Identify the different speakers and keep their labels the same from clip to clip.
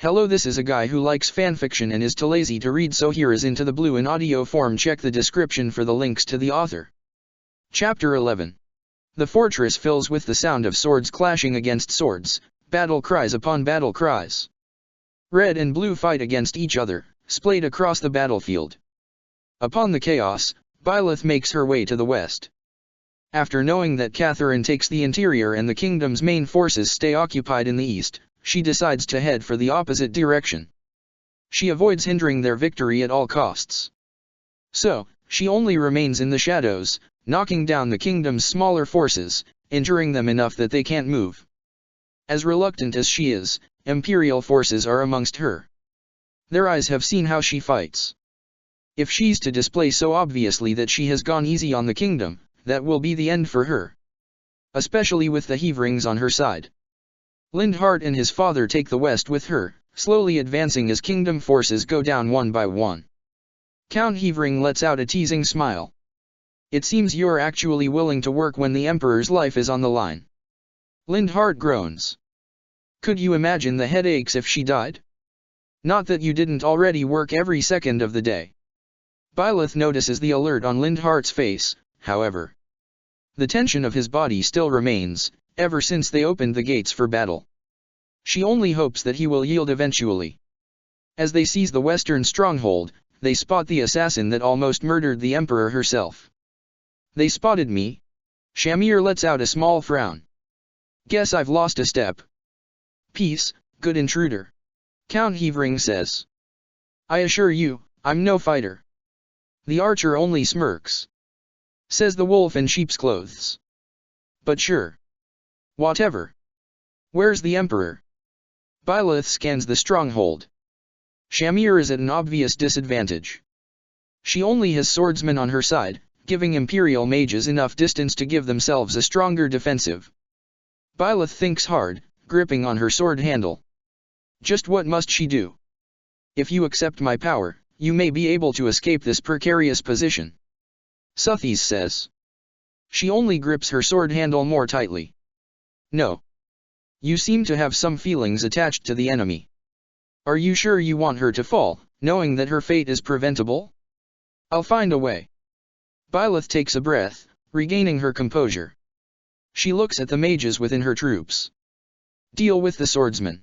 Speaker 1: Hello, this is a guy who likes fanfiction and is too lazy to read, so here is Into the Blue in audio form. Check the description for the links to the author. Chapter 11. The fortress fills with the sound of swords clashing against swords, battle cries upon battle cries. Red and blue fight against each other, splayed across the battlefield. Upon the chaos, Byleth makes her way to the west. After knowing that Catherine takes the interior and the kingdom's main forces stay occupied in the east, she decides to head for the opposite direction. She avoids hindering their victory at all costs. So, she only remains in the shadows, knocking down the kingdom's smaller forces, injuring them enough that they can't move. As reluctant as she is, Imperial forces are amongst her. Their eyes have seen how she fights. If she's to display so obviously that she has gone easy on the kingdom, that will be the end for her. Especially with the Heavrings on her side. Lindhart and his father take the west with her, slowly advancing as kingdom forces go down one by one. Count Heavring lets out a teasing smile. It seems you're actually willing to work when the Emperor's life is on the line. Lindhart groans. Could you imagine the headaches if she died? Not that you didn't already work every second of the day. Byleth notices the alert on Lindhart's face, however. The tension of his body still remains, ever since they opened the gates for battle. She only hopes that he will yield eventually. As they seize the western stronghold, they spot the assassin that almost murdered the Emperor herself. They spotted me. Shamir lets out a small frown. Guess I've lost a step. Peace, good intruder. Count Heavring says. I assure you, I'm no fighter. The archer only smirks. Says the wolf in sheep's clothes. But sure. Whatever. Where's the Emperor? Byleth scans the stronghold. Shamir is at an obvious disadvantage. She only has swordsmen on her side, giving Imperial mages enough distance to give themselves a stronger defensive. Byleth thinks hard, gripping on her sword handle. Just what must she do? If you accept my power, you may be able to escape this precarious position. Suthies says. She only grips her sword handle more tightly. No. You seem to have some feelings attached to the enemy. Are you sure you want her to fall, knowing that her fate is preventable? I'll find a way. Byleth takes a breath, regaining her composure. She looks at the mages within her troops. Deal with the swordsman.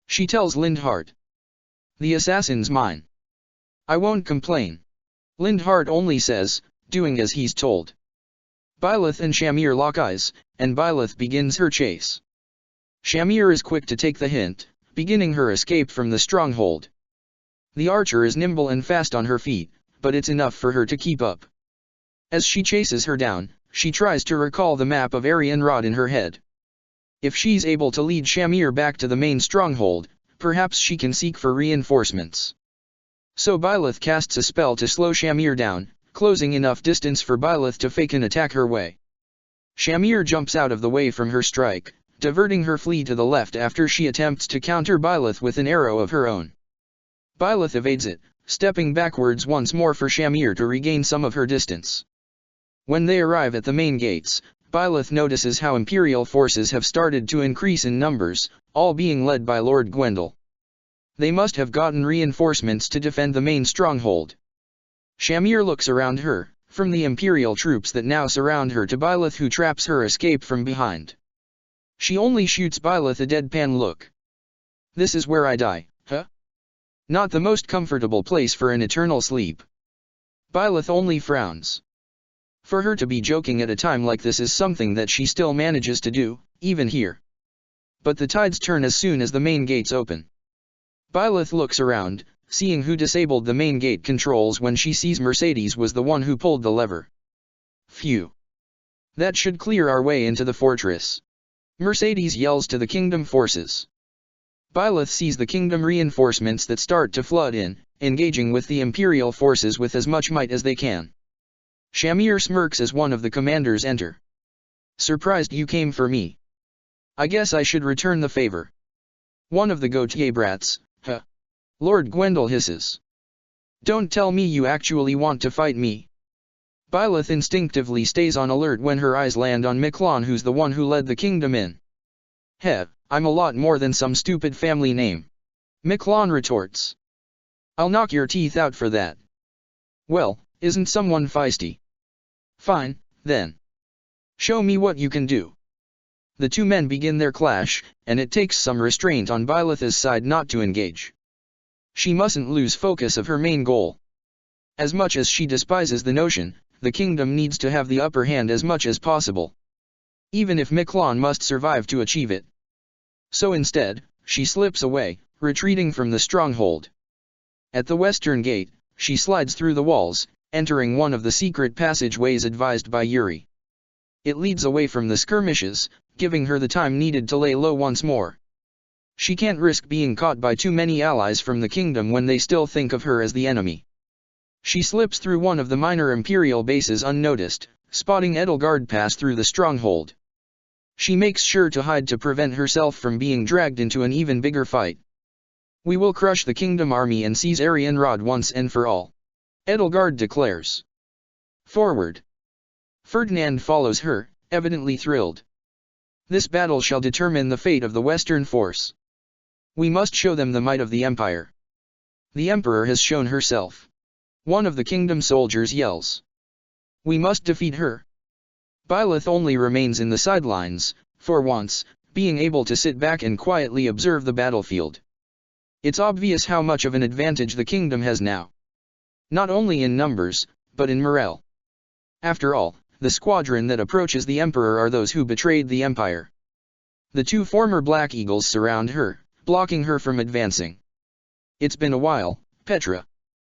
Speaker 1: She tells Lindhart. The assassin's mine. I won't complain. Lindhart only says, doing as he's told. Byleth and Shamir lock eyes, and Byleth begins her chase. Shamir is quick to take the hint, beginning her escape from the stronghold. The archer is nimble and fast on her feet, but it's enough for her to keep up. As she chases her down, she tries to recall the map of Arianrod in her head. If she's able to lead Shamir back to the main stronghold, perhaps she can seek for reinforcements. So Byleth casts a spell to slow Shamir down, closing enough distance for Byleth to fake an attack her way. Shamir jumps out of the way from her strike, diverting her flee to the left after she attempts to counter Byleth with an arrow of her own. Byleth evades it, stepping backwards once more for Shamir to regain some of her distance. When they arrive at the main gates, Byleth notices how Imperial forces have started to increase in numbers, all being led by Lord Gwendel. They must have gotten reinforcements to defend the main stronghold. Shamir looks around her, from the Imperial troops that now surround her to Byleth who traps her escape from behind. She only shoots Byleth a deadpan look. This is where I die, huh? Not the most comfortable place for an eternal sleep. Byleth only frowns. For her to be joking at a time like this is something that she still manages to do, even here. But the tides turn as soon as the main gates open. Byleth looks around, seeing who disabled the main gate controls when she sees Mercedes was the one who pulled the lever. Phew. That should clear our way into the fortress. Mercedes yells to the kingdom forces. Byleth sees the kingdom reinforcements that start to flood in, engaging with the Imperial forces with as much might as they can. Shamir smirks as one of the commanders enter. Surprised you came for me. I guess I should return the favor. One of the Gautier brats, huh? Lord Gwendel hisses. Don't tell me you actually want to fight me. Byleth instinctively stays on alert when her eyes land on Miklon, who's the one who led the kingdom in. Heh, I'm a lot more than some stupid family name. Miklon retorts. I'll knock your teeth out for that. Well, isn't someone feisty? Fine, then. Show me what you can do. The two men begin their clash, and it takes some restraint on Byleth's side not to engage. She mustn't lose focus of her main goal. As much as she despises the notion, the kingdom needs to have the upper hand as much as possible. Even if Miklon must survive to achieve it. So instead, she slips away, retreating from the stronghold. At the western gate, she slides through the walls, entering one of the secret passageways advised by Yuri. It leads away from the skirmishes, giving her the time needed to lay low once more. She can't risk being caught by too many allies from the kingdom when they still think of her as the enemy. She slips through one of the minor Imperial bases unnoticed, spotting Edelgard pass through the stronghold. She makes sure to hide to prevent herself from being dragged into an even bigger fight. We will crush the kingdom army and seize Arianrhod once and for all. Edelgard declares. Forward. Ferdinand follows her, evidently thrilled. This battle shall determine the fate of the Western force. We must show them the might of the Empire. The Emperor has shown herself. One of the kingdom soldiers yells. We must defeat her. Byleth only remains in the sidelines, for once, being able to sit back and quietly observe the battlefield. It's obvious how much of an advantage the kingdom has now. Not only in numbers, but in morale. After all, the squadron that approaches the Emperor are those who betrayed the Empire. The two former Black Eagles surround her, blocking her from advancing. It's been a while, Petra.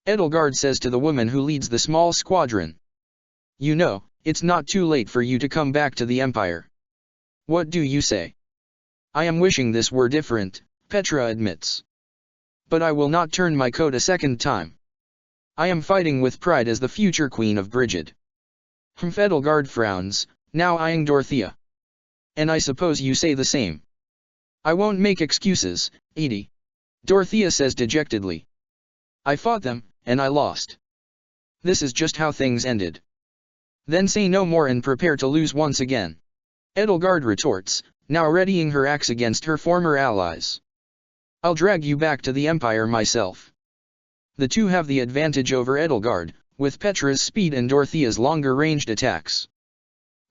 Speaker 1: Edelgard says to the woman who leads the small squadron. You know, it's not too late for you to come back to the Empire. What do you say? I am wishing this were different, Petra admits. But I will not turn my coat a second time. I am fighting with pride as the future Queen of Brigid. Edelgard frowns, now eyeing Dorothea. And I suppose you say the same. I won't make excuses, Edie. Dorothea says dejectedly. I fought them, and I lost. This is just how things ended. Then say no more and prepare to lose once again. Edelgard retorts, now readying her axe against her former allies. I'll drag you back to the Empire myself. The two have the advantage over Edelgard, with Petra's speed and Dorothea's longer-ranged attacks.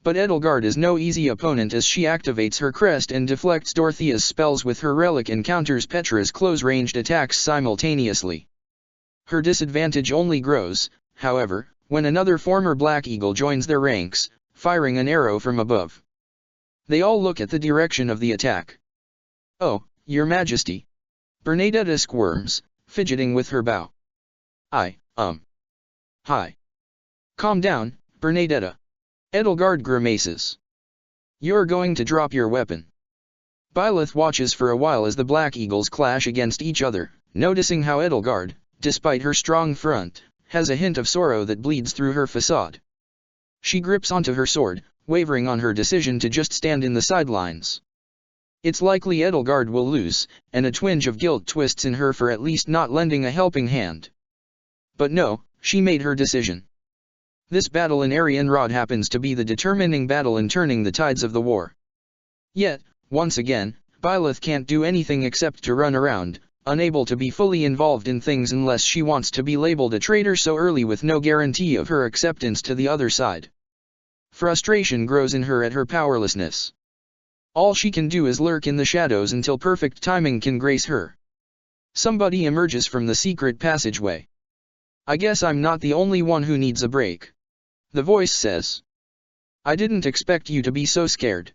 Speaker 1: But Edelgard is no easy opponent as she activates her crest and deflects Dorothea's spells with her relic and counters Petra's close-ranged attacks simultaneously. Her disadvantage only grows, however, when another former Black Eagle joins their ranks, firing an arrow from above. They all look at the direction of the attack. Oh, Your Majesty. Bernadetta squirms, fidgeting with her bow. Hi. Calm down, Bernadetta. Edelgard grimaces. You're going to drop your weapon. Byleth watches for a while as the Black Eagles clash against each other, noticing how Edelgard, despite her strong front, has a hint of sorrow that bleeds through her facade. She grips onto her sword, wavering on her decision to just stand in the sidelines. It's likely Edelgard will lose, and a twinge of guilt twists in her for at least not lending a helping hand. But no, she made her decision. This battle in Arianrhod happens to be the determining battle in turning the tides of the war. Yet, once again, Byleth can't do anything except to run around, unable to be fully involved in things unless she wants to be labeled a traitor so early with no guarantee of her acceptance to the other side. Frustration grows in her at her powerlessness. All she can do is lurk in the shadows until perfect timing can grace her. Somebody emerges from the secret passageway. I guess I'm not the only one who needs a break. The voice says. I didn't expect you to be so scared.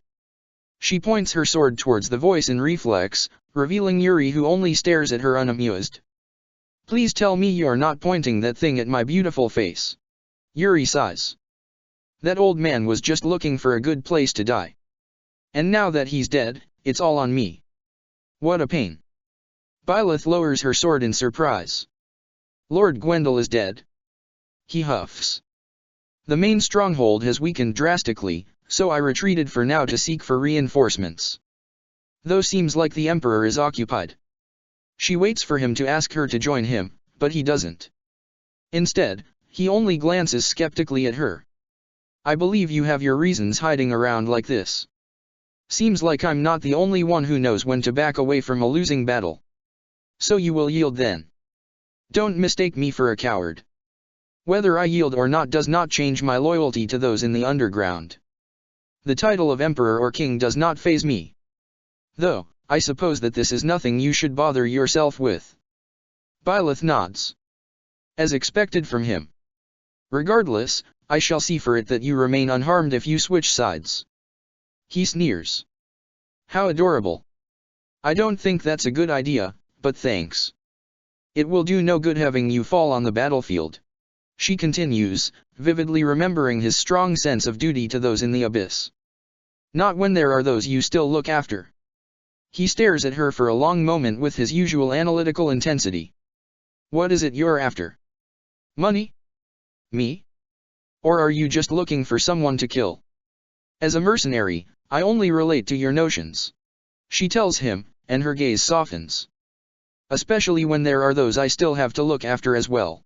Speaker 1: She points her sword towards the voice in reflex, revealing Yuri who only stares at her unamused. Please tell me you're not pointing that thing at my beautiful face. Yuri sighs. That old man was just looking for a good place to die. And now that he's dead, it's all on me. What a pain. Byleth lowers her sword in surprise. Lord Gwendel is dead. He huffs. The main stronghold has weakened drastically, so I retreated for now to seek for reinforcements. Though seems like the Emperor is occupied. She waits for him to ask her to join him, but he doesn't. Instead, he only glances skeptically at her. I believe you have your reasons hiding around like this. Seems like I'm not the only one who knows when to back away from a losing battle. So you will yield then. Don't mistake me for a coward. Whether I yield or not does not change my loyalty to those in the underground. The title of emperor or king does not faze me. Though, I suppose that this is nothing you should bother yourself with. Byleth nods. As expected from him. Regardless, I shall see for it that you remain unharmed if you switch sides. He sneers. How adorable. I don't think that's a good idea, but thanks. It will do no good having you fall on the battlefield. She continues, vividly remembering his strong sense of duty to those in the abyss. Not when there are those you still look after. He stares at her for a long moment with his usual analytical intensity. What is it you're after? Money? Me? Or are you just looking for someone to kill? As a mercenary, I only relate to your notions. She tells him, and her gaze softens. Especially when there are those I still have to look after as well.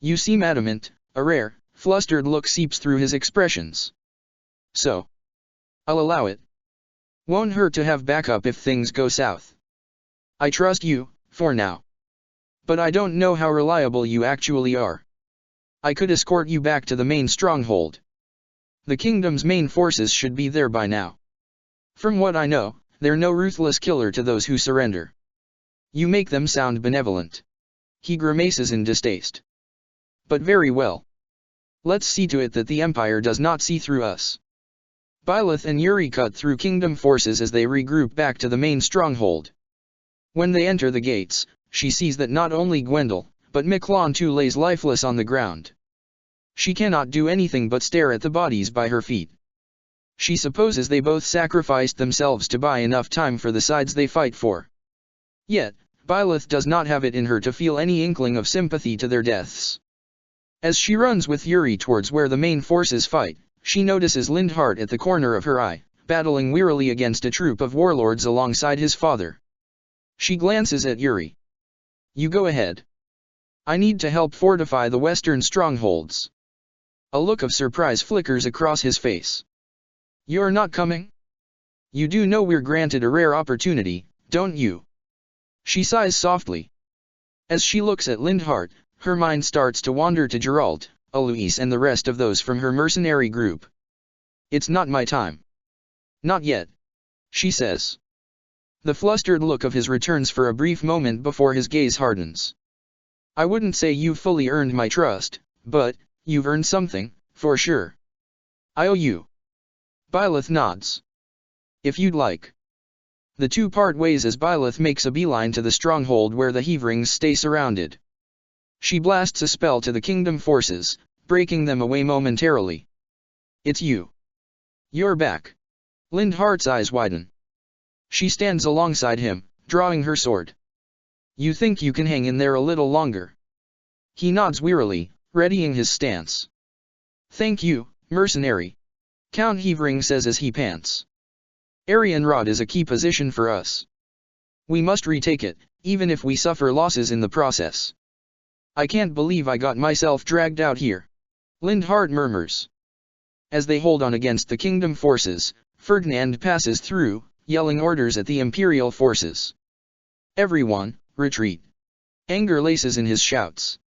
Speaker 1: You seem adamant, a rare, flustered look seeps through his expressions. So. I'll allow it. Won't hurt to have backup if things go south. I trust you, for now. But I don't know how reliable you actually are. I could escort you back to the main stronghold. The kingdom's main forces should be there by now. From what I know, they're no ruthless killer to those who surrender. You make them sound benevolent. He grimaces in distaste. But very well. Let's see to it that the Empire does not see through us. Byleth and Yuri cut through kingdom forces as they regroup back to the main stronghold. When they enter the gates, she sees that not only Gwendol, but Miklon too lays lifeless on the ground. She cannot do anything but stare at the bodies by her feet. She supposes they both sacrificed themselves to buy enough time for the sides they fight for. Yet, Byleth does not have it in her to feel any inkling of sympathy to their deaths. As she runs with Yuri towards where the main forces fight, she notices Lindhart at the corner of her eye, battling wearily against a troop of warlords alongside his father. She glances at Yuri. You go ahead. I need to help fortify the western strongholds. A look of surprise flickers across his face. You're not coming? You do know we're granted a rare opportunity, don't you? She sighs softly. As she looks at Lindhart, her mind starts to wander to Geralt, Alois and the rest of those from her mercenary group. It's not my time. Not yet. She says. The flustered look of his returns for a brief moment before his gaze hardens. I wouldn't say you've fully earned my trust, but, you've earned something, for sure. I owe you. Byleth nods. If you'd like. The two part ways as Byleth makes a beeline to the stronghold where the Heavrings stay surrounded. She blasts a spell to the kingdom forces, breaking them away momentarily. It's you. You're back. Lindhart's eyes widen. She stands alongside him, drawing her sword. You think you can hang in there a little longer? He nods wearily, readying his stance. Thank you, mercenary. Count Heavring says as he pants. Arianrod is a key position for us. We must retake it, even if we suffer losses in the process. I can't believe I got myself dragged out here. Lindhart murmurs. As they hold on against the kingdom forces, Ferdinand passes through, yelling orders at the imperial forces. Everyone, retreat. Anger laces in his shouts.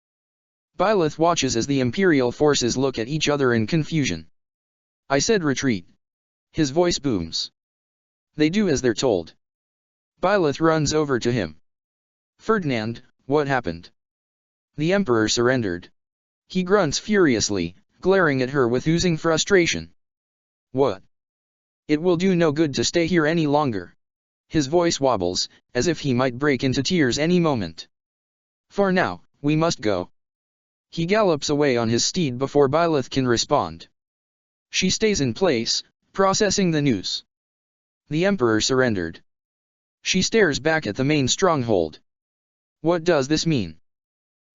Speaker 1: Byleth watches as the imperial forces look at each other in confusion. I said retreat. His voice booms. They do as they're told. Byleth runs over to him. Ferdinand, what happened? The Emperor surrendered. He grunts furiously, glaring at her with oozing frustration. What? It will do no good to stay here any longer. His voice wobbles, as if he might break into tears any moment. For now, we must go. He gallops away on his steed before Byleth can respond. She stays in place, processing the news. The Emperor surrendered. She stares back at the main stronghold. What does this mean?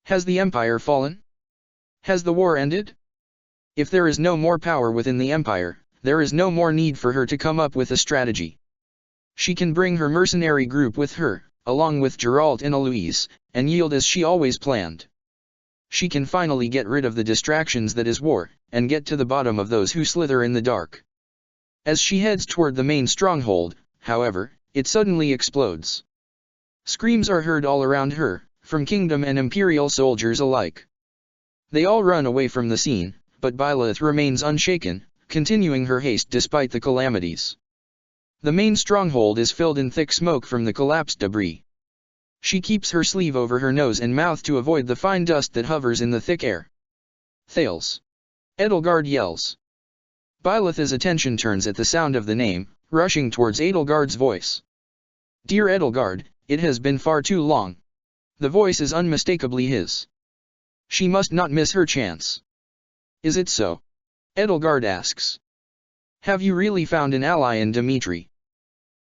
Speaker 1: Has the Empire fallen? Has the war ended? If there is no more power within the Empire, there is no more need for her to come up with a strategy. She can bring her mercenary group with her, along with Geralt and Alois, and yield as she always planned. She can finally get rid of the distractions that is war, and get to the bottom of those who slither in the dark. As she heads toward the main stronghold, however, it suddenly explodes. Screams are heard all around her, from kingdom and imperial soldiers alike. They all run away from the scene, but Byleth remains unshaken, continuing her haste despite the calamities. The main stronghold is filled in thick smoke from the collapsed debris. She keeps her sleeve over her nose and mouth to avoid the fine dust that hovers in the thick air. Thales! Edelgard yells. Byleth's attention turns at the sound of the name, rushing towards Edelgard's voice. Dear Edelgard, it has been far too long. The voice is unmistakably his. She must not miss her chance. Is it so? Edelgard asks. Have you really found an ally in Dimitri?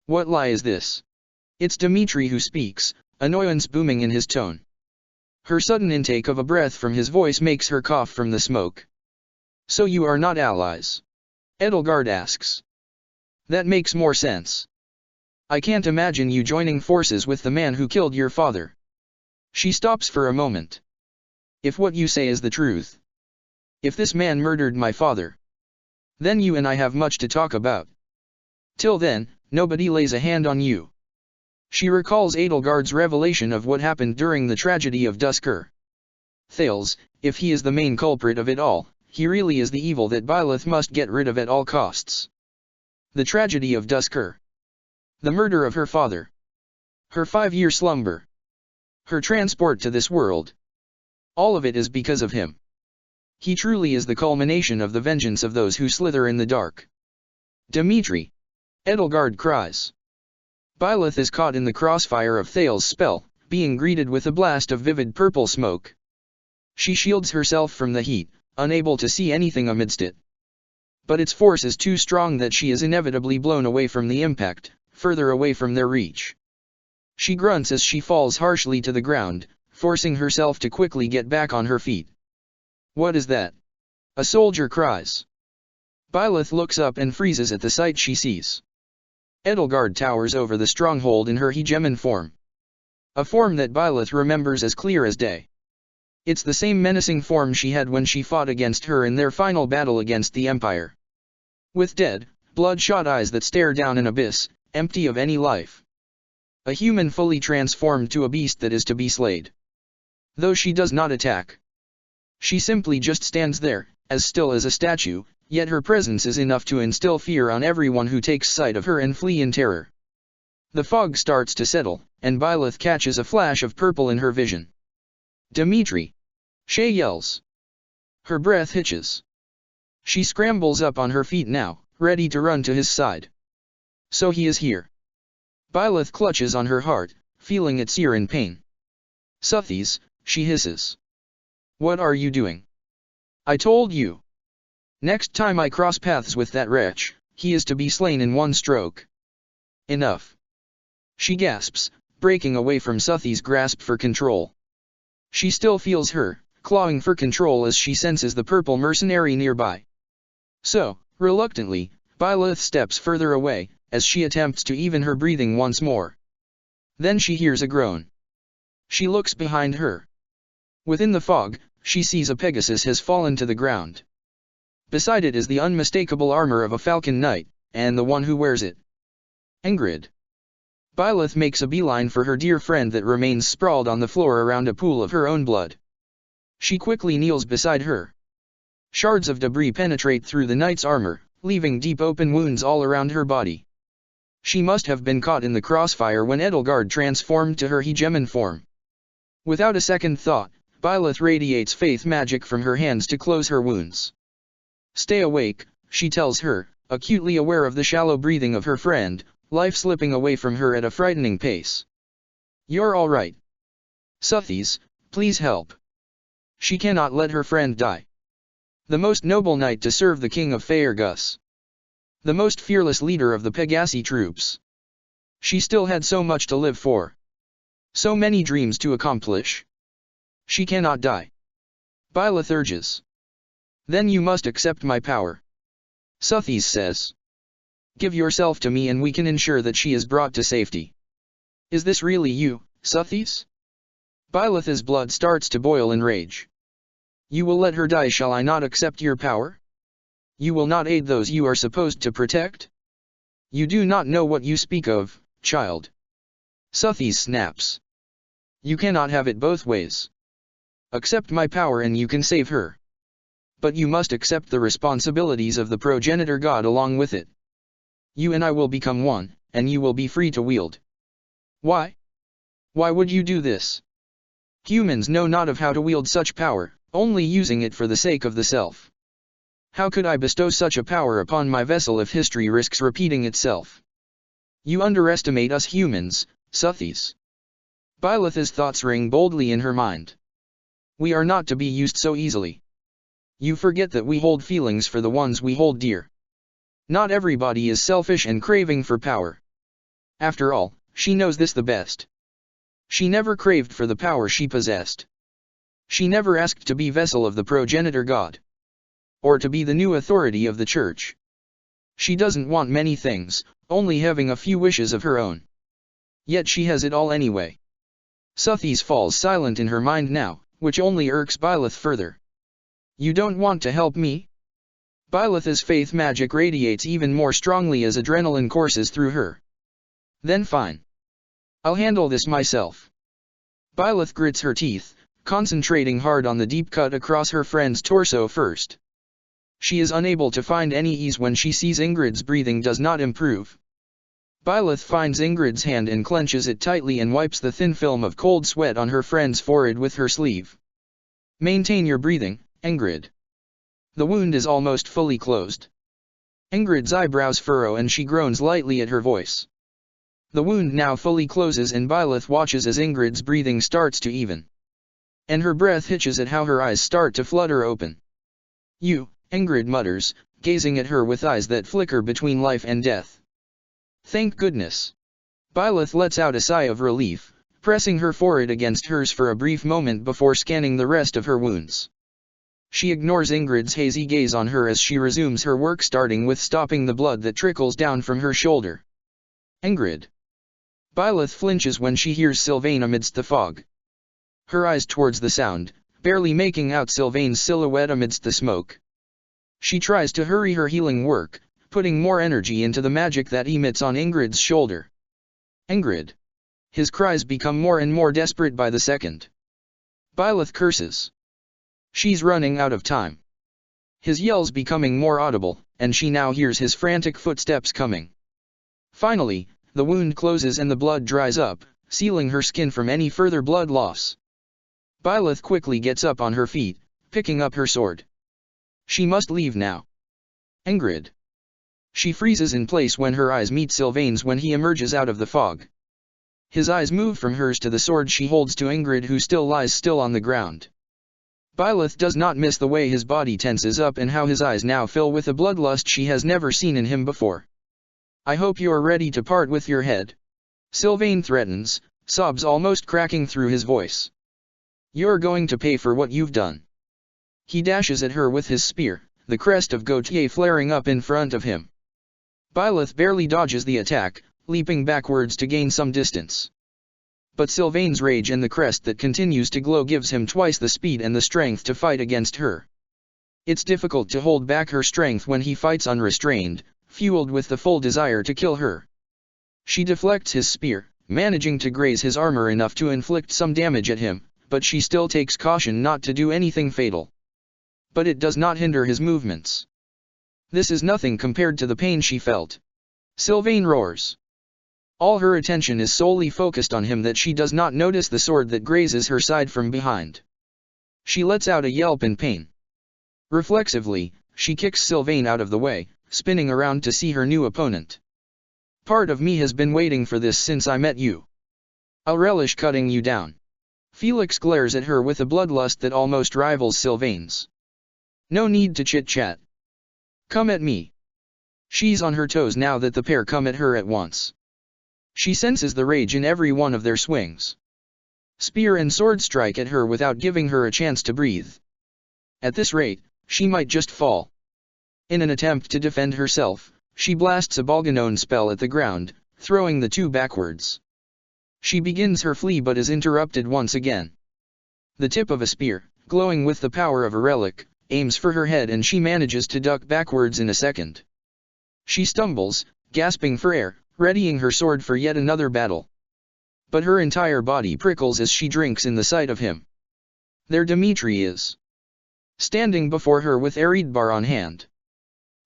Speaker 1: What lie is this? It's Dimitri who speaks, annoyance booming in his tone. Her sudden intake of a breath from his voice makes her cough from the smoke. So you are not allies? Edelgard asks. That makes more sense. I can't imagine you joining forces with the man who killed your father. She stops for a moment. If what you say is the truth. If this man murdered my father. Then you and I have much to talk about. Till then, nobody lays a hand on you. She recalls Edelgard's revelation of what happened during the tragedy of Duscur. Thales, if he is the main culprit of it all, he really is the evil that Byleth must get rid of at all costs. The tragedy of Duscur. The murder of her father. Her 5-year slumber. Her transport to this world. All of it is because of him. He truly is the culmination of the vengeance of those who slither in the dark. Dimitri! Edelgard cries. Byleth is caught in the crossfire of Thales' spell, being greeted with a blast of vivid purple smoke. She shields herself from the heat, unable to see anything amidst it. But its force is too strong that she is inevitably blown away from the impact, further away from their reach. She grunts as she falls harshly to the ground, forcing herself to quickly get back on her feet. What is that? A soldier cries. Byleth looks up and freezes at the sight she sees. Edelgard towers over the stronghold in her hegemon form. A form that Byleth remembers as clear as day. It's the same menacing form she had when she fought against her in their final battle against the Empire. With dead, bloodshot eyes that stare down an abyss, empty of any life. A human fully transformed to a beast that is to be slayed. Though she does not attack. She simply just stands there, as still as a statue, yet her presence is enough to instill fear on everyone who takes sight of her and flee in terror. The fog starts to settle, and Byleth catches a flash of purple in her vision. Dimitri! She yells. Her breath hitches. She scrambles up on her feet now, ready to run to his side. So he is here. Byleth clutches on her heart, feeling it sear in pain. Suthies, she hisses. What are you doing? I told you. Next time I cross paths with that wretch, he is to be slain in one stroke. Enough. She gasps, breaking away from Suthi's grasp for control. She still feels her, clawing for control as she senses the purple mercenary nearby. So, reluctantly, Byleth steps further away, as she attempts to even her breathing once more. Then she hears a groan. She looks behind her. Within the fog, she sees a Pegasus has fallen to the ground. Beside it is the unmistakable armor of a falcon knight, and the one who wears it. Ingrid. Byleth makes a beeline for her dear friend that remains sprawled on the floor around a pool of her own blood. She quickly kneels beside her. Shards of debris penetrate through the knight's armor, leaving deep open wounds all around her body. She must have been caught in the crossfire when Edelgard transformed to her hegemon form. Without a second thought, Byleth radiates faith magic from her hands to close her wounds. Stay awake, she tells her, acutely aware of the shallow breathing of her friend, life slipping away from her at a frightening pace. You're all right. Suthies, please help. She cannot let her friend die. The most noble knight to serve the king of Faerghus. The most fearless leader of the Pegasi troops. She still had so much to live for. So many dreams to accomplish. She cannot die. Byleth urges. Then you must accept my power. Suthies says. Give yourself to me and we can ensure that she is brought to safety. Is this really you, Suthies? Byleth's blood starts to boil in rage. You will let her die, shall I not accept your power? You will not aid those you are supposed to protect? You do not know what you speak of, child. Suthies snaps. You cannot have it both ways. Accept my power and you can save her. But you must accept the responsibilities of the progenitor god along with it. You and I will become one, and you will be free to wield. Why? Why would you do this? Humans know not of how to wield such power, only using it for the sake of the self. How could I bestow such a power upon my vessel if history risks repeating itself? You underestimate us humans, Suthies. Byleth's thoughts ring boldly in her mind. We are not to be used so easily. You forget that we hold feelings for the ones we hold dear. Not everybody is selfish and craving for power. After all, she knows this the best. She never craved for the power she possessed. She never asked to be vessel of the progenitor god. Or to be the new authority of the church. She doesn't want many things, only having a few wishes of her own. Yet she has it all anyway. Suthies falls silent in her mind now, which only irks Byleth further. You don't want to help me? Byleth's faith magic radiates even more strongly as adrenaline courses through her. Then fine. I'll handle this myself. Byleth grits her teeth, concentrating hard on the deep cut across her friend's torso first. She is unable to find any ease when she sees Ingrid's breathing does not improve. Byleth finds Ingrid's hand and clenches it tightly and wipes the thin film of cold sweat on her friend's forehead with her sleeve. Maintain your breathing, Ingrid. The wound is almost fully closed. Ingrid's eyebrows furrow and she groans lightly at her voice. The wound now fully closes and Byleth watches as Ingrid's breathing starts to even. And her breath hitches at how her eyes start to flutter open. You, Ingrid mutters, gazing at her with eyes that flicker between life and death. Thank goodness. Byleth lets out a sigh of relief, pressing her forehead against hers for a brief moment before scanning the rest of her wounds. She ignores Ingrid's hazy gaze on her as she resumes her work, starting with stopping the blood that trickles down from her shoulder. Ingrid. Byleth flinches when she hears Sylvain amidst the fog. Her eyes towards the sound, barely making out Sylvain's silhouette amidst the smoke. She tries to hurry her healing work, putting more energy into the magic that emits on Ingrid's shoulder. Ingrid. His cries become more and more desperate by the second. Byleth curses. She's running out of time. His yells becoming more audible, and she now hears his frantic footsteps coming. Finally, the wound closes and the blood dries up, sealing her skin from any further blood loss. Byleth quickly gets up on her feet, picking up her sword. She must leave now. Ingrid. She freezes in place when her eyes meet Sylvain's when he emerges out of the fog. His eyes move from hers to the sword she holds to Ingrid, who still lies still on the ground. Byleth does not miss the way his body tenses up and how his eyes now fill with a bloodlust she has never seen in him before. I hope you are ready to part with your head. Sylvain threatens, sobs almost cracking through his voice. You're going to pay for what you've done. He dashes at her with his spear, the crest of Gautier flaring up in front of him. Byleth barely dodges the attack, leaping backwards to gain some distance. But Sylvain's rage and the crest that continues to glow gives him twice the speed and the strength to fight against her. It's difficult to hold back her strength when he fights unrestrained, fueled with the full desire to kill her. She deflects his spear, managing to graze his armor enough to inflict some damage at him, but she still takes caution not to do anything fatal. But it does not hinder his movements. This is nothing compared to the pain she felt. Sylvain roars. All her attention is solely focused on him that she does not notice the sword that grazes her side from behind. She lets out a yelp in pain. Reflexively, she kicks Sylvain out of the way, spinning around to see her new opponent. Part of me has been waiting for this since I met you. I'll relish cutting you down. Felix glares at her with a bloodlust that almost rivals Sylvain's. No need to chit-chat. Come at me. She's on her toes now that the pair come at her at once. She senses the rage in every one of their swings. Spear and sword strike at her without giving her a chance to breathe. At this rate, she might just fall. In an attempt to defend herself, she blasts a Bolganone spell at the ground, throwing the two backwards. She begins her flee but is interrupted once again. The tip of a spear, glowing with the power of a relic, aims for her head and she manages to duck backwards in a second. She stumbles, gasping for air, readying her sword for yet another battle. But her entire body prickles as she drinks in the sight of him. There Dmitri is, standing before her with Eridbar on hand.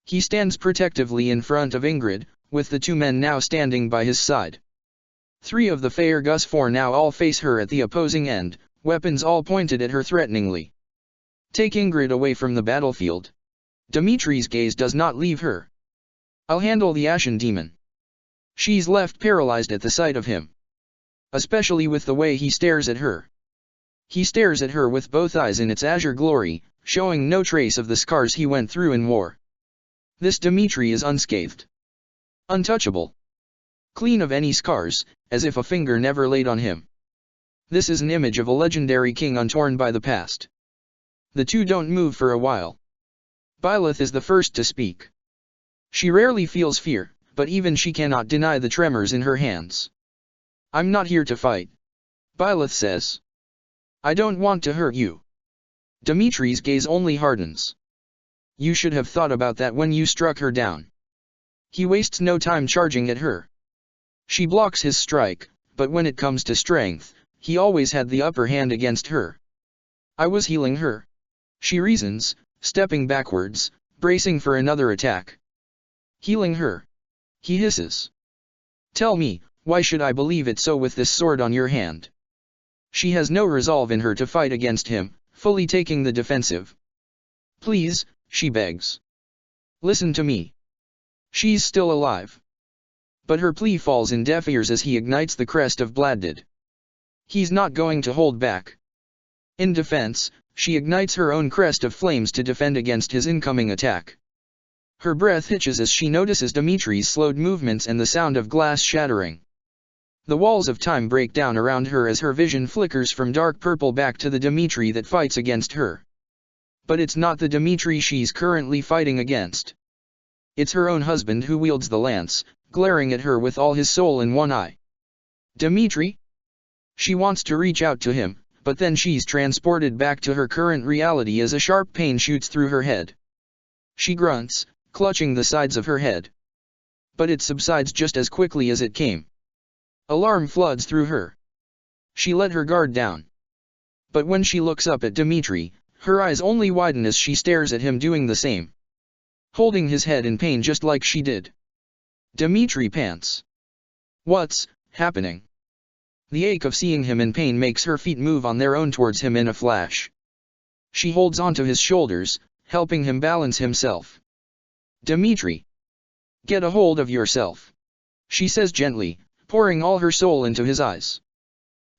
Speaker 1: He stands protectively in front of Ingrid, with the two men now standing by his side. 3 of the Faerghus 4 now all face her at the opposing end, weapons all pointed at her threateningly. Take Ingrid away from the battlefield. Dmitri's gaze does not leave her. I'll handle the Ashen Demon. She's left paralyzed at the sight of him. Especially with the way he stares at her. He stares at her with both eyes in its azure glory, showing no trace of the scars he went through in war. This Dmitri is unscathed. Untouchable. Clean of any scars, as if a finger never laid on him. This is an image of a legendary king untorn by the past. The two don't move for a while. Byleth is the first to speak. She rarely feels fear, but even she cannot deny the tremors in her hands. I'm not here to fight. Byleth says. I don't want to hurt you. Dmitri's gaze only hardens. You should have thought about that when you struck her down. He wastes no time charging at her. She blocks his strike, but when it comes to strength, he always had the upper hand against her. I was healing her. She reasons, stepping backwards, bracing for another attack. Healing her. He hisses. Tell me, why should I believe it so with this sword on your hand? She has no resolve in her to fight against him, fully taking the defensive. Please, she begs. Listen to me. She's still alive. But her plea falls in deaf ears as he ignites the crest of Bladdid. He's not going to hold back. In defense, she ignites her own crest of flames to defend against his incoming attack. Her breath hitches as she notices Dmitri's slowed movements and the sound of glass shattering. The walls of time break down around her as her vision flickers from dark purple back to the Dmitri that fights against her. But it's not the Dmitri she's currently fighting against. It's her own husband who wields the lance, glaring at her with all his soul in one eye. Dmitri? She wants to reach out to him, but then she's transported back to her current reality as a sharp pain shoots through her head. She grunts, clutching the sides of her head. But it subsides just as quickly as it came. Alarm floods through her. She let her guard down. But when she looks up at Dmitri, her eyes only widen as she stares at him doing the same. Holding his head in pain just like she did. Dmitri pants. What's happening? The ache of seeing him in pain makes her feet move on their own towards him in a flash. She holds onto his shoulders, helping him balance himself. Dmitri. Get a hold of yourself. She says gently, pouring all her soul into his eyes.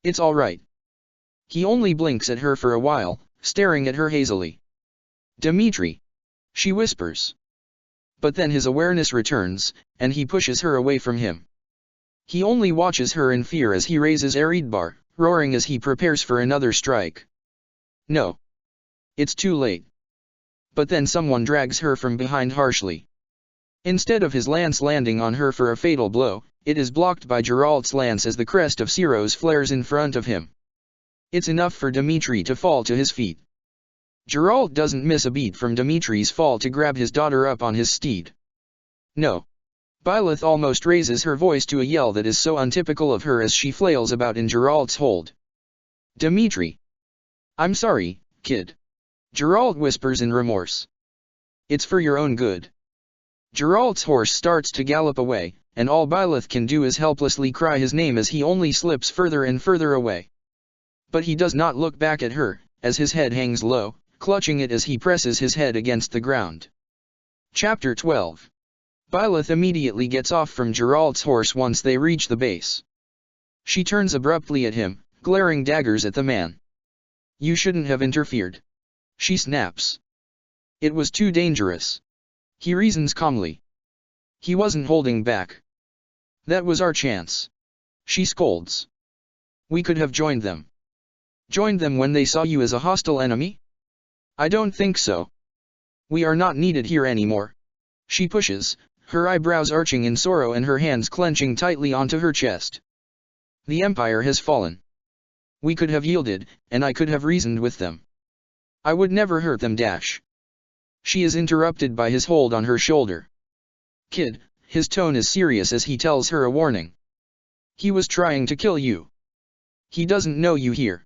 Speaker 1: It's all right. He only blinks at her for a while, staring at her hazily. Dmitri. She whispers. But then his awareness returns, and he pushes her away from him. He only watches her in fear as he raises Eridbar, roaring as he prepares for another strike. No. It's too late. But then someone drags her from behind harshly. Instead of his lance landing on her for a fatal blow, it is blocked by Geralt's lance as the crest of Siros flares in front of him. It's enough for Dmitri to fall to his feet. Geralt doesn't miss a beat from Dmitri's fall to grab his daughter up on his steed. No. Byleth almost raises her voice to a yell that is so untypical of her as she flails about in Geralt's hold. Dmitri. I'm sorry, kid. Geralt whispers in remorse. It's for your own good. Geralt's horse starts to gallop away, and all Byleth can do is helplessly cry his name as he only slips further and further away. But he does not look back at her, as his head hangs low, clutching it as he presses his head against the ground. Chapter 12. Byleth immediately gets off from Geralt's horse once they reach the base. She turns abruptly at him, glaring daggers at the man. You shouldn't have interfered. She snaps. It was too dangerous. He reasons calmly. He wasn't holding back. That was our chance. She scolds. We could have joined them. Joined them when they saw you as a hostile enemy? I don't think so. We are not needed here anymore. She pushes, her eyebrows arching in sorrow and her hands clenching tightly onto her chest. The Empire has fallen. We could have yielded, and I could have reasoned with them. I would never hurt them. She is interrupted by his hold on her shoulder. Kid, his tone is serious as he tells her a warning. He was trying to kill you. He doesn't know you here.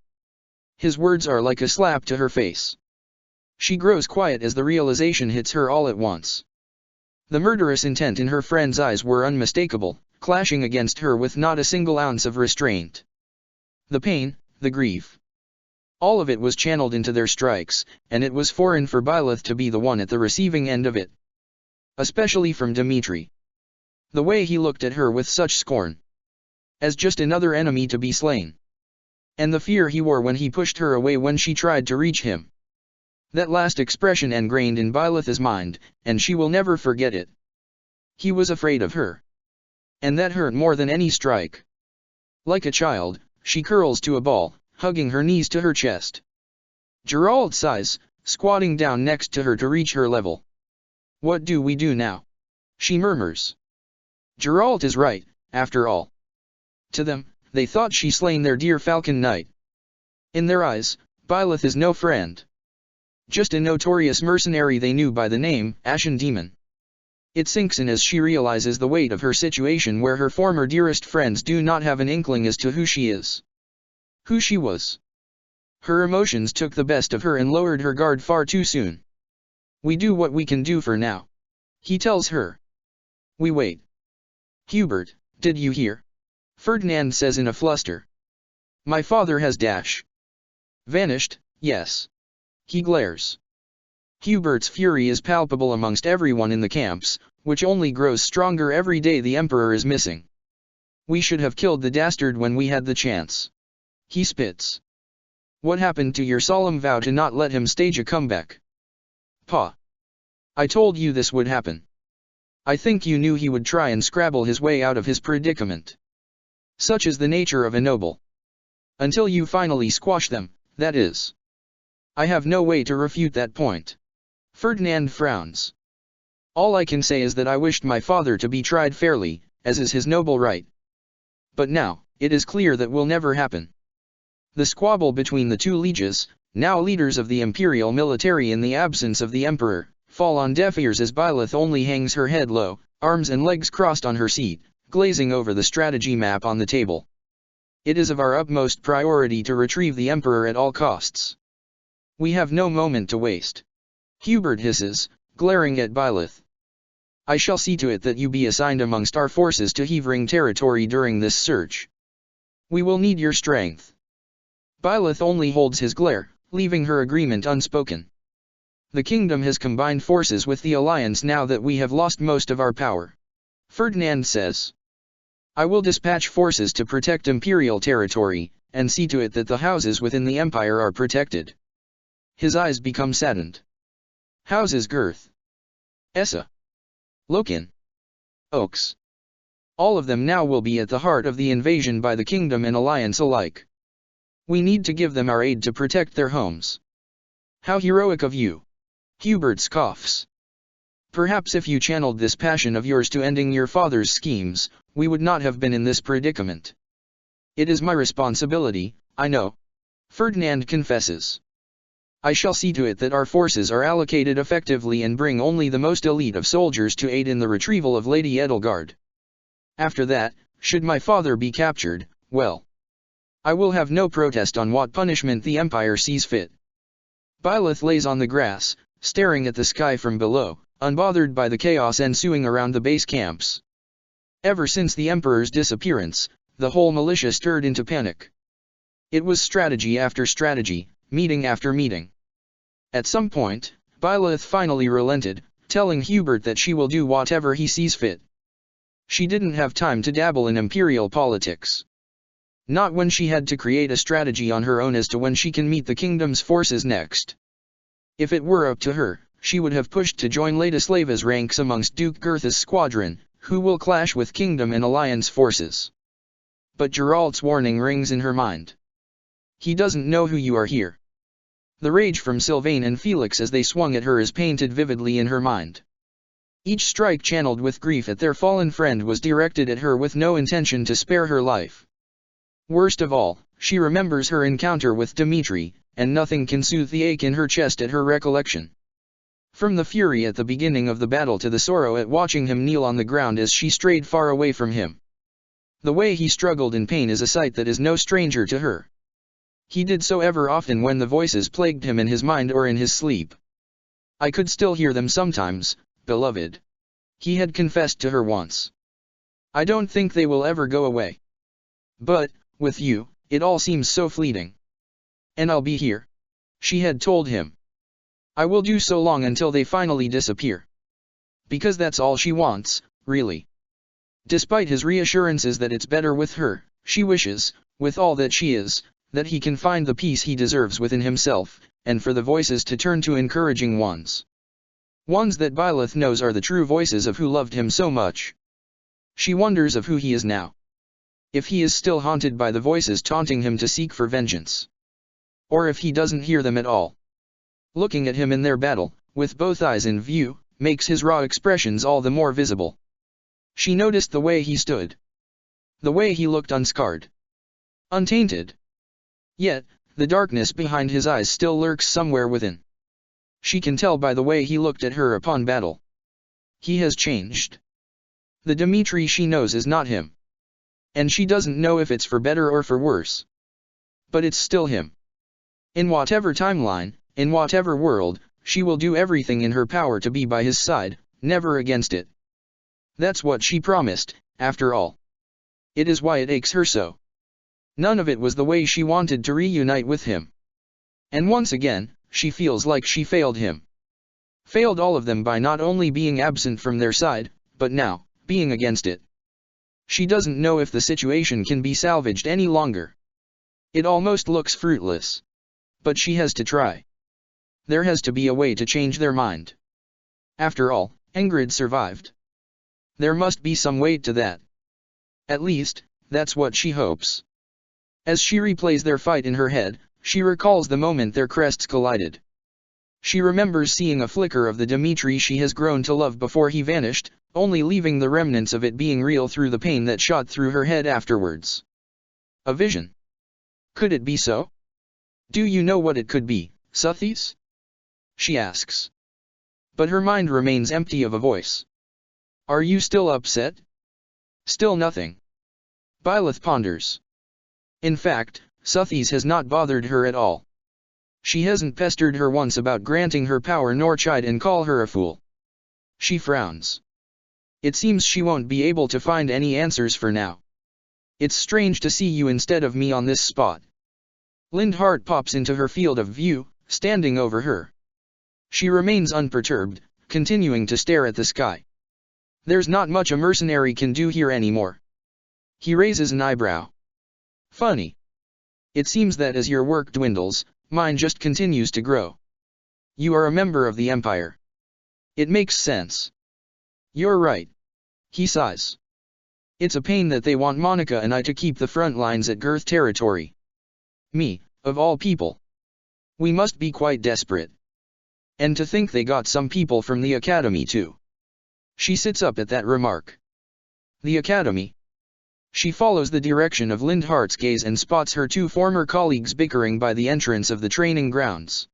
Speaker 1: His words are like a slap to her face. She grows quiet as the realization hits her all at once. The murderous intent in her friend's eyes were unmistakable, clashing against her with not a single ounce of restraint. The pain, the grief. All of it was channeled into their strikes, and it was foreign for Byleth to be the one at the receiving end of it. Especially from Dimitri. The way he looked at her with such scorn. As just another enemy to be slain. And the fear he wore when he pushed her away when she tried to reach him. That last expression ingrained in Byleth's mind, and she will never forget it. He was afraid of her. And that hurt more than any strike. Like a child, she curls to a ball, hugging her knees to her chest. Geralt sighs, squatting down next to her to reach her level. What do we do now? She murmurs. Geralt is right, after all. To them, they thought she slain their dear Falcon Knight. In their eyes, Byleth is no friend. Just a notorious mercenary they knew by the name, Ashen Demon. It sinks in as she realizes the weight of her situation where her former dearest friends do not have an inkling as to who she is. Who she was. Her emotions took the best of her and lowered her guard far too soon. We do what we can do for now. He tells her. We wait. Hubert, did you hear? Ferdinand says in a fluster. My father has vanished, yes. He glares. Hubert's fury is palpable amongst everyone in the camps, which only grows stronger every day the Emperor is missing. We should have killed the dastard when we had the chance. He spits. What happened to your solemn vow to not let him stage a comeback? Pa. I told you this would happen. I think you knew he would try and scrabble his way out of his predicament. Such is the nature of a noble. Until you finally squash them, that is. I have no way to refute that point. Ferdinand frowns. All I can say is that I wished my father to be tried fairly, as is his noble right. But now, it is clear that will never happen. The squabble between the two lieges, now leaders of the imperial military in the absence of the emperor, fall on deaf ears as Byleth only hangs her head low, arms and legs crossed on her seat, glazing over the strategy map on the table. It is of our utmost priority to retrieve the emperor at all costs. We have no moment to waste. Hubert hisses, glaring at Byleth. I shall see to it that you be assigned amongst our forces to Heavering territory during this search. We will need your strength. Byleth only holds his glare, leaving her agreement unspoken. The kingdom has combined forces with the alliance now that we have lost most of our power. Ferdinand says. I will dispatch forces to protect imperial territory, and see to it that the houses within the empire are protected. His eyes become saddened. Houses Girth. Essa. Loken. Oaks. All of them now will be at the heart of the invasion by the kingdom and alliance alike. We need to give them our aid to protect their homes. How heroic of you. Hubert scoffs. Perhaps if you channeled this passion of yours to ending your father's schemes, we would not have been in this predicament. It is my responsibility, I know. Ferdinand confesses. I shall see to it that our forces are allocated effectively and bring only the most elite of soldiers to aid in the retrieval of Lady Edelgard. After that, should my father be captured, well, I will have no protest on what punishment the Empire sees fit. Byleth lays on the grass, staring at the sky from below, unbothered by the chaos ensuing around the base camps. Ever since the Emperor's disappearance, the whole militia stirred into panic. It was strategy after strategy, meeting after meeting. At some point, Byleth finally relented, telling Hubert that she will do whatever he sees fit. She didn't have time to dabble in imperial politics. Not when she had to create a strategy on her own as to when she can meet the kingdom's forces next. If it were up to her, she would have pushed to join Ladislava's ranks amongst Duke Girtha's squadron, who will clash with kingdom and alliance forces. But Geralt's warning rings in her mind. He doesn't know who you are here. The rage from Sylvain and Felix as they swung at her is painted vividly in her mind. Each strike channeled with grief at their fallen friend was directed at her with no intention to spare her life. Worst of all, she remembers her encounter with Dimitri, and nothing can soothe the ache in her chest at her recollection. From the fury at the beginning of the battle to the sorrow at watching him kneel on the ground as she strayed far away from him. The way he struggled in pain is a sight that is no stranger to her. He did so ever often when the voices plagued him in his mind or in his sleep. I could still hear them sometimes, beloved. He had confessed to her once. I don't think they will ever go away. But, with you, it all seems so fleeting. And I'll be here. She had told him. I will do so long until they finally disappear. Because that's all she wants, really. Despite his reassurances that it's better with her, she wishes, with all that she is, that he can find the peace he deserves within himself, and for the voices to turn to encouraging ones. Ones that Byleth knows are the true voices of who loved him so much. She wonders of who he is now. If he is still haunted by the voices taunting him to seek for vengeance. Or if he doesn't hear them at all. Looking at him in their battle, with both eyes in view, makes his raw expressions all the more visible. She noticed the way he stood. The way he looked unscarred. Untainted. Yet, the darkness behind his eyes still lurks somewhere within. She can tell by the way he looked at her upon battle. He has changed. The Dimitri she knows is not him. And she doesn't know if it's for better or for worse. But it's still him. In whatever timeline, in whatever world, she will do everything in her power to be by his side, never against it. That's what she promised, after all. It is why it aches her so. None of it was the way she wanted to reunite with him. And once again, she feels like she failed him. Failed all of them by not only being absent from their side, but now, being against it. She doesn't know if the situation can be salvaged any longer. It almost looks fruitless. But she has to try. There has to be a way to change their mind. After all, Ingrid survived. There must be some way to that. At least, that's what she hopes. As she replays their fight in her head, she recalls the moment their crests collided. She remembers seeing a flicker of the Dimitri she has grown to love before he vanished, only leaving the remnants of it being real through the pain that shot through her head afterwards. A vision. Could it be so? Do you know what it could be, Suthis? She asks. But her mind remains empty of a voice. Are you still upset? Still nothing. Byleth ponders. In fact, Suthis has not bothered her at all. She hasn't pestered her once about granting her power nor chide and call her a fool. She frowns. It seems she won't be able to find any answers for now. It's strange to see you instead of me on this spot. Lindhart pops into her field of view, standing over her. She remains unperturbed, continuing to stare at the sky. There's not much a mercenary can do here anymore. He raises an eyebrow. Funny. It seems that as your work dwindles, mine just continues to grow. You are a member of the Empire. It makes sense. You're right. He sighs. It's a pain that they want Monica and I to keep the front lines at Girth territory. Me, of all people. We must be quite desperate. And to think they got some people from the Academy too. She sits up at that remark. The Academy? She follows the direction of Lindhart's gaze and spots her two former colleagues bickering by the entrance of the training grounds.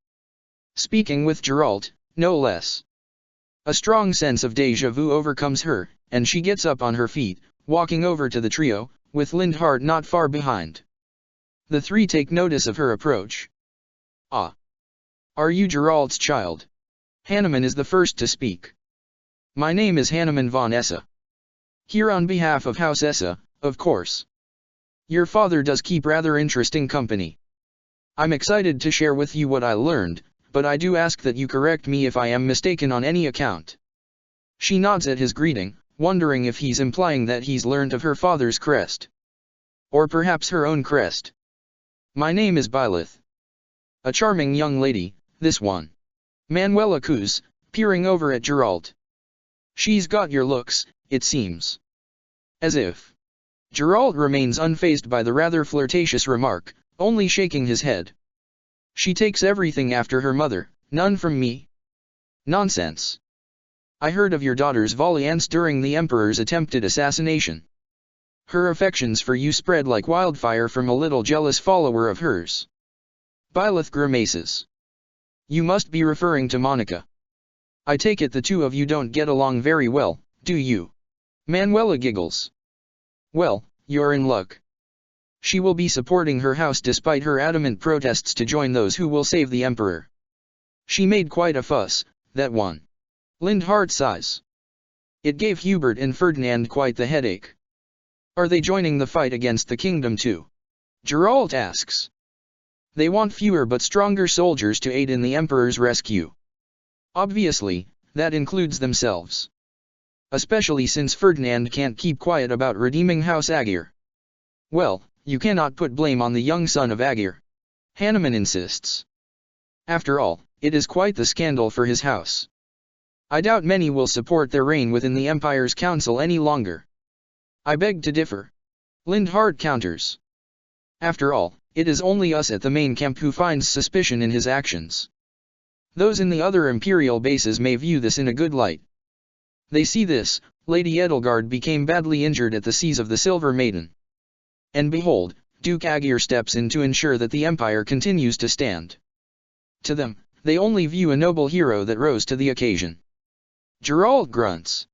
Speaker 1: Speaking with Geralt, no less. A strong sense of déjà vu overcomes her, and she gets up on her feet, walking over to the trio, with Lindhart not far behind. The three take notice of her approach. Ah. Are you Geralt's child? Hanneman is the first to speak. My name is Hanneman von Essa. Here on behalf of House Essa, of course. Your father does keep rather interesting company. I'm excited to share with you what I learned, but I do ask that you correct me if I am mistaken on any account. She nods at his greeting, wondering if he's implying that he's learned of her father's crest. Or perhaps her own crest. My name is Byleth. A charming young lady, this one. Manuela coos, peering over at Geralt. She's got your looks, it seems. As if. Geralt remains unfazed by the rather flirtatious remark, only shaking his head. She takes everything after her mother, none from me. Nonsense. I heard of your daughter's valiance during the Emperor's attempted assassination. Her affections for you spread like wildfire from a little jealous follower of hers. Byleth grimaces. You must be referring to Monica. I take it the two of you don't get along very well, do you? Manuela giggles. Well, you're in luck. She will be supporting her house despite her adamant protests to join those who will save the emperor. She made quite a fuss, that one. Lindhart sighs. It gave Hubert and Ferdinand quite the headache. Are they joining the fight against the kingdom too? Geralt asks. They want fewer but stronger soldiers to aid in the emperor's rescue. Obviously, that includes themselves. Especially since Ferdinand can't keep quiet about redeeming House Aegir. Well, you cannot put blame on the young son of Aegir. Hanuman insists. After all, it is quite the scandal for his house. I doubt many will support their reign within the Empire's council any longer. I beg to differ. Lindhart counters. After all, it is only us at the main camp who finds suspicion in his actions. Those in the other Imperial bases may view this in a good light. They see this: Lady Edelgard became badly injured at the Seas of the Silver Maiden. And behold, Duke Aegir steps in to ensure that the Empire continues to stand. To them, they only view a noble hero that rose to the occasion. Geralt grunts.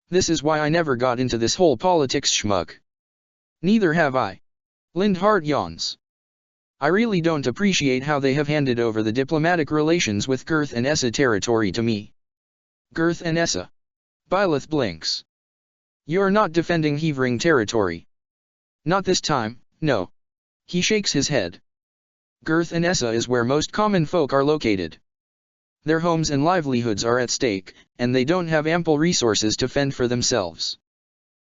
Speaker 1: This is why I never got into this whole politics schmuck. Neither have I. Lindhart yawns. I really don't appreciate how they have handed over the diplomatic relations with Girth and Essa territory to me. Girth and Essa. Byleth blinks. You're not defending Hevering territory. Not this time, no. He shakes his head. Girth and Essa is where most common folk are located. Their homes and livelihoods are at stake, and they don't have ample resources to fend for themselves.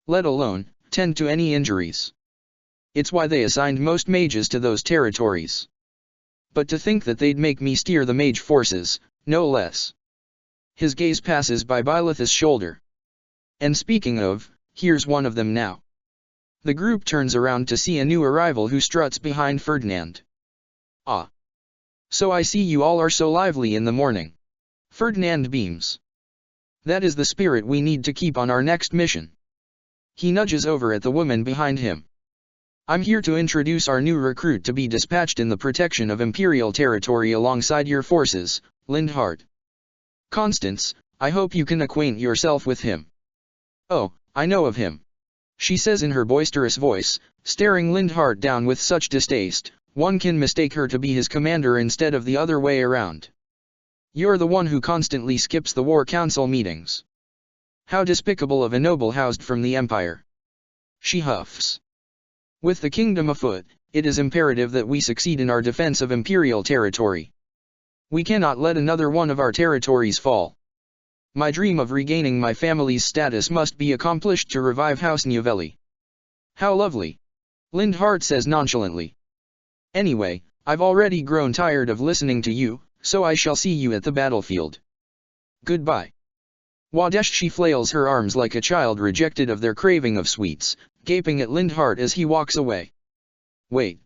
Speaker 1: Let alone, tend to any injuries. It's why they assigned most mages to those territories. But to think that they'd make me steer the mage forces, no less. His gaze passes by Byleth's shoulder. And speaking of, here's one of them now. The group turns around to see a new arrival who struts behind Ferdinand. Ah. So I see you all are so lively in the morning. Ferdinand beams. That is the spirit we need to keep on our next mission. He nudges over at the woman behind him. I'm here to introduce our new recruit to be dispatched in the protection of Imperial territory alongside your forces, Lindhart. Constance, I hope you can acquaint yourself with him. Oh, I know of him. She says in her boisterous voice, staring Lindhart down with such distaste, one can mistake her to be his commander instead of the other way around. You're the one who constantly skips the war council meetings. How despicable of a noble housed from the Empire. She huffs. With the kingdom afoot, it is imperative that we succeed in our defense of Imperial territory. We cannot let another one of our territories fall. My dream of regaining my family's status must be accomplished to revive House Novelli. How lovely. Lindhart says nonchalantly. Anyway, I've already grown tired of listening to you, so I shall see you at the battlefield. Goodbye. Wadesh. She flails her arms like a child rejected of their craving of sweets, gaping at Lindhart as he walks away. Wait.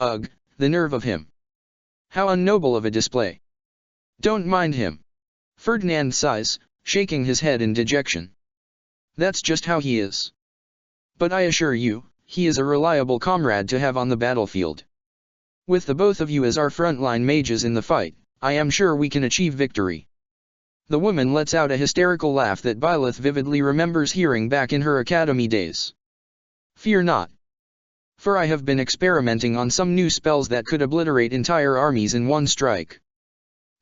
Speaker 1: Ugh, the nerve of him. How unnoble of a display. Don't mind him. Ferdinand sighs, shaking his head in dejection. That's just how he is. But I assure you, he is a reliable comrade to have on the battlefield. With the both of you as our frontline mages in the fight, I am sure we can achieve victory. The woman lets out a hysterical laugh that Byleth vividly remembers hearing back in her academy days. Fear not. For I have been experimenting on some new spells that could obliterate entire armies in one strike.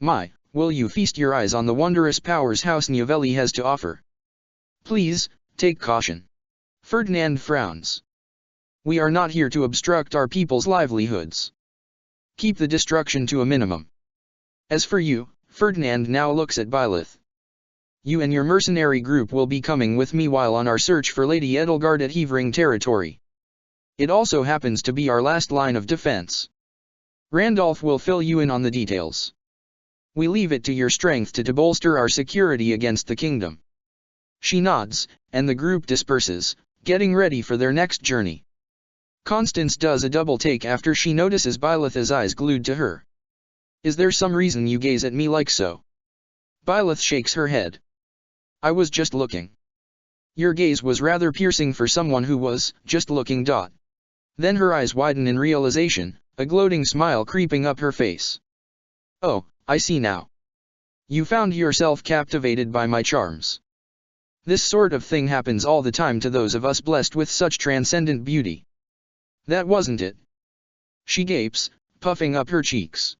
Speaker 1: My, will you feast your eyes on the wondrous powers House Novelli has to offer? Please, take caution. Ferdinand frowns. We are not here to obstruct our people's livelihoods. Keep the destruction to a minimum. As for you, Ferdinand now looks at Byleth. You and your mercenary group will be coming with me while on our search for Lady Edelgard at Hevering territory. It also happens to be our last line of defense. Randolph will fill you in on the details. We leave it to your strength to bolster our security against the kingdom. She nods, and the group disperses, getting ready for their next journey. Constance does a double take after she notices Byleth's eyes glued to her. Is there some reason you gaze at me like so? Byleth shakes her head. I was just looking. Your gaze was rather piercing for someone who was just looking. Then her eyes widen in realization, a gloating smile creeping up her face. Oh, I see now. You found yourself captivated by my charms. This sort of thing happens all the time to those of us blessed with such transcendent beauty. That wasn't it. She gapes, puffing up her cheeks.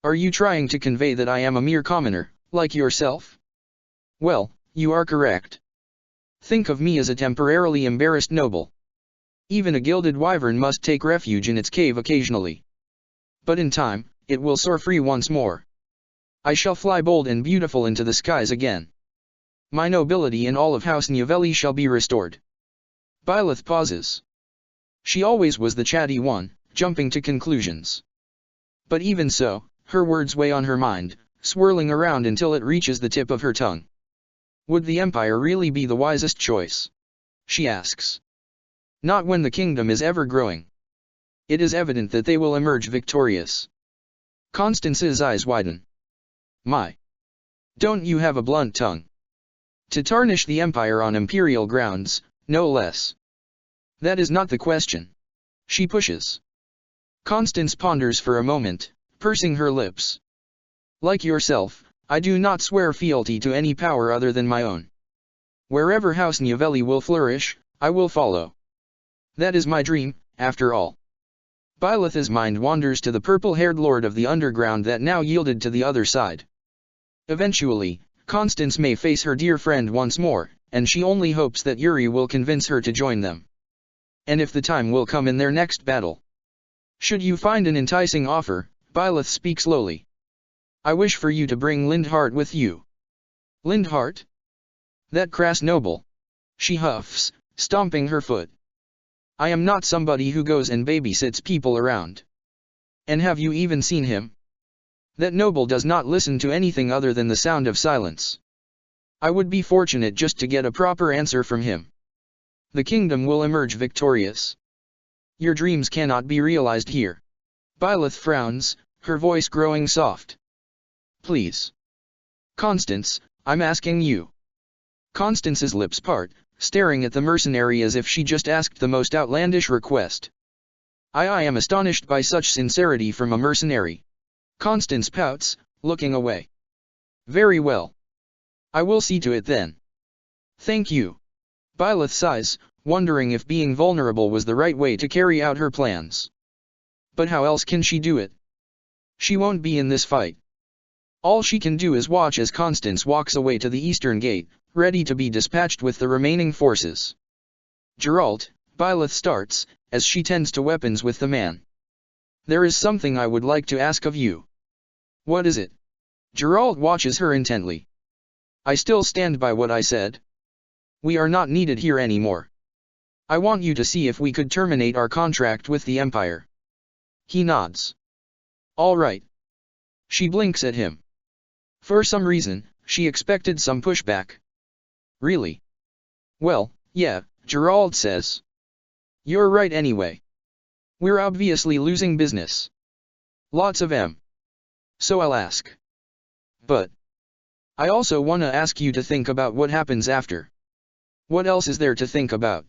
Speaker 1: Are you trying to convey that I am a mere commoner, like yourself? Well, you are correct. Think of me as a temporarily embarrassed noble. Even a gilded wyvern must take refuge in its cave occasionally. But in time, it will soar free once more. I shall fly bold and beautiful into the skies again. My nobility in all of House Novelli shall be restored. Byleth pauses. She always was the chatty one, jumping to conclusions. But even so, her words weigh on her mind, swirling around until it reaches the tip of her tongue. Would the Empire really be the wisest choice? She asks. Not when the kingdom is ever growing. It is evident that they will emerge victorious. Constance's eyes widen. My! Don't you have a blunt tongue? To tarnish the Empire on imperial grounds, no less. That is not the question. She pushes. Constance ponders for a moment, pursing her lips. Like yourself, I do not swear fealty to any power other than my own. Wherever House Novelli will flourish, I will follow. That is my dream, after all. Byleth's mind wanders to the purple-haired lord of the underground that now yielded to the other side. Eventually, Constance may face her dear friend once more, and she only hopes that Yuri will convince her to join them. And if the time will come in their next battle. Should you find an enticing offer, Byleth speaks slowly. I wish for you to bring Lindhart with you. Lindhart? That crass noble. She huffs, stomping her foot. I am not somebody who goes and babysits people around. And have you even seen him? That noble does not listen to anything other than the sound of silence. I would be fortunate just to get a proper answer from him. The kingdom will emerge victorious. Your dreams cannot be realized here. Byleth frowns, her voice growing soft. Please. Constance, I'm asking you. Constance's lips part, staring at the mercenary as if she just asked the most outlandish request. I am astonished by such sincerity from a mercenary. Constance pouts, looking away. Very well. I will see to it then. Thank you. Byleth sighs, wondering if being vulnerable was the right way to carry out her plans. But how else can she do it? She won't be in this fight. All she can do is watch as Constance walks away to the eastern gate, ready to be dispatched with the remaining forces. Geralt, Byleth starts, as she tends to weapons with the man. There is something I would like to ask of you. What is it? Geralt watches her intently. I still stand by what I said. We are not needed here anymore. I want you to see if we could terminate our contract with the Empire. He nods. All right. She blinks at him. For some reason, she expected some pushback. Really? Well, yeah, Geralt says. You're right anyway. We're obviously losing business. Lots of M. So I'll ask. But I also wanna ask you to think about what happens after. What else is there to think about?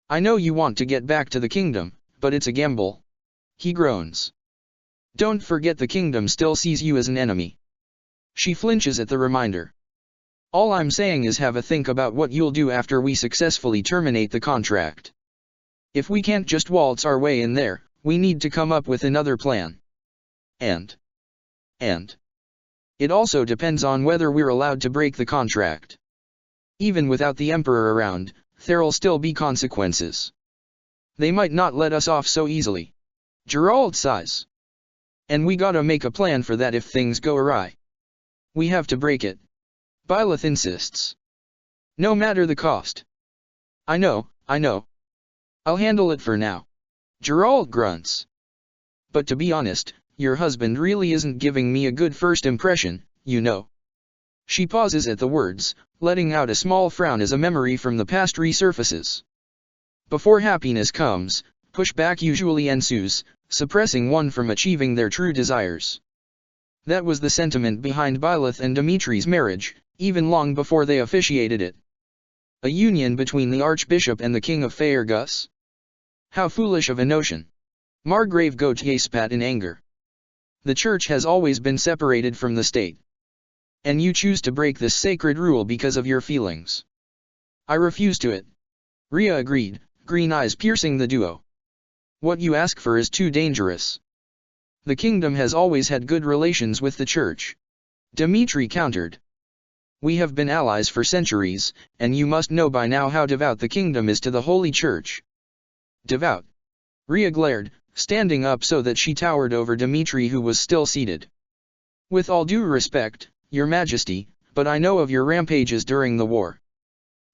Speaker 1: I know you want to get back to the kingdom, but it's a gamble. He groans. Don't forget the kingdom still sees you as an enemy. She flinches at the reminder. All I'm saying is have a think about what you'll do after we successfully terminate the contract. If we can't just waltz our way in there, we need to come up with another plan. And it also depends on whether we're allowed to break the contract. Even without the Emperor around, there'll still be consequences. They might not let us off so easily. Geralt sighs. And we gotta make a plan for that if things go awry. We have to break it. Byleth insists. No matter the cost. I know. I'll handle it for now. Geralt grunts. But to be honest, your husband really isn't giving me a good first impression, you know. She pauses at the words, letting out a small frown as a memory from the past resurfaces. Before happiness comes, pushback usually ensues, suppressing one from achieving their true desires. That was the sentiment behind Byleth and Dimitri's marriage, even long before they officiated it. A union between the Archbishop and the King of Faerghus? How foolish of a notion. Margrave Gautier spat in anger. The Church has always been separated from the state. And you choose to break this sacred rule because of your feelings. I refuse to it. Rhea agreed, green eyes piercing the duo. What you ask for is too dangerous. The kingdom has always had good relations with the church. Dmitri countered. We have been allies for centuries, and you must know by now how devout the kingdom is to the Holy Church. Devout? Rhea glared, standing up so that she towered over Dmitri, who was still seated. With all due respect, Your Majesty, but I know of your rampages during the war.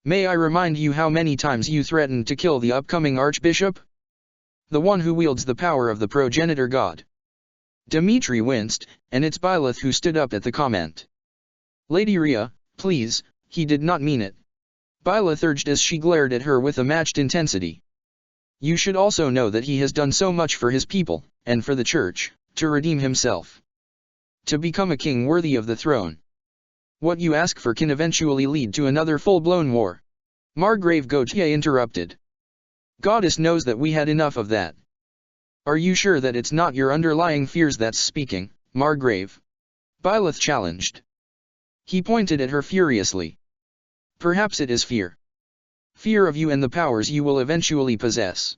Speaker 1: May I remind you how many times you threatened to kill the upcoming archbishop? The one who wields the power of the progenitor god. Dmitri winced, and it's Byleth who stood up at the comment. Lady Rhea, please, he did not mean it. Byleth urged as she glared at her with a matched intensity. You should also know that he has done so much for his people, and for the church, to redeem himself. To become a king worthy of the throne. What you ask for can eventually lead to another full-blown war. Margrave Gautier interrupted. Goddess knows that we had enough of that. Are you sure that it's not your underlying fears that's speaking, Margrave? Byleth challenged. He pointed at her furiously. Perhaps it is fear. Fear of you and the powers you will eventually possess.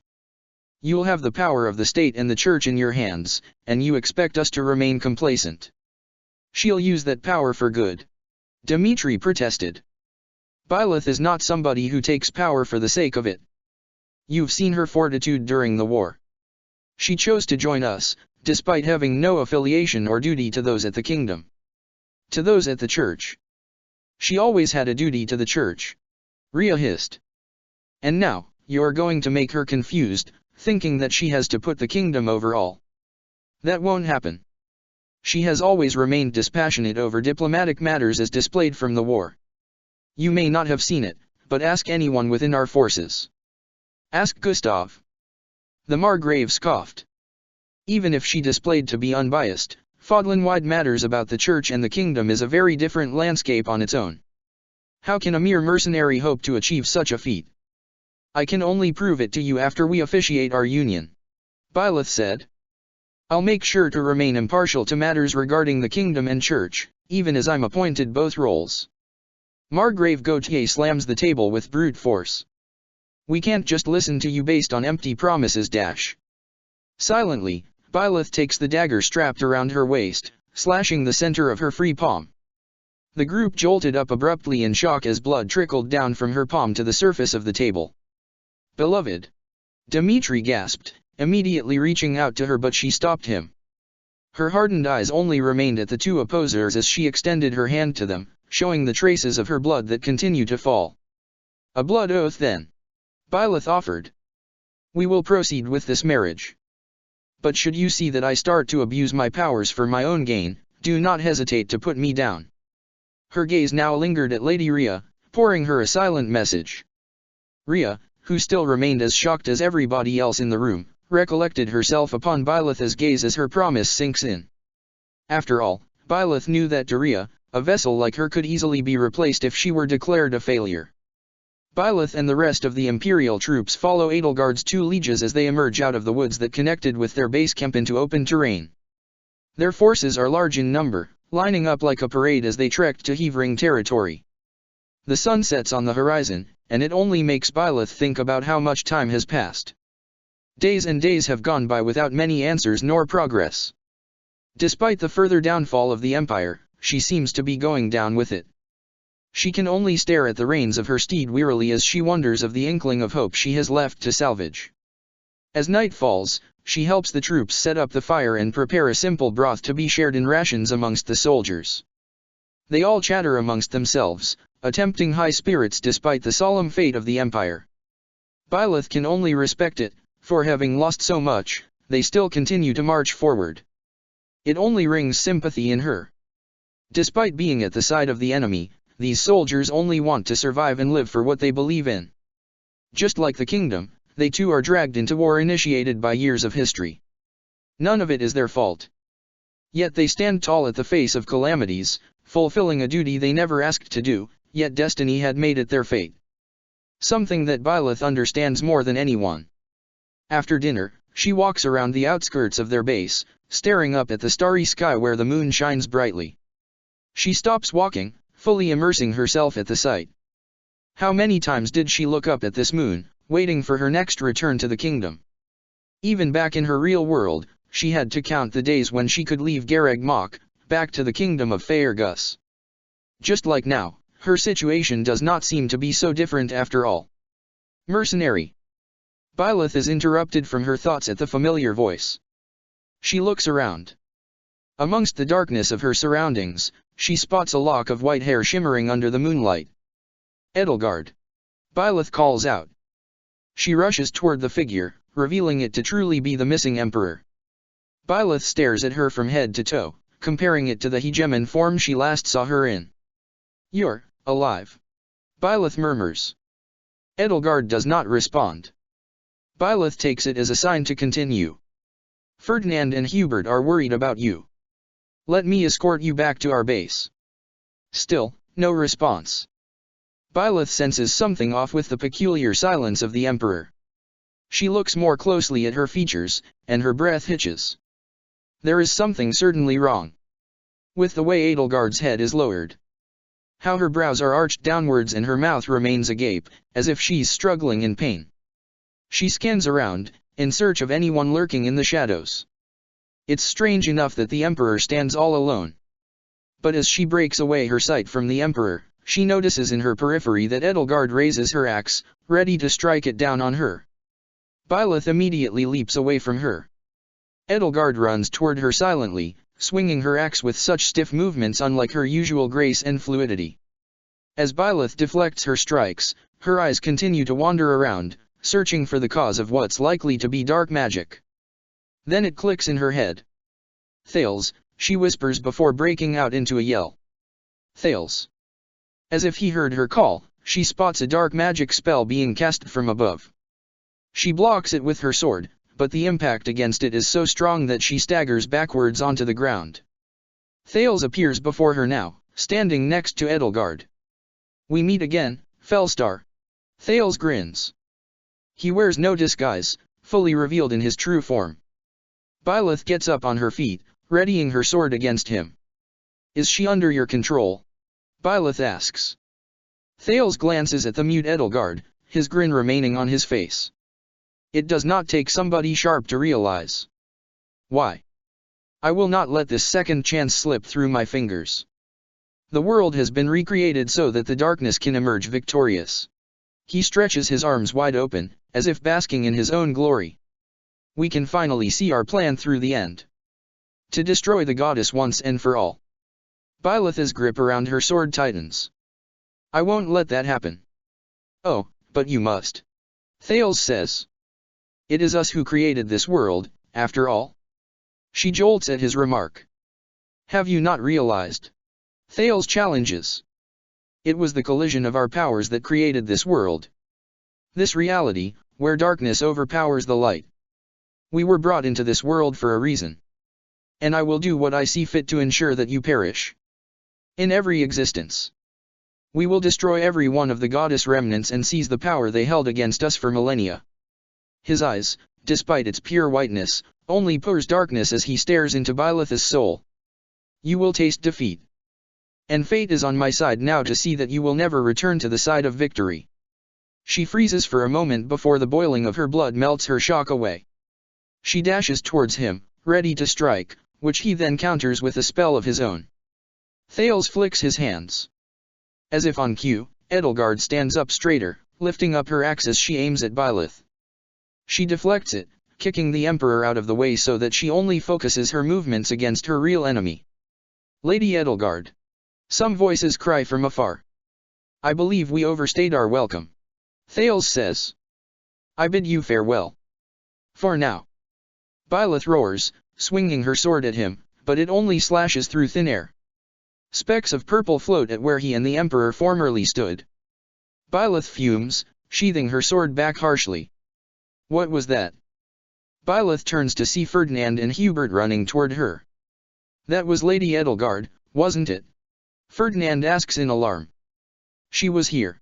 Speaker 1: You'll have the power of the state and the church in your hands, and you expect us to remain complacent. She'll use that power for good. Dmitri protested. Byleth is not somebody who takes power for the sake of it. You've seen her fortitude during the war. She chose to join us, despite having no affiliation or duty to those at the kingdom. To those at the church. She always had a duty to the church. Rhea hissed. And now, you're going to make her confused, thinking that she has to put the kingdom over all. That won't happen. She has always remained dispassionate over diplomatic matters as displayed from the war. You may not have seen it, but ask anyone within our forces. Ask Gustav. The Margrave scoffed. Even if she displayed to be unbiased, Fodlan-wide matters about the church and the kingdom is a very different landscape on its own. How can a mere mercenary hope to achieve such a feat? I can only prove it to you after we officiate our union. Byleth said. I'll make sure to remain impartial to matters regarding the kingdom and church, even as I'm appointed both roles. Margrave Gautier slams the table with brute force. We can't just listen to you based on empty promises. Silently, Byleth takes the dagger strapped around her waist, slashing the center of her free palm. The group jolted up abruptly in shock as blood trickled down from her palm to the surface of the table. Beloved! Dmitri gasped, immediately reaching out to her, but she stopped him. Her hardened eyes only remained at the two opposers as she extended her hand to them, showing the traces of her blood that continued to fall. A blood oath then. Byleth offered. We will proceed with this marriage. But should you see that I start to abuse my powers for my own gain, do not hesitate to put me down. Her gaze now lingered at Lady Rhea, pouring her a silent message. Rhea, who still remained as shocked as everybody else in the room, recollected herself upon Byleth's gaze as her promise sinks in. After all, Byleth knew that to Rhea, a vessel like her could easily be replaced if she were declared a failure. Byleth and the rest of the Imperial troops follow Edelgard's two lieges as they emerge out of the woods that connected with their base camp into open terrain. Their forces are large in number, lining up like a parade as they trek to Heavering territory. The sun sets on the horizon, and it only makes Byleth think about how much time has passed. Days and days have gone by without many answers nor progress. Despite the further downfall of the Empire, she seems to be going down with it. She can only stare at the reins of her steed wearily as she wonders of the inkling of hope she has left to salvage. As night falls, she helps the troops set up the fire and prepare a simple broth to be shared in rations amongst the soldiers. They all chatter amongst themselves, attempting high spirits despite the solemn fate of the Empire. Byleth can only respect it, for having lost so much, they still continue to march forward. It only wrings sympathy in her. Despite being at the side of the enemy, these soldiers only want to survive and live for what they believe in. Just like the kingdom, they too are dragged into war initiated by years of history. None of it is their fault. Yet they stand tall at the face of calamities, fulfilling a duty they never asked to do, yet destiny had made it their fate. Something that Byleth understands more than anyone. After dinner, she walks around the outskirts of their base, staring up at the starry sky where the moon shines brightly. She stops walking, fully immersing herself at the sight. How many times did she look up at this moon, waiting for her next return to the kingdom? Even back in her real world, she had to count the days when she could leave Garreg Mach, back to the kingdom of Faerghus. Just like now, her situation does not seem to be so different after all. Mercenary. Byleth is interrupted from her thoughts at the familiar voice. She looks around. Amongst the darkness of her surroundings, she spots a lock of white hair shimmering under the moonlight. Edelgard. Byleth calls out. She rushes toward the figure, revealing it to truly be the missing emperor. Byleth stares at her from head to toe, comparing it to the hegemon form she last saw her in. You're alive. Byleth murmurs. Edelgard does not respond. Byleth takes it as a sign to continue. Ferdinand and Hubert are worried about you. Let me escort you back to our base. Still, no response. Byleth senses something off with the peculiar silence of the Emperor. She looks more closely at her features, and her breath hitches. There is something certainly wrong with the way Edelgard's head is lowered. How her brows are arched downwards and her mouth remains agape, as if she's struggling in pain. She scans around, in search of anyone lurking in the shadows. It's strange enough that the Emperor stands all alone. But as she breaks away her sight from the Emperor, she notices in her periphery that Edelgard raises her axe, ready to strike it down on her. Byleth immediately leaps away from her. Edelgard runs toward her silently, swinging her axe with such stiff movements unlike her usual grace and fluidity. As Byleth deflects her strikes, her eyes continue to wander around, searching for the cause of what's likely to be dark magic. Then it clicks in her head. Thales, she whispers before breaking out into a yell. Thales. As if he heard her call, she spots a dark magic spell being cast from above. She blocks it with her sword, but the impact against it is so strong that she staggers backwards onto the ground. Thales appears before her now, standing next to Edelgard. We meet again, Felstar. Thales grins. He wears no disguise, fully revealed in his true form. Byleth gets up on her feet, readying her sword against him. Is she under your control? Byleth asks. Thales glances at the mute Edelgard, his grin remaining on his face. It does not take somebody sharp to realize. Why? I will not let this second chance slip through my fingers. The world has been recreated so that the darkness can emerge victorious. He stretches his arms wide open, as if basking in his own glory. We can finally see our plan through the end. To destroy the goddess once and for all. Byleth's grip around her sword tightens. I won't let that happen. Oh, but you must. Thales says. It is us who created this world, after all. She jolts at his remark. Have you not realized? Thales challenges. It was the collision of our powers that created this world. This reality, where darkness overpowers the light. We were brought into this world for a reason. And I will do what I see fit to ensure that you perish. In every existence. We will destroy every one of the goddess remnants and seize the power they held against us for millennia. His eyes, despite its pure whiteness, only pours darkness as he stares into Byleth's soul. You will taste defeat. And fate is on my side now to see that you will never return to the side of victory. She freezes for a moment before the boiling of her blood melts her shock away. She dashes towards him, ready to strike, which he then counters with a spell of his own. Thales flicks his hands. As if on cue, Edelgard stands up straighter, lifting up her axe as she aims at Byleth. She deflects it, kicking the Emperor out of the way so that she only focuses her movements against her real enemy. Lady Edelgard. Some voices cry from afar. I believe we overstayed our welcome. Thales says. I bid you farewell. For now. Byleth roars, swinging her sword at him, but it only slashes through thin air. Specks of purple float at where he and the Emperor formerly stood. Byleth fumes, sheathing her sword back harshly. What was that? Byleth turns to see Ferdinand and Hubert running toward her. That was Lady Edelgard, wasn't it? Ferdinand asks in alarm. She was here.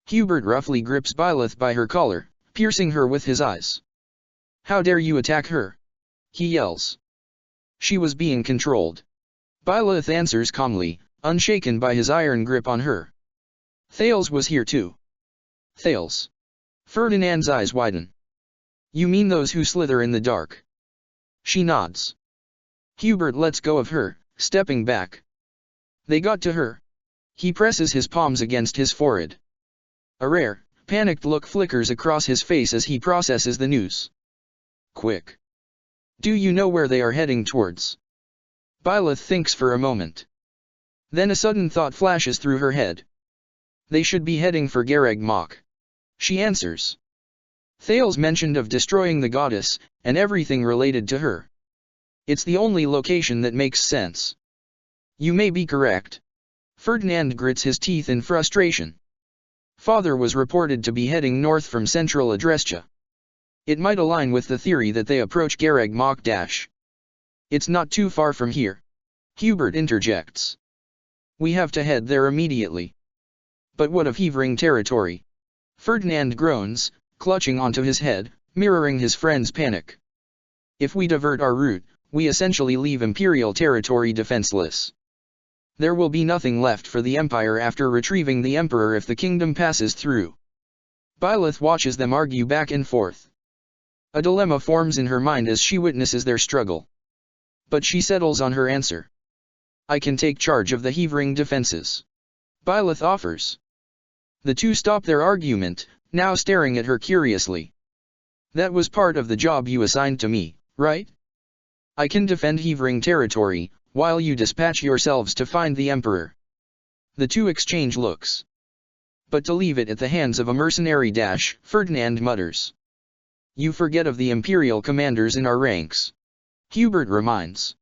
Speaker 1: Hubert roughly grips Byleth by her collar, piercing her with his eyes. How dare you attack her? He yells. She was being controlled. Byleth answers calmly, unshaken by his iron grip on her. Thales was here too. Thales. Ferdinand's eyes widen. You mean those who slither in the dark? She nods. Hubert lets go of her, stepping back. They got to her. He presses his palms against his forehead. A rare, panicked look flickers across his face as he processes the news. Quick. Do you know where they are heading towards? Byleth thinks for a moment. Then a sudden thought flashes through her head. They should be heading for Garreg Mach. She answers. Thales mentioned of destroying the goddess, and everything related to her. It's the only location that makes sense. You may be correct. Ferdinand grits his teeth in frustration. Father was reported to be heading north from central Adrestia. It might align with the theory that they approach Garreg Mach. It's not too far from here. Hubert interjects. We have to head there immediately. But what of Hevering territory? Ferdinand groans, clutching onto his head, mirroring his friend's panic. If we divert our route, we essentially leave Imperial territory defenseless. There will be nothing left for the Empire after retrieving the Emperor if the kingdom passes through. Byleth watches them argue back and forth. A dilemma forms in her mind as she witnesses their struggle. But she settles on her answer. I can take charge of the Hevering defenses. Byleth offers. The two stop their argument, now staring at her curiously. That was part of the job you assigned to me, right? I can defend Hevering territory, while you dispatch yourselves to find the Emperor. The two exchange looks. But to leave it at the hands of a mercenary Ferdinand mutters. You forget of the Imperial commanders in our ranks. Hubert reminds.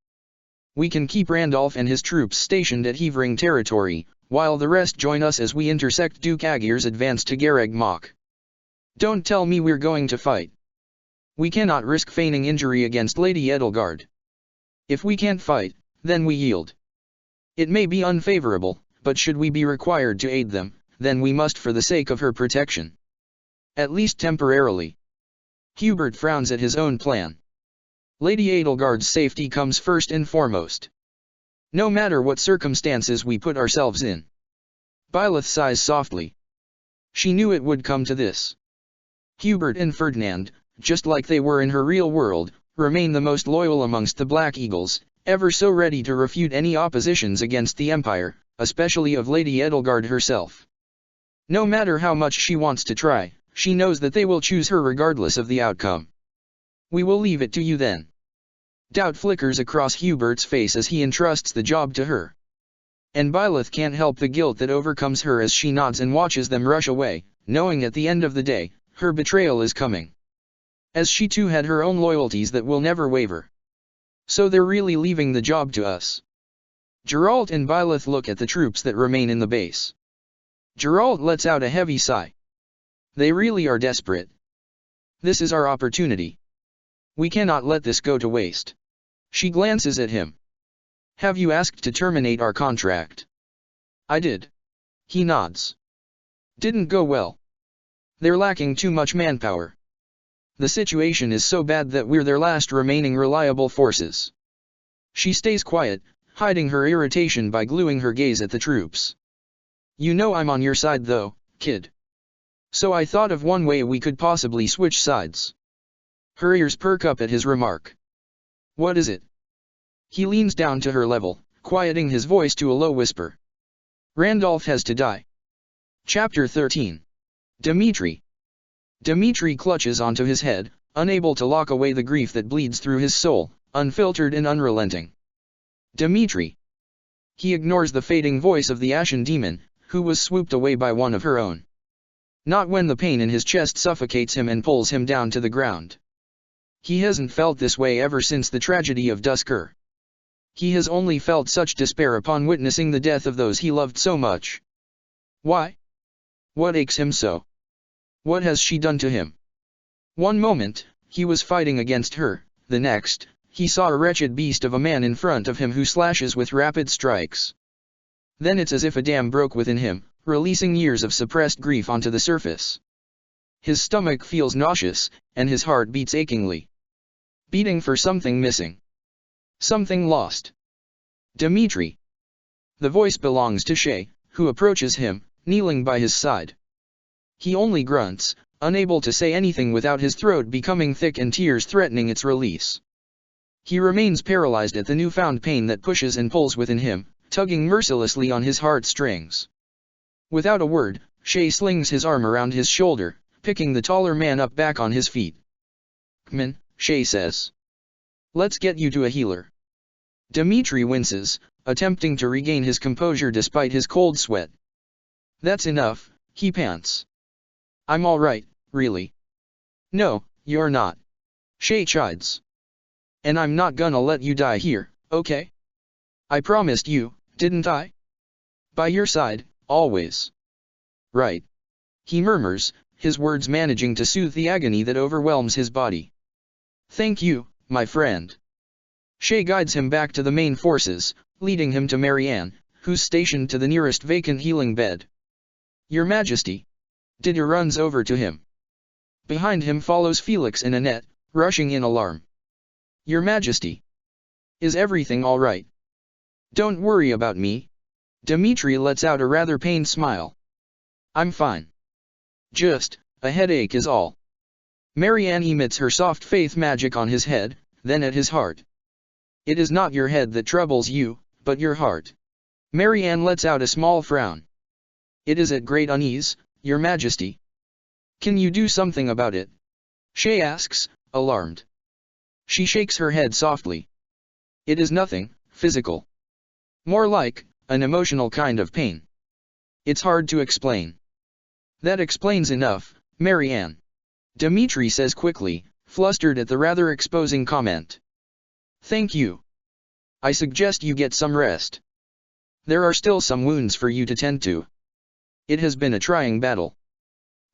Speaker 1: We can keep Randolph and his troops stationed at Hevering territory, while the rest join us as we intersect Duke Agir's advance to Garreg Mach. Don't tell me we're going to fight. We cannot risk feigning injury against Lady Edelgard. If we can't fight, then we yield. It may be unfavorable, but should we be required to aid them, then we must for the sake of her protection. At least temporarily. Hubert frowns at his own plan. Lady Edelgard's safety comes first and foremost. No matter what circumstances we put ourselves in. Byleth sighs softly. She knew it would come to this. Hubert and Ferdinand, just like they were in her real world, remain the most loyal amongst the Black Eagles, ever so ready to refute any oppositions against the Empire, especially of Lady Edelgard herself. No matter how much she wants to try, she knows that they will choose her regardless of the outcome. We will leave it to you then. Doubt flickers across Hubert's face as he entrusts the job to her. And Byleth can't help the guilt that overcomes her as she nods and watches them rush away, knowing at the end of the day, her betrayal is coming. As she too had her own loyalties that will never waver. So they're really leaving the job to us. Geralt and Byleth look at the troops that remain in the base. Geralt lets out a heavy sigh. They really are desperate. This is our opportunity. We cannot let this go to waste. She glances at him. Have you asked to terminate our contract? I did. He nods. Didn't go well. They're lacking too much manpower. The situation is so bad that we're their last remaining reliable forces. She stays quiet, hiding her irritation by gluing her gaze at the troops. You know I'm on your side though, kid. So I thought of one way we could possibly switch sides. Her ears perk up at his remark. What is it? He leans down to her level, quieting his voice to a low whisper. Randolph has to die. Chapter 13. Dimitri. Dimitri clutches onto his head, unable to lock away the grief that bleeds through his soul, unfiltered and unrelenting. Dimitri. He ignores the fading voice of the Ashen Demon, who was swooped away by one of her own. Not when the pain in his chest suffocates him and pulls him down to the ground. He hasn't felt this way ever since the tragedy of Duscur. He has only felt such despair upon witnessing the death of those he loved so much. Why? What aches him so? What has she done to him? One moment, he was fighting against her, the next, he saw a wretched beast of a man in front of him who slashes with rapid strikes. Then it's as if a dam broke within him, releasing years of suppressed grief onto the surface. His stomach feels nauseous, and his heart beats achingly. Beating for something missing. Something lost. Dimitri. The voice belongs to Shay, who approaches him, kneeling by his side. He only grunts, unable to say anything without his throat becoming thick and tears threatening its release. He remains paralyzed at the newfound pain that pushes and pulls within him, tugging mercilessly on his heartstrings. Without a word, Shay slings his arm around his shoulder, picking the taller man up back on his feet. "Kman," Shay says. "Let's get you to a healer." Dmitri winces, attempting to regain his composure despite his cold sweat. "That's enough," he pants. "I'm all right, really." "No, you're not," Shay chides. "And I'm not gonna let you die here, okay? I promised you, didn't I? By your side, always." "Right," he murmurs, his words managing to soothe the agony that overwhelms his body. "Thank you, my friend." Shay guides him back to the main forces, leading him to Marianne, who's stationed to the nearest vacant healing bed. "Your Majesty." Didier runs over to him. Behind him follows Felix and Annette, rushing in alarm. "Your Majesty. Is everything all right?" "Don't worry about me." Dmitri lets out a rather pained smile. "I'm fine. Just a headache is all." Marianne emits her soft faith magic on his head, then at his heart. "It is not your head that troubles you, but your heart." Marianne lets out a small frown. "It is at great unease, Your Majesty." "Can you do something about it?" Shay asks, alarmed. She shakes her head softly. "It is nothing physical. More like an emotional kind of pain. It's hard to explain." "That explains enough, Marianne," Dmitri says quickly, flustered at the rather exposing comment. "Thank you. I suggest you get some rest. There are still some wounds for you to tend to. It has been a trying battle."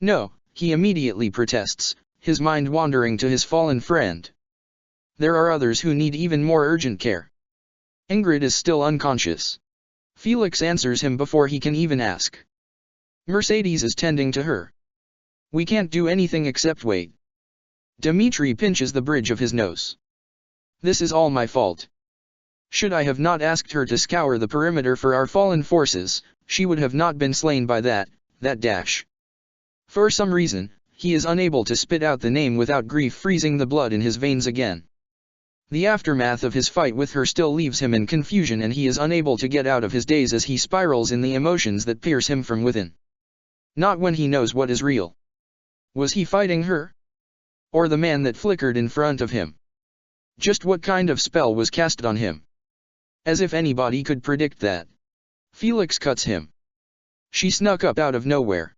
Speaker 1: "No," he immediately protests, his mind wandering to his fallen friend. "There are others who need even more urgent care. Ingrid is still unconscious." Felix answers him before he can even ask. "Mercedes is tending to her. We can't do anything except wait." Dmitri pinches the bridge of his nose. "This is all my fault. Should I have not asked her to scour the perimeter for our fallen forces, she would have not been slain by that dash." For some reason, he is unable to spit out the name without grief freezing the blood in his veins again. The aftermath of his fight with her still leaves him in confusion, and he is unable to get out of his daze as he spirals in the emotions that pierce him from within. Not when he knows what is real. Was he fighting her? Or the man that flickered in front of him? Just what kind of spell was cast on him? As if anybody could predict that. Felix cuts him. She snuck up out of nowhere.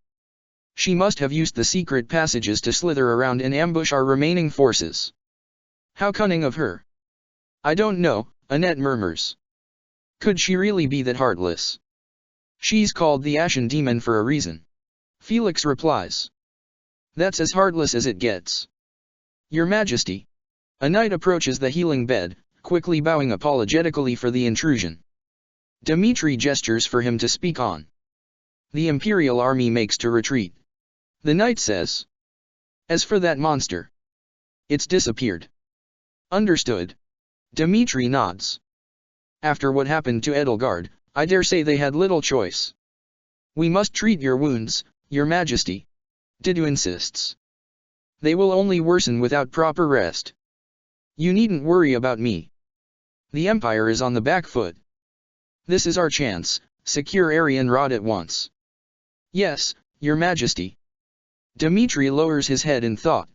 Speaker 1: She must have used the secret passages to slither around and ambush our remaining forces. How cunning of her. "I don't know," Annette murmurs. "Could she really be that heartless?" "She's called the Ashen Demon for a reason," Felix replies. "That's as heartless as it gets." "Your Majesty." A knight approaches the healing bed, quickly bowing apologetically for the intrusion. Dmitri gestures for him to speak on. "The Imperial army makes to retreat," the knight says. "As for that monster, it's disappeared." "Understood." Dmitri nods. "After what happened to Edelgard, I dare say they had little choice." "We must treat your wounds, Your Majesty," Didu insists. "They will only worsen without proper rest. You needn't worry about me. The Empire is on the back foot. This is our chance, secure Arianrhod at once." "Yes, Your Majesty." Dmitri lowers his head in thought.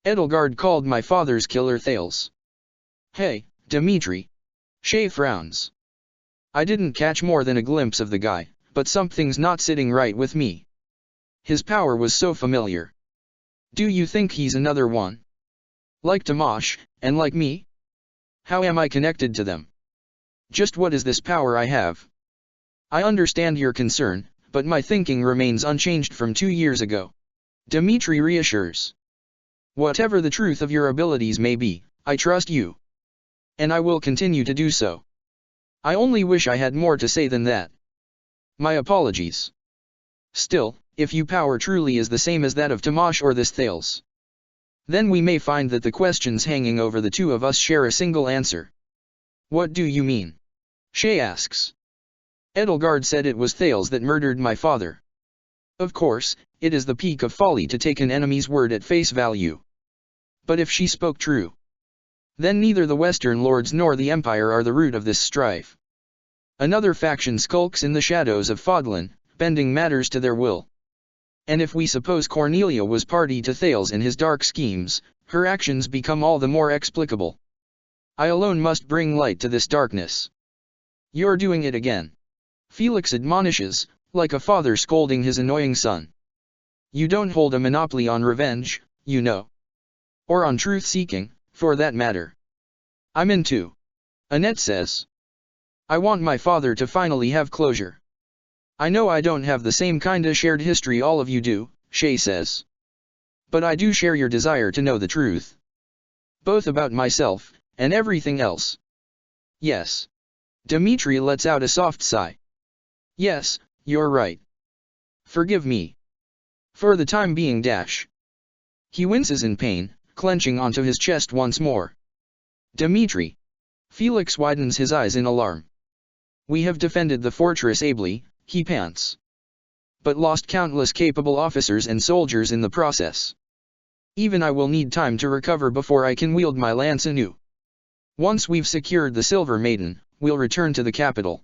Speaker 1: "Edelgard called my father's killer Thales." "Hey, Dmitri." Shay frowns. "I didn't catch more than a glimpse of the guy, but something's not sitting right with me. His power was so familiar. Do you think he's another one? Like Tomasz, and like me? How am I connected to them? Just what is this power I have?" "I understand your concern, but my thinking remains unchanged from 2 years ago," Dmitri reassures. "Whatever the truth of your abilities may be, I trust you. And I will continue to do so. I only wish I had more to say than that. My apologies. Still, if your power truly is the same as that of Tomasz or this Thales, then we may find that the questions hanging over the two of us share a single answer." "What do you mean?" Shay asks. "Edelgard said it was Thales that murdered my father." Of course, it is the peak of folly to take an enemy's word at face value. But if she spoke true, then neither the Western lords nor the Empire are the root of this strife. Another faction skulks in the shadows of Fodlan, bending matters to their will. And if we suppose Cornelia was party to Thales and his dark schemes, her actions become all the more explicable. I alone must bring light to this darkness. You're doing it again. Felix admonishes, like a father scolding his annoying son. You don't hold a monopoly on revenge, you know. Or on truth-seeking, for that matter. I'm in too. Annette says. I want my father to finally have closure. I know I don't have the same kinda shared history all of you do, Shay says. But I do share your desire to know the truth. Both about myself, and everything else. Yes. Dmitri lets out a soft sigh. Yes, you're right. Forgive me. For the time being dash. He winces in pain, clenching onto his chest once more. Dmitri. Felix widens his eyes in alarm. We have defended the fortress ably, he pants. But lost countless capable officers and soldiers in the process. Even I will need time to recover before I can wield my lance anew. Once we've secured the Silver Maiden, we'll return to the capital.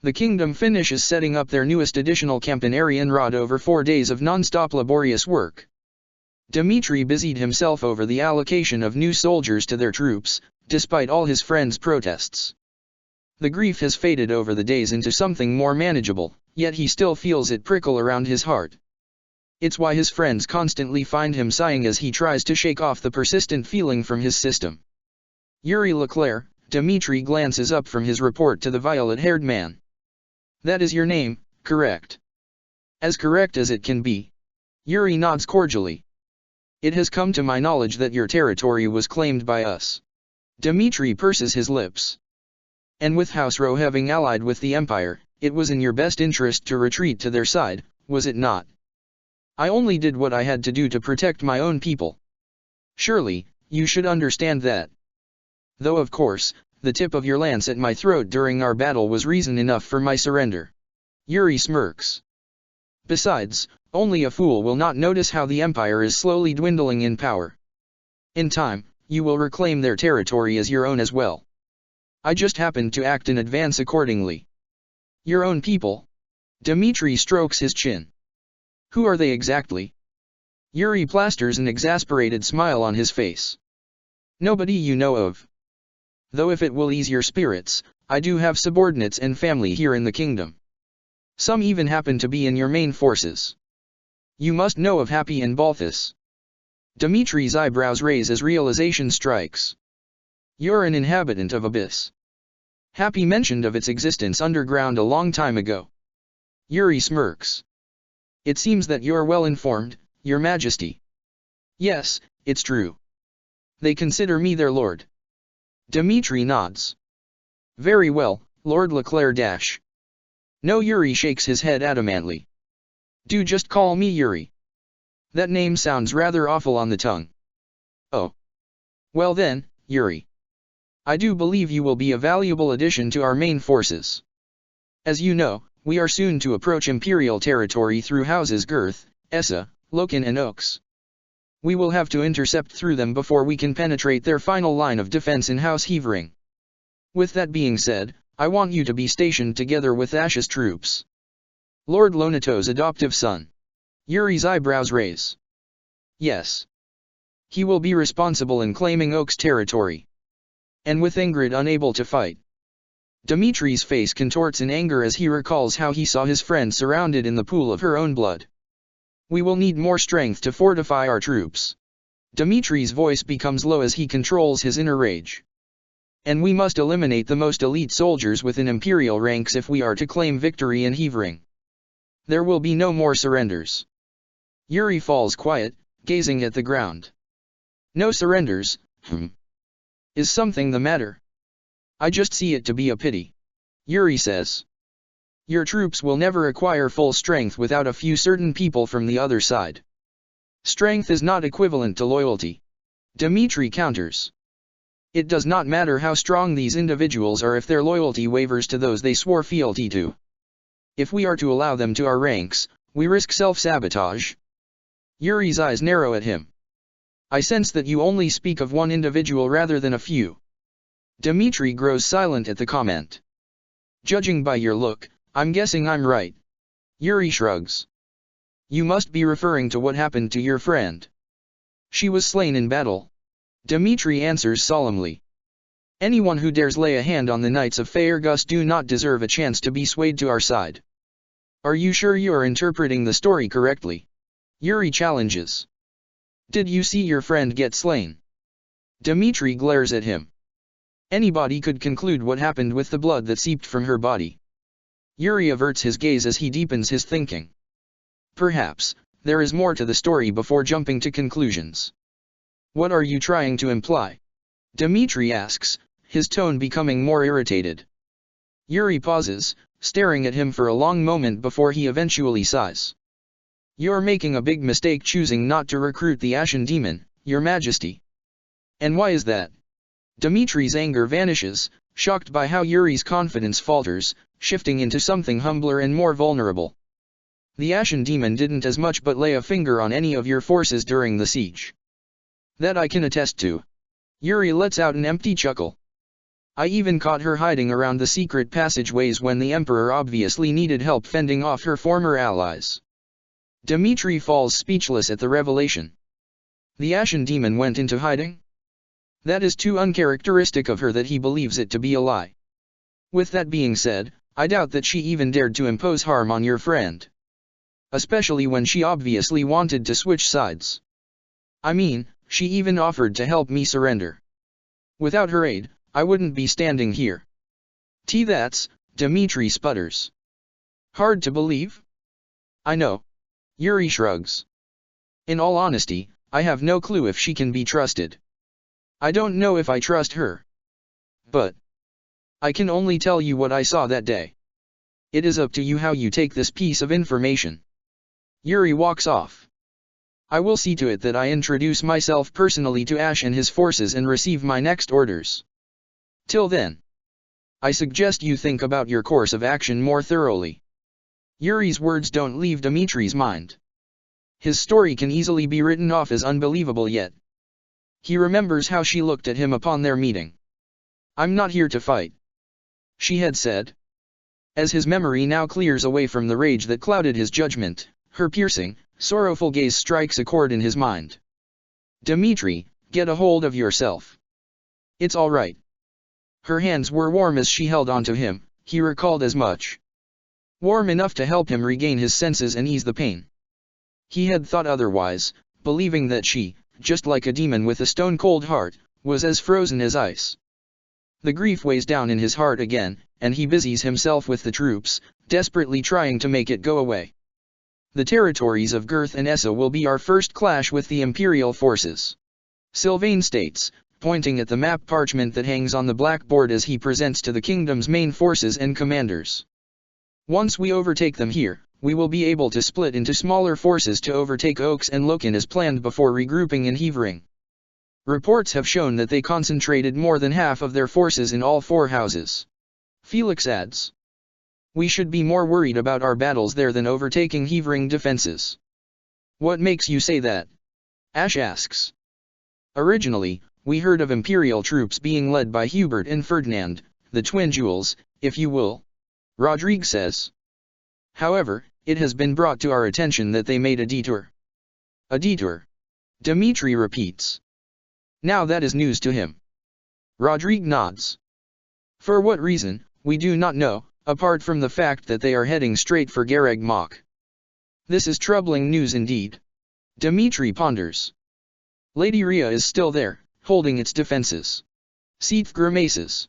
Speaker 1: The kingdom finishes setting up their newest additional Campinarian rod over 4 days of non-stop laborious work. Dmitri busied himself over the allocation of new soldiers to their troops, despite all his friends' protests. The grief has faded over the days into something more manageable, yet he still feels it prickle around his heart. It's why his friends constantly find him sighing as he tries to shake off the persistent feeling from his system. Yuri Leclerc, Dmitri glances up from his report to the violet-haired man. That is your name, correct? As correct as it can be. Yuri nods cordially. It has come to my knowledge that your territory was claimed by us. Dmitri purses his lips. And with House Rowe having allied with the Empire, it was in your best interest to retreat to their side, was it not? I only did what I had to do to protect my own people. Surely, you should understand that. Though of course, the tip of your lance at my throat during our battle was reason enough for my surrender. Yuri smirks. Besides, only a fool will not notice how the Empire is slowly dwindling in power. In time, you will reclaim their territory as your own as well. I just happened to act in advance accordingly. Your own people? Dmitri strokes his chin. Who are they exactly? Yuri plasters an exasperated smile on his face. Nobody you know of. Though if it will ease your spirits, I do have subordinates and family here in the kingdom. Some even happen to be in your main forces. You must know of Happy and Balthus. Dmitri's eyebrows raise as realization strikes. You're an inhabitant of Abyss. Happy mentioned of its existence underground a long time ago. Yuri smirks. It seems that you're well informed, your majesty. Yes, it's true. They consider me their lord. Dmitri nods. Very well, Lord Leclerc dash. No, Yuri shakes his head adamantly. Do just call me Yuri. That name sounds rather awful on the tongue. Oh. Well then, Yuri. I do believe you will be a valuable addition to our main forces. As you know, we are soon to approach Imperial territory through houses Girth, Essa, Loken and Oaks. We will have to intercept through them before we can penetrate their final line of defense in House Heavering. With that being said, I want you to be stationed together with Ash's troops. Lord Lonato's adoptive son. Yuri's eyebrows raise. Yes. He will be responsible in claiming Oak's territory. And with Ingrid unable to fight. Dmitri's face contorts in anger as he recalls how he saw his friend surrounded in the pool of her own blood. We will need more strength to fortify our troops. Dmitri's voice becomes low as he controls his inner rage. And we must eliminate the most elite soldiers within Imperial ranks if we are to claim victory in Heavering. There will be no more surrenders. Yuri falls quiet, gazing at the ground. No surrenders, Is something the matter? I just see it to be a pity. Yuri says. Your troops will never acquire full strength without a few certain people from the other side. Strength is not equivalent to loyalty. Dmitri counters. It does not matter how strong these individuals are if their loyalty wavers to those they swore fealty to. If we are to allow them to our ranks, we risk self-sabotage. Yuri's eyes narrow at him. I sense that you only speak of one individual rather than a few. Dmitri grows silent at the comment. Judging by your look, I'm guessing I'm right. Yuri shrugs. You must be referring to what happened to your friend. She was slain in battle. Dmitri answers solemnly. Anyone who dares lay a hand on the Knights of Faerghus do not deserve a chance to be swayed to our side. Are you sure you are interpreting the story correctly? Yuri challenges. Did you see your friend get slain? Dmitri glares at him. Anybody could conclude what happened with the blood that seeped from her body. Yuri averts his gaze as he deepens his thinking. Perhaps, there is more to the story before jumping to conclusions. What are you trying to imply? Dmitri asks, his tone becoming more irritated. Yuri pauses, staring at him for a long moment before he eventually sighs. You're making a big mistake choosing not to recruit the Ashen Demon, Your Majesty. And why is that? Dmitri's anger vanishes, shocked by how Yuri's confidence falters, shifting into something humbler and more vulnerable. The Ashen Demon didn't as much but lay a finger on any of your forces during the siege. That I can attest to. Yuri lets out an empty chuckle. I even caught her hiding around the secret passageways when the Emperor obviously needed help fending off her former allies. Dmitri falls speechless at the revelation. The Ashen Demon went into hiding? That is too uncharacteristic of her that he believes it to be a lie. With that being said, I doubt that she even dared to impose harm on your friend. Especially when she obviously wanted to switch sides. I mean, she even offered to help me surrender. Without her aid, I wouldn't be standing here. That's, Dmitri sputters. Hard to believe? I know. Yuri shrugs. In all honesty, I have no clue if she can be trusted. I don't know if I trust her. But I can only tell you what I saw that day. It is up to you how you take this piece of information. Yuri walks off. I will see to it that I introduce myself personally to Ash and his forces and receive my next orders. Till then, I suggest you think about your course of action more thoroughly. Yuri's words don't leave Dmitri's mind. His story can easily be written off as unbelievable yet. He remembers how she looked at him upon their meeting. I'm not here to fight, she had said. As his memory now clears away from the rage that clouded his judgment, her piercing, sorrowful gaze strikes a chord in his mind. Dmitri, get a hold of yourself. It's all right. Her hands were warm as she held onto him, he recalled as much. Warm enough to help him regain his senses and ease the pain. He had thought otherwise, believing that she, just like a demon with a stone-cold heart, was as frozen as ice. The grief weighs down in his heart again, and he busies himself with the troops, desperately trying to make it go away. The territories of Girth and Essa will be our first clash with the Imperial forces. Sylvain states, pointing at the map parchment that hangs on the blackboard as he presents to the kingdom's main forces and commanders. Once we overtake them here, we will be able to split into smaller forces to overtake Oaks and Loken as planned before regrouping in Hevering. Reports have shown that they concentrated more than half of their forces in all four houses. Felix adds. We should be more worried about our battles there than overtaking Hevering defenses. What makes you say that? Ash asks. Originally, we heard of Imperial troops being led by Hubert and Ferdinand, the twin jewels, if you will. Rodrigue says. However, it has been brought to our attention that they made a detour. A detour? Dmitri repeats. Now that is news to him. Rodrigue nods. For what reason, we do not know, apart from the fact that they are heading straight for Gareg Mach. This is troubling news indeed. Dmitri ponders. Lady Rhea is still there, holding its defenses. Seath grimaces.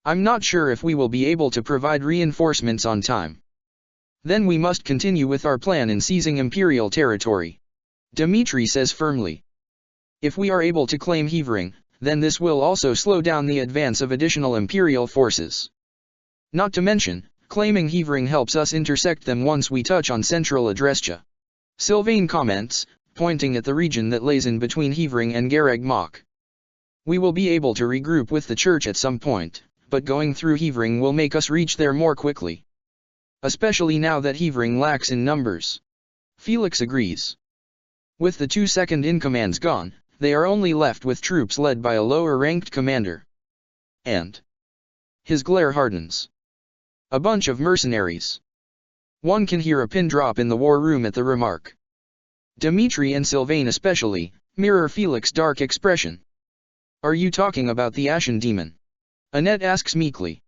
Speaker 1: I'm not sure if we will be able to provide reinforcements on time. Then we must continue with our plan in seizing Imperial territory. Dmitri says firmly. If we are able to claim Hevering, then this will also slow down the advance of additional Imperial forces. Not to mention, claiming Hevering helps us intersect them once we touch on central Adrestia. Sylvain comments, pointing at the region that lays in between Hevering and Gareg Mach. We will be able to regroup with the church at some point, but going through Hevering will make us reach there more quickly. especially now that Hevering lacks in numbers. Felix agrees. With the 2 second-in-commands gone, they are only left with troops led by a lower-ranked commander. And his glare hardens. A bunch of mercenaries. One can hear a pin drop in the war room at the remark. Dmitri and Sylvain especially mirror Felix's dark expression. Are you talking about the Ashen Demon? Annette asks meekly.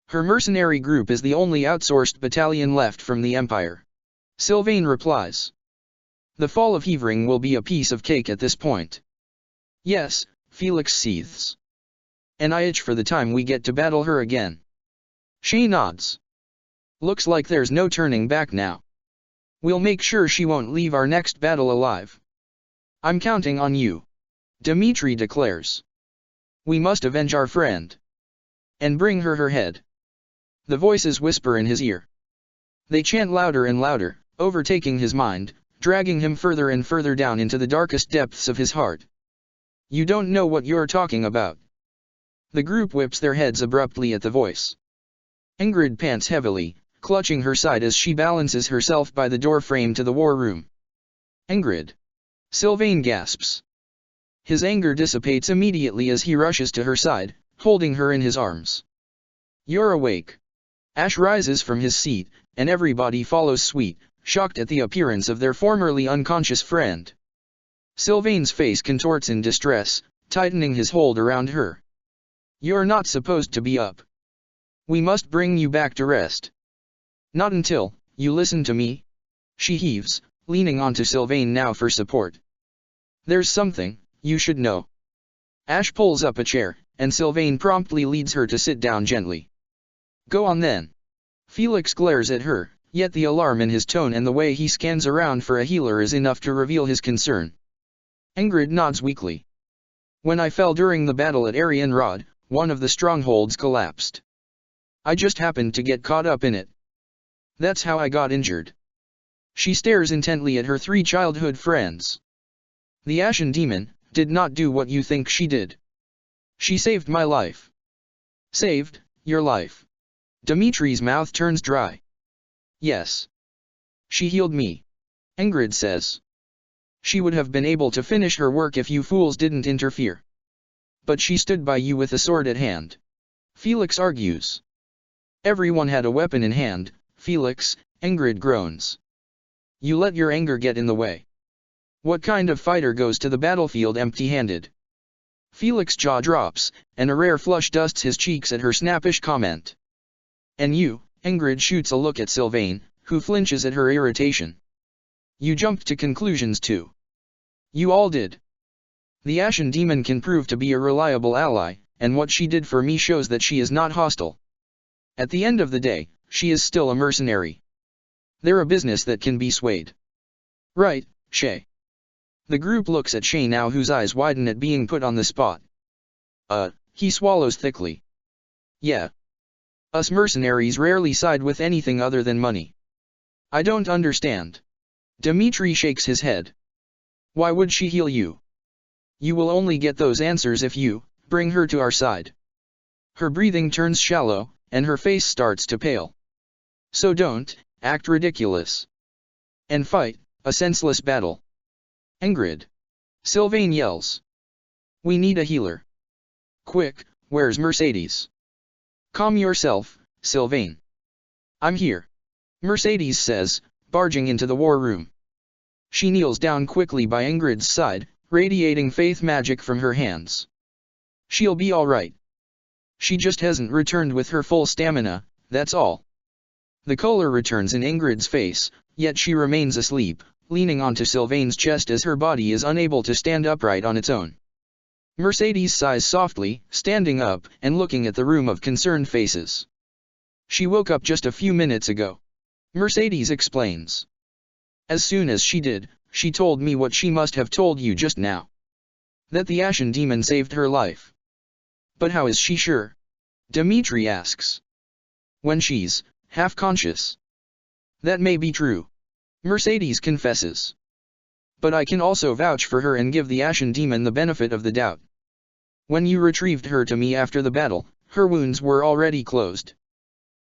Speaker 1: Her mercenary group is the only outsourced battalion left from the Empire. Sylvain replies. The fall of Hevering will be a piece of cake at this point. Yes, Felix seethes. And I itch for the time we get to battle her again. She nods. Looks like there's no turning back now. We'll make sure she won't leave our next battle alive. I'm counting on you. Dmitri declares. We must avenge our friend. And bring her head. The voices whisper in his ear. They chant louder and louder, overtaking his mind, dragging him further and further down into the darkest depths of his heart. You don't know what you're talking about. The group whips their heads abruptly at the voice. Ingrid pants heavily, clutching her side as she balances herself by the door frame to the war room. Ingrid. Sylvain gasps. His anger dissipates immediately as he rushes to her side, holding her in his arms. You're awake. Ash rises from his seat, and everybody follows suit, shocked at the appearance of their formerly unconscious friend. Sylvain's face contorts in distress, tightening his hold around her. You're not supposed to be up. We must bring you back to rest. Not until you listen to me. She heaves, leaning onto Sylvain now for support. There's something you should know. Ash pulls up a chair, and Sylvain promptly leads her to sit down gently. Go on then. Felix glares at her, yet the alarm in his tone and the way he scans around for a healer is enough to reveal his concern. Ingrid nods weakly. When I fell during the battle at Arianrod, one of the strongholds collapsed. I just happened to get caught up in it. That's how I got injured. She stares intently at her 3 childhood friends. The Ashen Demon did not do what you think she did. She saved my life. Saved your life. Dmitri's mouth turns dry. Yes. She healed me. Ingrid says. She would have been able to finish her work if you fools didn't interfere. But she stood by you with a sword at hand. Felix argues. Everyone had a weapon in hand, Felix, Ingrid groans. You let your anger get in the way. What kind of fighter goes to the battlefield empty-handed? Felix's jaw drops, and a rare flush dusts his cheeks at her snappish comment. And you, Ingrid shoots a look at Sylvain, who flinches at her irritation. You jumped to conclusions too. You all did. The Ashen Demon can prove to be a reliable ally, and what she did for me shows that she is not hostile. At the end of the day, she is still a mercenary. They're a business that can be swayed. Right, Shay. The group looks at Shay now, whose eyes widen at being put on the spot. He swallows thickly. Yeah. Us mercenaries rarely side with anything other than money. I don't understand. Dmitri shakes his head. Why would she heal you? You will only get those answers if you bring her to our side. Her breathing turns shallow, and her face starts to pale. So don't act ridiculous. And fight a senseless battle. Ingrid. Sylvain yells. We need a healer. Quick, where's Mercedes? Calm yourself, Sylvain. I'm here. Mercedes says, barging into the war room. She kneels down quickly by Ingrid's side, radiating faith magic from her hands. She'll be all right. She just hasn't returned with her full stamina, that's all. The color returns in Ingrid's face, yet she remains asleep, leaning onto Sylvain's chest as her body is unable to stand upright on its own. Mercedes sighs softly, standing up and looking at the room of concerned faces. She woke up just a few minutes ago. Mercedes explains. As soon as she did, she told me what she must have told you just now. That the Ashen Demon saved her life. But how is she sure? Dmitri asks. When she's half conscious. That may be true. Mercedes confesses. But I can also vouch for her and give the Ashen Demon the benefit of the doubt. When you retrieved her to me after the battle, her wounds were already closed.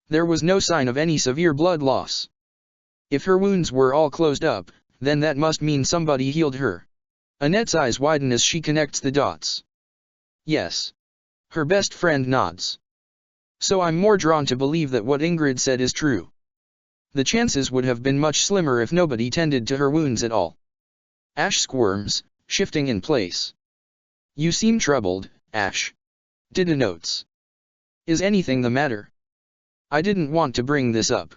Speaker 1: There was no sign of any severe blood loss. If her wounds were all closed up, then that must mean somebody healed her. Annette's eyes widen as she connects the dots. Yes. Her best friend nods. So I'm more drawn to believe that what Ingrid said is true. The chances would have been much slimmer if nobody tended to her wounds at all. Ash squirms, shifting in place. You seem troubled, Ash. Dida notes. Is anything the matter? I didn't want to bring this up.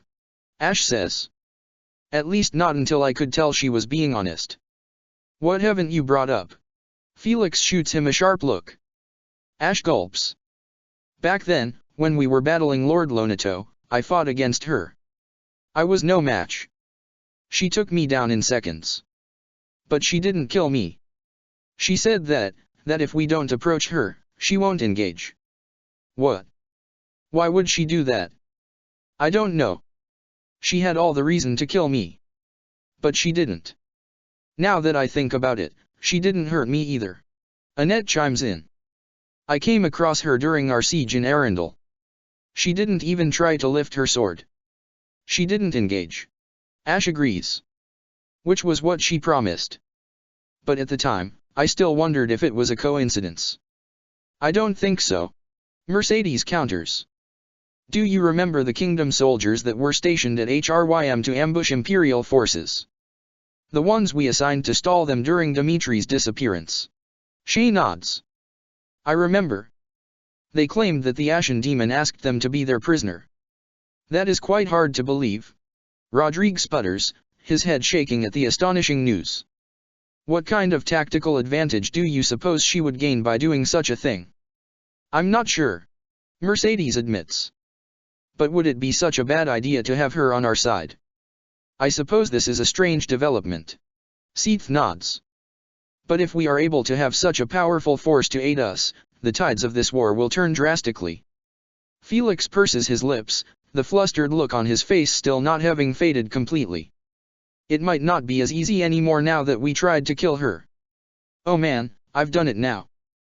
Speaker 1: Ash says. At least not until I could tell she was being honest. What haven't you brought up? Felix shoots him a sharp look. Ash gulps. Back then, when we were battling Lord Lonato, I fought against her. I was no match. She took me down in seconds. But she didn't kill me. She said that if we don't approach her, she won't engage. What? Why would she do that? I don't know. She had all the reason to kill me. But she didn't. Now that I think about it, she didn't hurt me either. Annette chimes in. I came across her during our siege in Arundel. She didn't even try to lift her sword. She didn't engage. Ash agrees. Which was what she promised. But at the time, I still wondered if it was a coincidence. I don't think so. Mercedes counters. Do you remember the kingdom soldiers that were stationed at Hrym to ambush Imperial forces? The ones we assigned to stall them during Dimitri's disappearance. She nods. I remember. They claimed that the Ashen Demon asked them to be their prisoner. That is quite hard to believe. Rodrigue sputters, his head shaking at the astonishing news. What kind of tactical advantage do you suppose she would gain by doing such a thing? I'm not sure. Mercedes admits. But would it be such a bad idea to have her on our side? I suppose this is a strange development. Seath nods. But if we are able to have such a powerful force to aid us, the tides of this war will turn drastically. Felix purses his lips, the flustered look on his face still not having faded completely. It might not be as easy anymore now that we tried to kill her. Oh man, I've done it now.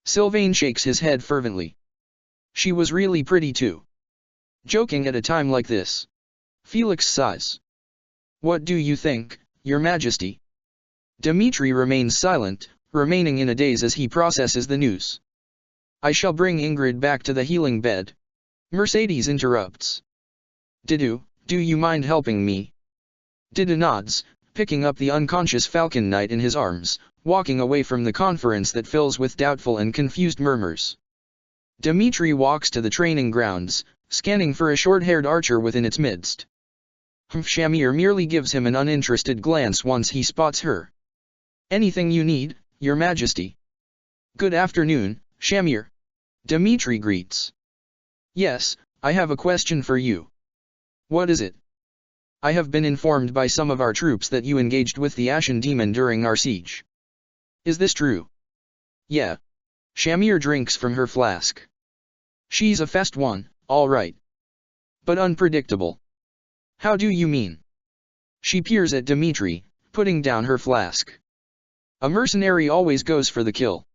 Speaker 1: Sylvain shakes his head fervently. She was really pretty too. Joking at a time like this. Felix sighs. What do you think, Your Majesty? Dimitri remains silent, remaining in a daze as he processes the news. I shall bring Ingrid back to the healing bed. Mercedes interrupts. Didu, do you mind helping me? Didu nods, picking up the unconscious Falcon Knight in his arms, walking away from the conference that fills with doubtful and confused murmurs. Dimitri walks to the training grounds, scanning for a short-haired archer within its midst. Shamir merely gives him an uninterested glance once he spots her. Anything you need, Your Majesty? Good afternoon, Shamir. Dimitri greets. Yes, I have a question for you. What is it? I have been informed by some of our troops that you engaged with the Ashen Demon during our siege. Is this true? Yeah. Shamir drinks from her flask. She's a fast one, all right. But unpredictable. How do you mean? She peers at Dimitri, putting down her flask. A mercenary always goes for the kill.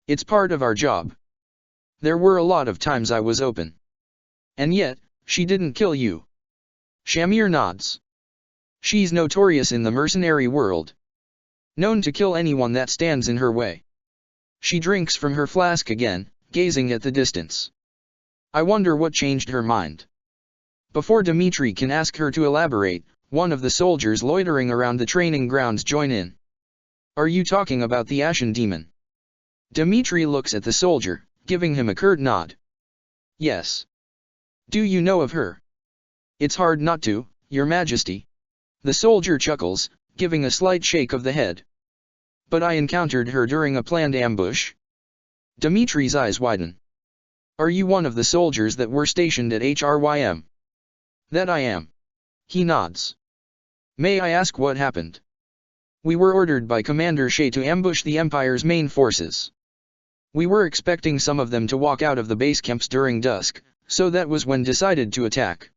Speaker 1: It's part of our job. There were a lot of times I was open. And yet, she didn't kill you. Shamir nods. She's notorious in the mercenary world. Known to kill anyone that stands in her way. She drinks from her flask again, gazing at the distance. I wonder what changed her mind. Before Dimitri can ask her to elaborate, one of the soldiers loitering around the training grounds join in. Are you talking about the Ashen Demon? Dimitri looks at the soldier, giving him a curt nod. Yes. Do you know of her? It's hard not to, Your Majesty. The soldier chuckles, giving a slight shake of the head. But I encountered her during a planned ambush. Dimitri's eyes widen. Are you one of the soldiers that were stationed at Hrym? That I am. He nods. May I ask what happened? We were ordered by Commander Shea to ambush the Empire's main forces. We were expecting some of them to walk out of the base camps during dusk, so that was when decided to attack.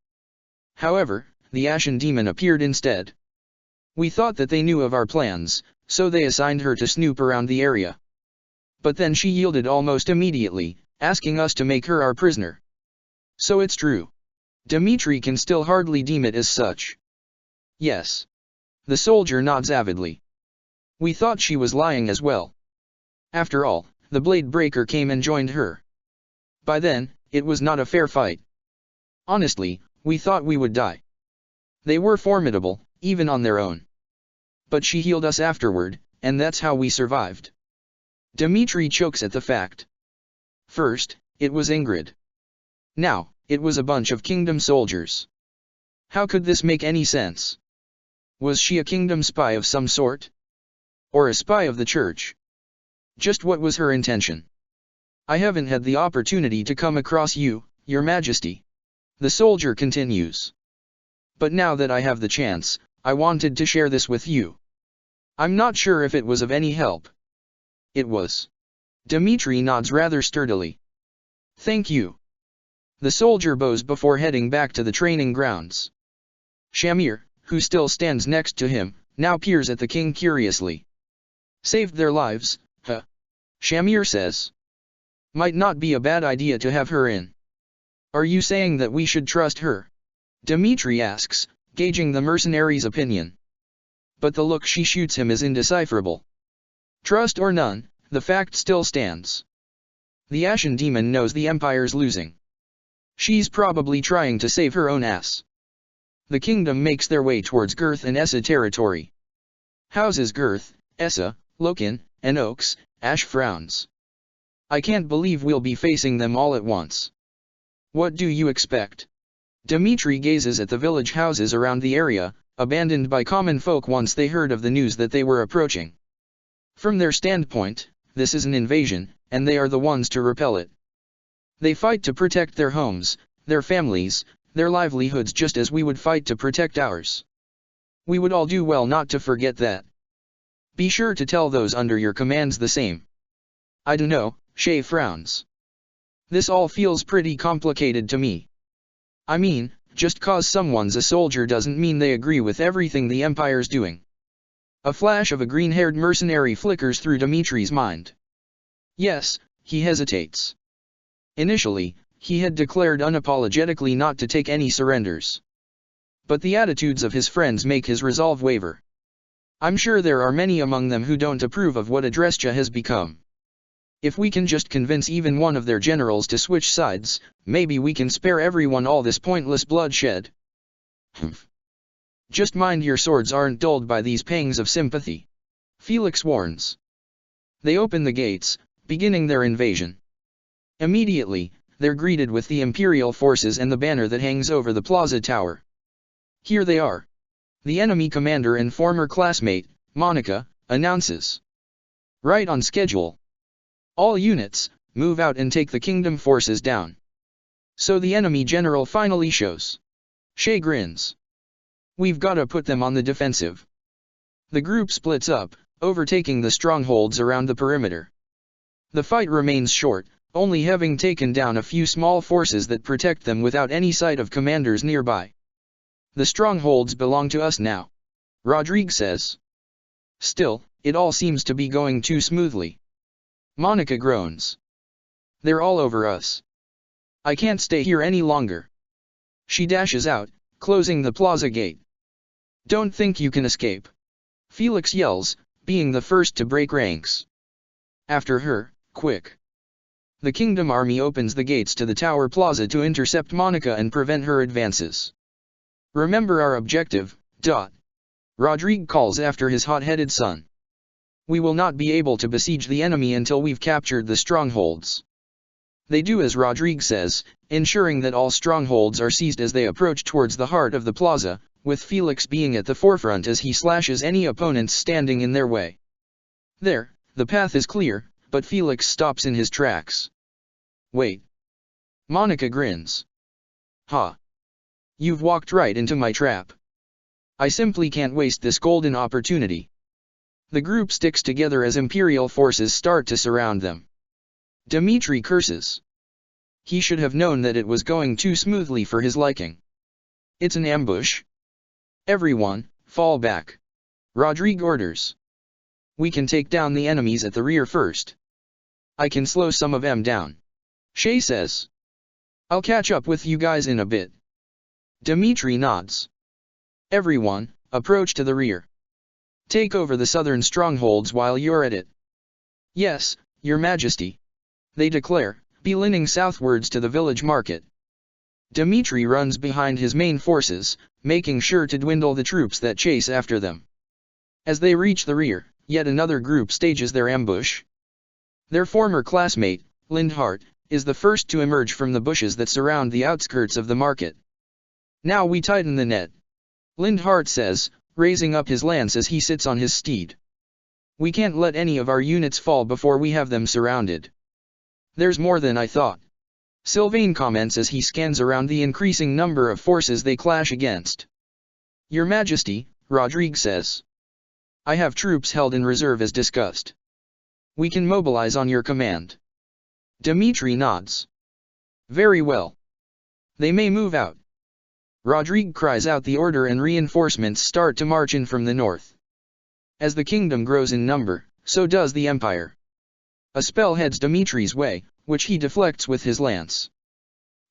Speaker 1: However, the Ashen Demon appeared instead. We thought that they knew of our plans, so they assigned her to snoop around the area. But then she yielded almost immediately, asking us to make her our prisoner. So it's true. Dmitri can still hardly deem it as such. Yes. The soldier nods avidly. We thought she was lying as well. After all, the blade breaker came and joined her. By then, it was not a fair fight. Honestly, we thought we would die. They were formidable, even on their own. But she healed us afterward, and that's how we survived. Dmitri chokes at the fact. First, it was Ingrid. Now, it was a bunch of kingdom soldiers. How could this make any sense? Was she a kingdom spy of some sort? Or a spy of the church? Just what was her intention? I haven't had the opportunity to come across you, Your Majesty. The soldier continues. But now that I have the chance, I wanted to share this with you. I'm not sure if it was of any help. It was. Dmitri nods rather sturdily. Thank you. The soldier bows before heading back to the training grounds. Shamir, who still stands next to him, now peers at the king curiously. Saved their lives, huh? Shamir says. Might not be a bad idea to have her in. Are you saying that we should trust her? Dmitri asks, gauging the mercenary's opinion. But the look she shoots him is indecipherable. Trust or none, the fact still stands. The Ashen Demon knows the Empire's losing. She's probably trying to save her own ass. The kingdom makes their way towards Girth and Essa territory. Houses Girth, Essa, Loken, and Oaks, Ash frowns. I can't believe we'll be facing them all at once. What do you expect? Dmitri gazes at the village houses around the area, abandoned by common folk once they heard of the news that they were approaching. From their standpoint, this is an invasion, and they are the ones to repel it. They fight to protect their homes, their families, their livelihoods just as we would fight to protect ours. We would all do well not to forget that. Be sure to tell those under your commands the same. I dunno, Shay frowns. This all feels pretty complicated to me. I mean, just cause someone's a soldier doesn't mean they agree with everything the Empire's doing. A flash of a green-haired mercenary flickers through Dmitri's mind. Yes, he hesitates. Initially, he had declared unapologetically not to take any surrenders. But the attitudes of his friends make his resolve waver. I'm sure there are many among them who don't approve of what Adrestia has become. If we can just convince even one of their generals to switch sides, maybe we can spare everyone all this pointless bloodshed. Humph. Just mind your swords aren't dulled by these pangs of sympathy. Felix warns. They open the gates, beginning their invasion. Immediately, they're greeted with the Imperial forces and the banner that hangs over the plaza tower. Here they are. The enemy commander and former classmate, Monica, announces. Right on schedule. All units, move out and take the kingdom forces down. So the enemy general finally shows. Shay grins. We've gotta put them on the defensive. The group splits up, overtaking the strongholds around the perimeter. The fight remains short, only having taken down a few small forces that protect them without any sight of commanders nearby. The strongholds belong to us now. Rodrigue says. Still, it all seems to be going too smoothly. Monica groans. They're all over us. I can't stay here any longer. She dashes out, closing the plaza gate. Don't think you can escape. Felix yells, being the first to break ranks. After her, quick. The kingdom army opens the gates to the tower plaza to intercept Monica and prevent her advances. Remember our objective, Rodrigue calls after his hot-headed son. We will not be able to besiege the enemy until we've captured the strongholds. They do as Rodrigue says, ensuring that all strongholds are seized as they approach towards the heart of the plaza, with Felix being at the forefront as he slashes any opponents standing in their way. There, the path is clear, but Felix stops in his tracks. Wait. Monica grins. Ha. You've walked right into my trap. I simply can't waste this golden opportunity. The group sticks together as Imperial forces start to surround them. Dmitri curses. He should have known that it was going too smoothly for his liking. It's an ambush. Everyone, fall back. Rodrigue orders. We can take down the enemies at the rear first. I can slow some of them down. Shay says. I'll catch up with you guys in a bit. Dmitri nods. Everyone, approach to the rear. Take over the southern strongholds while you're at it. Yes, Your Majesty. They declare, beelining southwards to the village market. Dmitri runs behind his main forces, making sure to dwindle the troops that chase after them. As they reach the rear, yet another group stages their ambush. Their former classmate, Lindhart, is the first to emerge from the bushes that surround the outskirts of the market. Now we tighten the net. Lindhart says, raising up his lance as he sits on his steed. We can't let any of our units fall before we have them surrounded. There's more than I thought. Sylvain comments as he scans around the increasing number of forces they clash against. Your Majesty, Rodrigue says. I have troops held in reserve as discussed. We can mobilize on your command. Dmitri nods. Very well. They may move out. Rodrigue cries out the order and reinforcements start to march in from the north. As the kingdom grows in number, so does the empire. A spell heads Dmitri's way, which he deflects with his lance.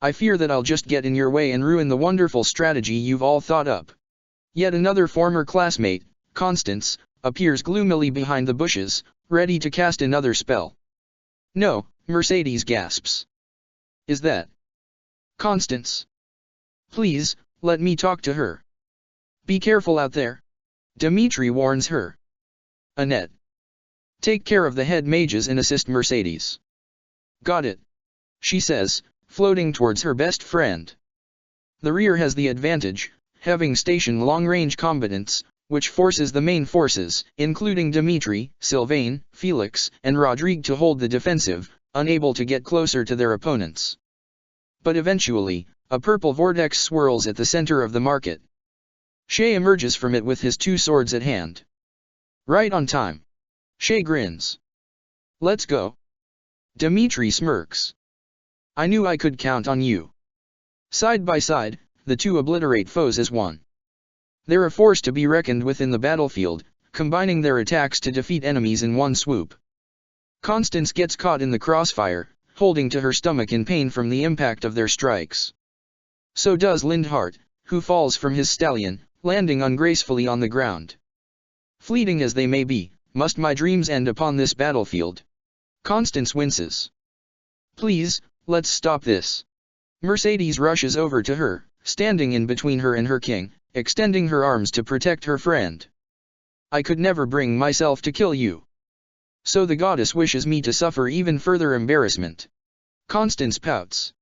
Speaker 1: I fear that I'll just get in your way and ruin the wonderful strategy you've all thought up. Yet another former classmate, Constance, appears gloomily behind the bushes, ready to cast another spell. No, Mercedes gasps. Is that Constance? Please, let me talk to her. Be careful out there. Dmitri warns her. Annette. Take care of the head mages and assist Mercedes. Got it. She says, floating towards her best friend. The rear has the advantage, having stationed long-range combatants, which forces the main forces, including Dmitri, Sylvain, Felix, and Rodrigue to hold the defensive, unable to get closer to their opponents. But eventually, a purple vortex swirls at the center of the market. Shay emerges from it with his two swords at hand. Right on time. Shay grins. Let's go. Dmitri smirks. I knew I could count on you. Side by side, the two obliterate foes as one. They're a force to be reckoned with in the battlefield, combining their attacks to defeat enemies in one swoop. Constance gets caught in the crossfire, holding to her stomach in pain from the impact of their strikes. So does Lindhart, who falls from his stallion, landing ungracefully on the ground. Fleeting as they may be, must my dreams end upon this battlefield? Constance winces. Please, let's stop this. Mercedes rushes over to her, standing in between her and her king, extending her arms to protect her friend. I could never bring myself to kill you. So the goddess wishes me to suffer even further embarrassment. Constance pouts.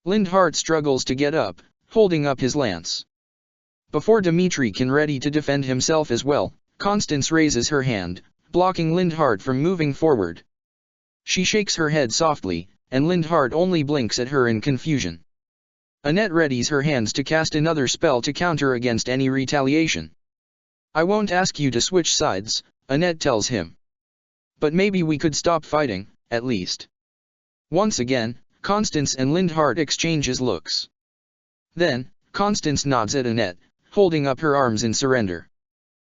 Speaker 1: Lindhart struggles to get up, holding up his lance. Before Dmitri can ready to defend himself as well, Constance raises her hand, blocking Lindhart from moving forward. She shakes her head softly, and Lindhart only blinks at her in confusion. Annette readies her hands to cast another spell to counter against any retaliation. I won't ask you to switch sides, Annette tells him. But maybe we could stop fighting, at least. Once again, Constance and Lindhart exchanges looks. Then, Constance nods at Annette, holding up her arms in surrender.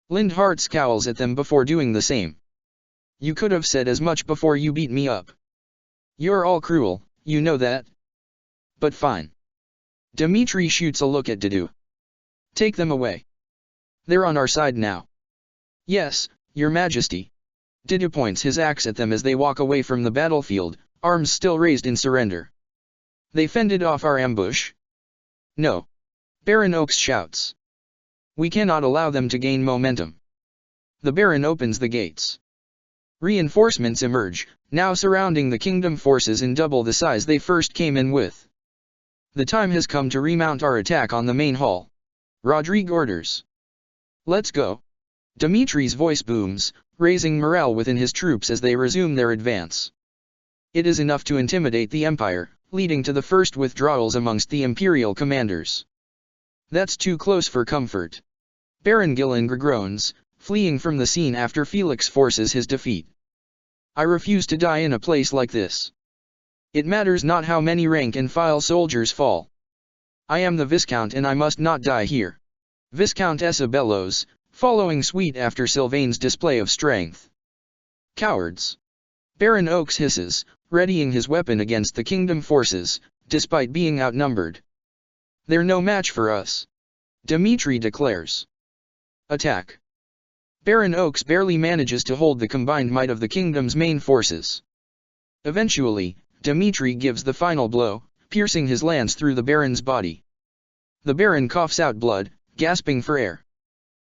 Speaker 1: Lindhart scowls at them before doing the same. You could have said as much before you beat me up. You're all cruel, you know that. But fine. Dmitri shoots a look at Didu. Take them away. They're on our side now. Yes, Your Majesty. Didu points his axe at them as they walk away from the battlefield, arms still raised in surrender. They fended off our ambush? No. Baron Oaks shouts. We cannot allow them to gain momentum. The Baron opens the gates. Reinforcements emerge, now surrounding the kingdom forces in double the size they first came in with. The time has come to remount our attack on the main hall. Rodrigue orders. Let's go. Dmitri's voice booms, raising morale within his troops as they resume their advance. It is enough to intimidate the Empire, leading to the first withdrawals amongst the Imperial commanders. That's too close for comfort. Baron Gillinger groans, fleeing from the scene after Felix forces his defeat. I refuse to die in a place like this. It matters not how many rank-and-file soldiers fall. I am the Viscount and I must not die here. Viscountessa bellows, following suit after Sylvain's display of strength. Cowards. Baron Oaks hisses, readying his weapon against the kingdom forces, despite being outnumbered. They're no match for us. Dimitri declares. Attack. Baron Oaks barely manages to hold the combined might of the kingdom's main forces. Eventually, Dimitri gives the final blow, piercing his lance through the Baron's body. The Baron coughs out blood, gasping for air.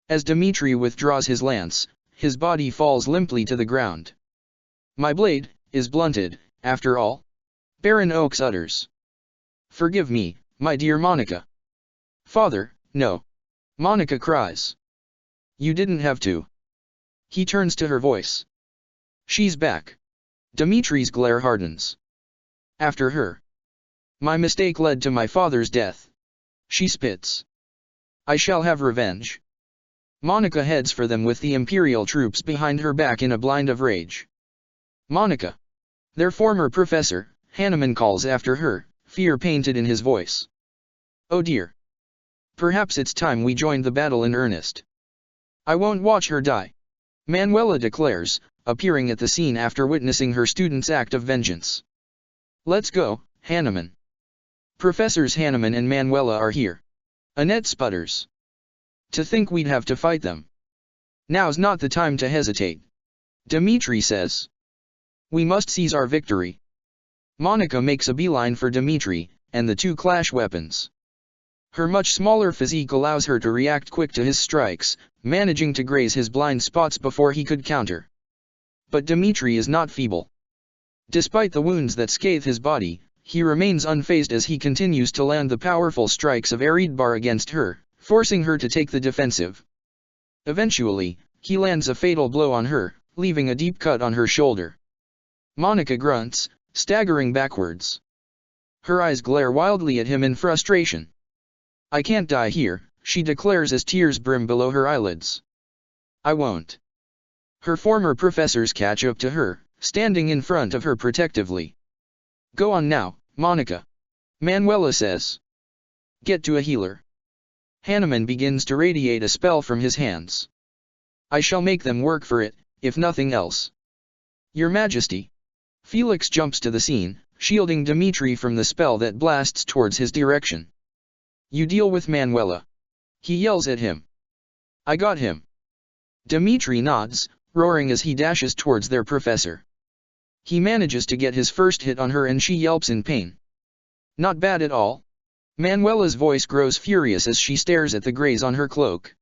Speaker 1: As Dimitri withdraws his lance, his body falls limply to the ground. My blade is blunted, after all. Baron Oaks utters. Forgive me, my dear Monica. Father, no. Monica cries. You didn't have to. He turns to her voice. She's back. Dimitri's glare hardens. After her. My mistake led to my father's death. She spits. I shall have revenge. Monica heads for them with the Imperial troops behind her back in a blind of rage. Monica. Their former professor, Hanneman calls after her, fear painted in his voice. Oh dear. Perhaps it's time we joined the battle in earnest. I won't watch her die. Manuela declares, appearing at the scene after witnessing her student's act of vengeance. Let's go, Hanneman. Professors Hanneman and Manuela are here. Annette sputters. To think we'd have to fight them. Now's not the time to hesitate. Dimitri says. We must seize our victory. Monica makes a beeline for Dimitri, and the two clash weapons. Her much smaller physique allows her to react quick to his strikes, managing to graze his blind spots before he could counter. But Dimitri is not feeble. Despite the wounds that scathe his body, he remains unfazed as he continues to land the powerful strikes of Eridbar against her, forcing her to take the defensive. Eventually, he lands a fatal blow on her, leaving a deep cut on her shoulder. Monica grunts, staggering backwards. Her eyes glare wildly at him in frustration. I can't die here, she declares as tears brim below her eyelids. I won't. Her former professors catch up to her, standing in front of her protectively. Go on now, Monica. Manuela says. Get to a healer. Hanneman begins to radiate a spell from his hands. I shall make them work for it, if nothing else. Your Majesty. Felix jumps to the scene, shielding Dimitri from the spell that blasts towards his direction. You deal with Manuela. He yells at him. I got him. Dimitri nods, roaring as he dashes towards their professor. He manages to get his first hit on her and she yelps in pain. Not bad at all. Manuela's voice grows furious as she stares at the graze on her cloak.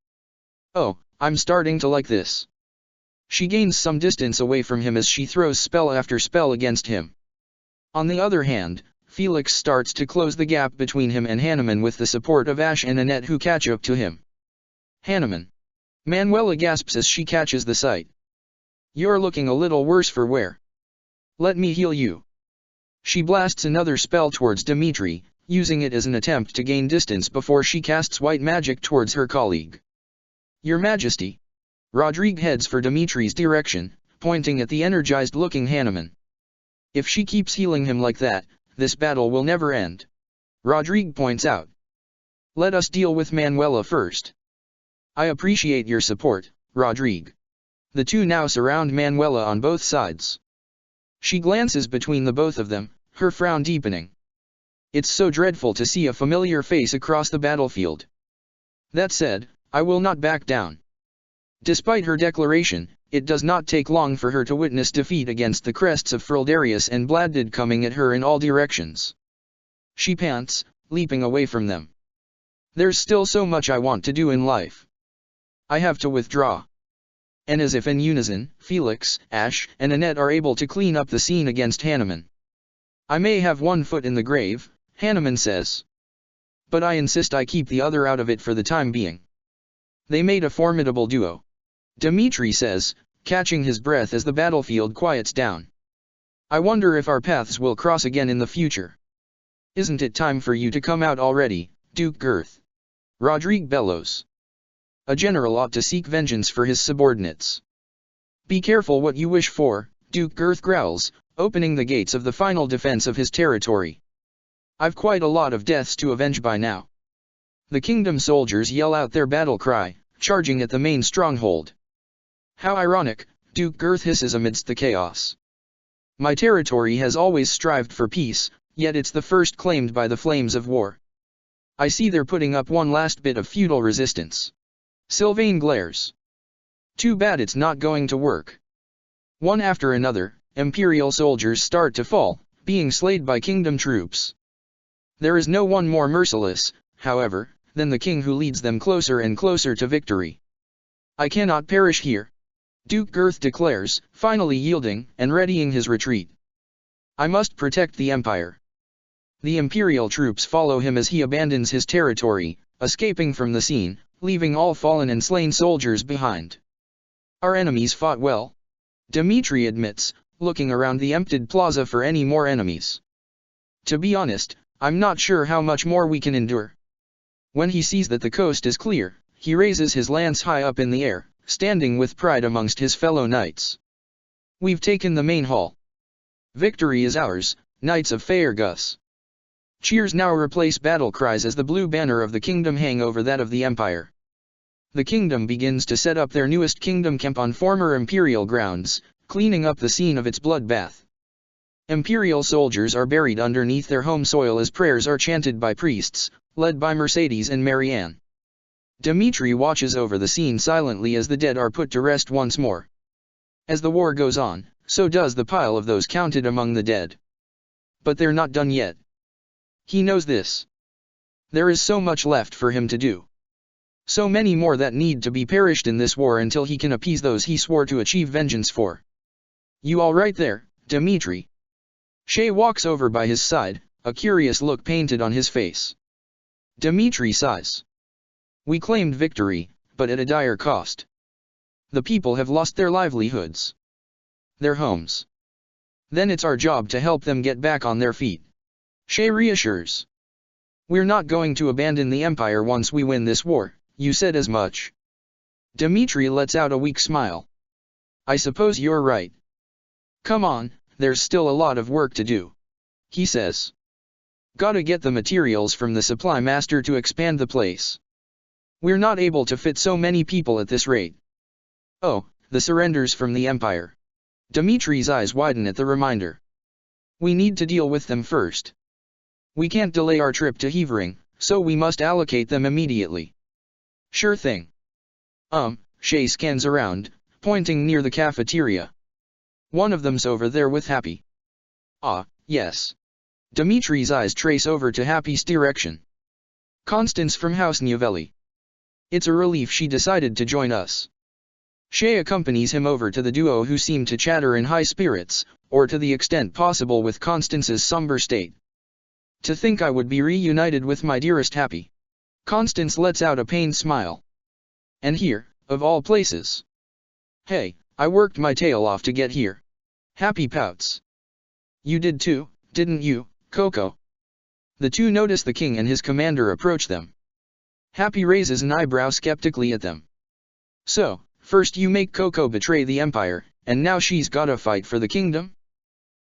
Speaker 1: Oh, I'm starting to like this. She gains some distance away from him as she throws spell after spell against him. On the other hand, Felix starts to close the gap between him and Hanneman with the support of Ash and Annette who catch up to him. Hanneman. Manuela gasps as she catches the sight. You're looking a little worse for wear. Let me heal you. She blasts another spell towards Dimitri, using it as an attempt to gain distance before she casts white magic towards her colleague. Your Majesty. Rodrigue heads for Dimitri's direction, pointing at the energized-looking Hanneman. If she keeps healing him like that, this battle will never end. Rodrigue points out. Let us deal with Manuela first. I appreciate your support, Rodrigue. The two now surround Manuela on both sides. She glances between the both of them, her frown deepening. It's so dreadful to see a familiar face across the battlefield. That said, I will not back down. Despite her declaration, it does not take long for her to witness defeat against the crests of Frildarius and Bladdid coming at her in all directions. She pants, leaping away from them. There's still so much I want to do in life. I have to withdraw. And as if in unison, Felix, Ash, and Annette are able to clean up the scene against Hanneman. I may have one foot in the grave, Hanneman says. But I insist I keep the other out of it for the time being. They made a formidable duo. Dimitri says, catching his breath as the battlefield quiets down. I wonder if our paths will cross again in the future. Isn't it time for you to come out already, Duke Girth? Rodrigue bellows. A general ought to seek vengeance for his subordinates. Be careful what you wish for, Duke Girth growls, opening the gates of the final defense of his territory. I've quite a lot of deaths to avenge by now. The kingdom soldiers yell out their battle cry, charging at the main stronghold. How ironic, Duke Girth hisses amidst the chaos. My territory has always strived for peace, yet it's the first claimed by the flames of war. I see they're putting up one last bit of futile resistance. Sylvain glares. Too bad it's not going to work. One after another, Imperial soldiers start to fall, being slayed by kingdom troops. There is no one more merciless, however, than the king who leads them closer and closer to victory. I cannot perish here, Duke Girth declares, finally yielding and readying his retreat. I must protect the empire. The Imperial troops follow him as he abandons his territory, escaping from the scene, leaving all fallen and slain soldiers behind. Our enemies fought well, Dmitri admits, looking around the emptied plaza for any more enemies. To be honest, I'm not sure how much more we can endure. When he sees that the coast is clear, he raises his lance high up in the air, standing with pride amongst his fellow knights. We've taken the main hall. Victory is ours, Knights of Faerghus. Cheers now replace battle cries as the blue banner of the kingdom hang over that of the empire. The kingdom begins to set up their newest kingdom camp on former imperial grounds, cleaning up the scene of its bloodbath. Imperial soldiers are buried underneath their home soil as prayers are chanted by priests, led by Mercedes and Marianne. Dmitri watches over the scene silently as the dead are put to rest once more. As the war goes on, so does the pile of those counted among the dead. But they're not done yet. He knows this. There is so much left for him to do. So many more that need to be perished in this war until he can appease those he swore to achieve vengeance for. You all right there, Dmitri? Shay walks over by his side, a curious look painted on his face. Dmitri sighs. We claimed victory, but at a dire cost. The people have lost their livelihoods. Their homes. Then it's our job to help them get back on their feet. Shay reassures. We're not going to abandon the empire once we win this war, you said as much. Dmitri lets out a weak smile. I suppose you're right. Come on, there's still a lot of work to do. He says. Gotta get the materials from the supply master to expand the place. We're not able to fit so many people at this rate. Oh, the surrenders from the empire. Dmitri's eyes widen at the reminder. We need to deal with them first. We can't delay our trip to Hevering, so we must allocate them immediately. Sure thing. Shay scans around, pointing near the cafeteria. One of them's over there with Happy. Ah, yes. Dmitri's eyes trace over to Happy's direction. Constance from House Novelli. It's a relief she decided to join us. Shay accompanies him over to the duo who seem to chatter in high spirits, or to the extent possible with Constance's somber state. To think I would be reunited with my dearest Happy. Constance lets out a pained smile. And here, of all places. Hey, I worked my tail off to get here. Happy pouts. You did too, didn't you, Coco? The two notice the king and his commander approach them. Happy raises an eyebrow skeptically at them. So, first you make Coco betray the empire, and now she's gotta fight for the kingdom?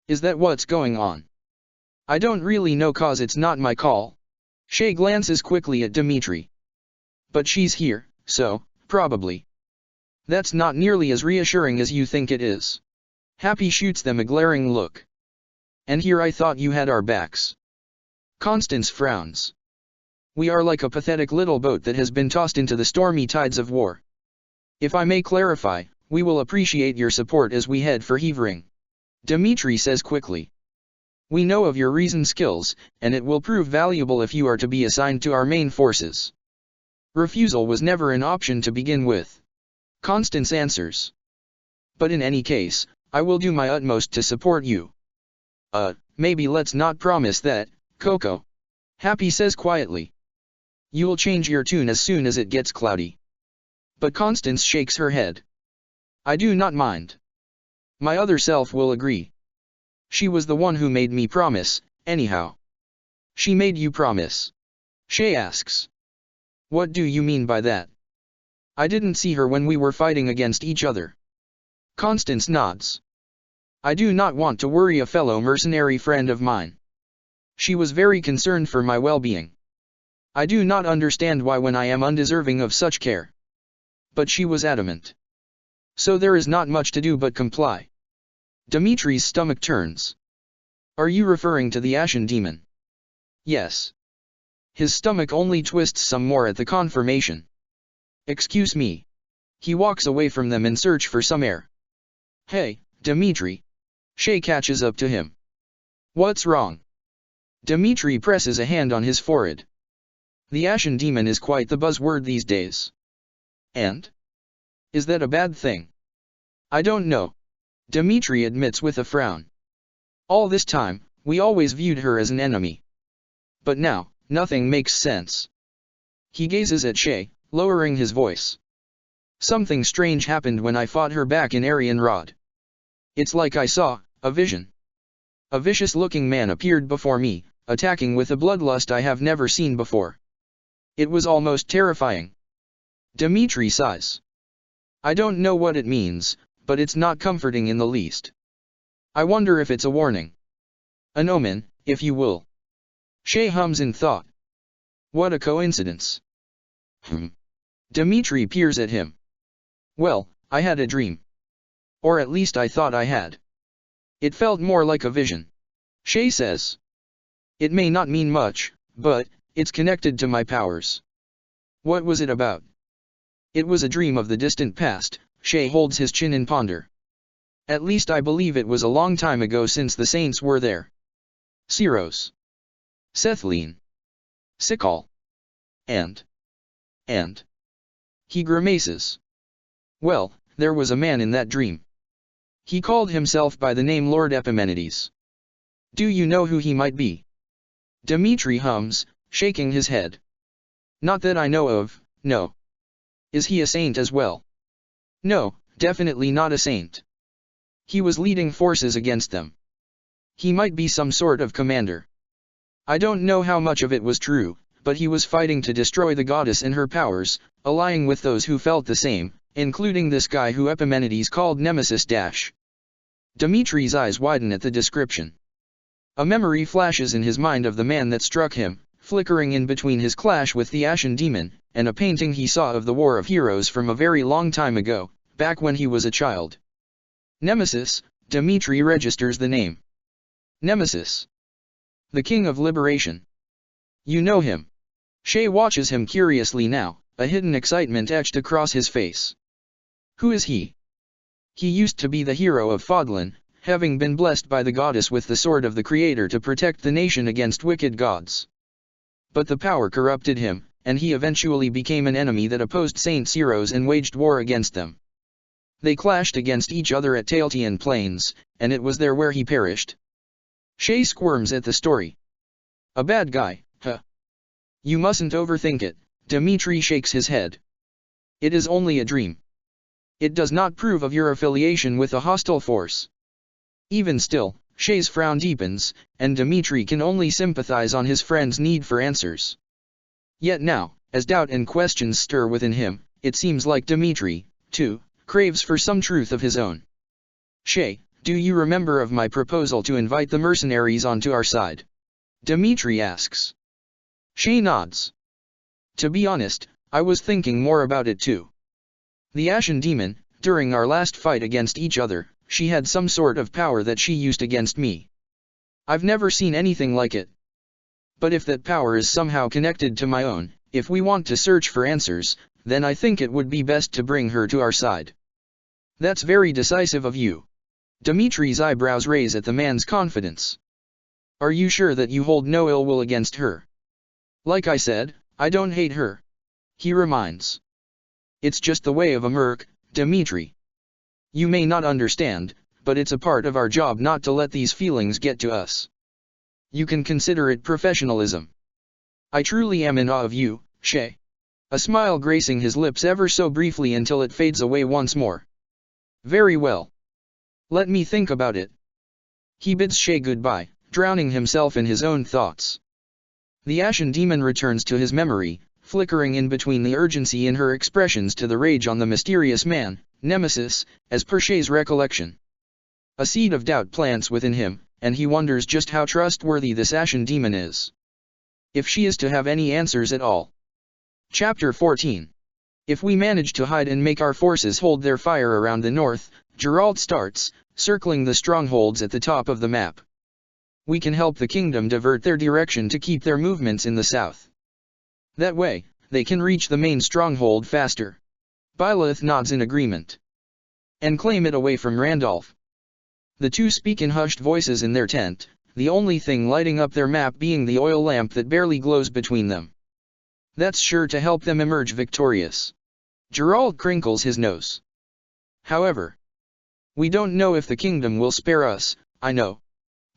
Speaker 1: Is that what's going on? I don't really know cause it's not my call. Shay glances quickly at Dmitri. But she's here, so, probably. That's not nearly as reassuring as you think it is. Happy shoots them a glaring look. And here I thought you had our backs. Constance frowns. We are like a pathetic little boat that has been tossed into the stormy tides of war. If I may clarify, we will appreciate your support as we head for Hevering. Dmitri says quickly. We know of your reasoned skills, and it will prove valuable if you are to be assigned to our main forces. Refusal was never an option to begin with. Constance answers. But in any case, I will do my utmost to support you. Maybe let's not promise that, Coco. Happy says quietly. You'll change your tune as soon as it gets cloudy. But Constance shakes her head. I do not mind. My other self will agree. She was the one who made me promise, anyhow. She made you promise? Shay asks. What do you mean by that? I didn't see her when we were fighting against each other. Constance nods. I do not want to worry a fellow mercenary friend of mine. She was very concerned for my well-being. I do not understand why when I am undeserving of such care. But she was adamant. So there is not much to do but comply. Dmitri's stomach turns. Are you referring to the Ashen Demon? Yes. His stomach only twists some more at the confirmation. Excuse me. He walks away from them in search for some air. Hey, Dmitri. Shay catches up to him. What's wrong? Dmitri presses a hand on his forehead. The Ashen Demon is quite the buzzword these days. And? Is that a bad thing? I don't know. Dmitri admits with a frown. All this time, we always viewed her as an enemy. But now, nothing makes sense. He gazes at Shay, lowering his voice. Something strange happened when I fought her back in Arianrod. It's like I saw a vision. A vicious-looking man appeared before me, attacking with a bloodlust I have never seen before. It was almost terrifying. Dmitri sighs. I don't know what it means, but it's not comforting in the least. I wonder if it's a warning. An omen, if you will. Shay hums in thought. What a coincidence. Dmitri peers at him. Well, I had a dream. Or at least I thought I had. It felt more like a vision. Shay says. It may not mean much, but it's connected to my powers. What was it about? It was a dream of the distant past. Shay holds his chin in ponder. At least I believe it was a long time ago since the saints were there. Syros. Sethline. Sikal. And. He grimaces. Well, there was a man in that dream. He called himself by the name Lord Epimenides. Do you know who he might be? Dmitri hums, shaking his head. Not that I know of, no. Is he a saint as well? No, definitely not a saint. He was leading forces against them. He might be some sort of commander. I don't know how much of it was true, but he was fighting to destroy the goddess and her powers, allying with those who felt the same, including this guy who Epimenides called Nemesis. Dmitri's eyes widen at the description. A memory flashes in his mind of the man that struck him, flickering in between his clash with the Ashen Demon, and a painting he saw of the War of Heroes from a very long time ago, back when he was a child. Nemesis, Dmitri registers the name. Nemesis. The King of Liberation. You know him. Shay watches him curiously now, a hidden excitement etched across his face. Who is he? He used to be the hero of Fodlan, having been blessed by the goddess with the sword of the Creator to protect the nation against wicked gods. But the power corrupted him, and he eventually became an enemy that opposed Saint Syros and waged war against them. They clashed against each other at Tailtean Plains, and it was there where he perished. Shay squirms at the story. A bad guy, huh? You mustn't overthink it, Dmitri shakes his head. It is only a dream. It does not prove of your affiliation with a hostile force. Even still, Shay's frown deepens, and Dmitri can only sympathize on his friend's need for answers. Yet now, as doubt and questions stir within him, it seems like Dmitri, too, craves for some truth of his own. Shay, do you remember of my proposal to invite the mercenaries onto our side? Dmitri asks. Shay nods. To be honest, I was thinking more about it too. The Ashen Demon, during our last fight against each other, she had some sort of power that she used against me. I've never seen anything like it. But if that power is somehow connected to my own, if we want to search for answers, then I think it would be best to bring her to our side. That's very decisive of you. Dmitri's eyebrows raise at the man's confidence. Are you sure that you hold no ill will against her? Like I said, I don't hate her. He reminds. It's just the way of a merc, Dmitri. You may not understand, but it's a part of our job not to let these feelings get to us. You can consider it professionalism. I truly am in awe of you, Shay. A smile gracing his lips ever so briefly until it fades away once more. Very well. Let me think about it. He bids Shay goodbye, drowning himself in his own thoughts. The Ashen Demon returns to his memory, flickering in between the urgency in her expressions to the rage on the mysterious man, Nemesis, as per Shay's recollection. A seed of doubt plants within him, and he wonders just how trustworthy this Ashen Demon is. If she is to have any answers at all. Chapter 14. If we manage to hide and make our forces hold their fire around the north, Geralt starts, circling the strongholds at the top of the map. We can help the kingdom divert their direction to keep their movements in the south. That way, they can reach the main stronghold faster. Byleth nods in agreement. And claim it away from Randolph. The two speak in hushed voices in their tent, the only thing lighting up their map being the oil lamp that barely glows between them. That's sure to help them emerge victorious. Gerald crinkles his nose. However, we don't know if the kingdom will spare us, I know.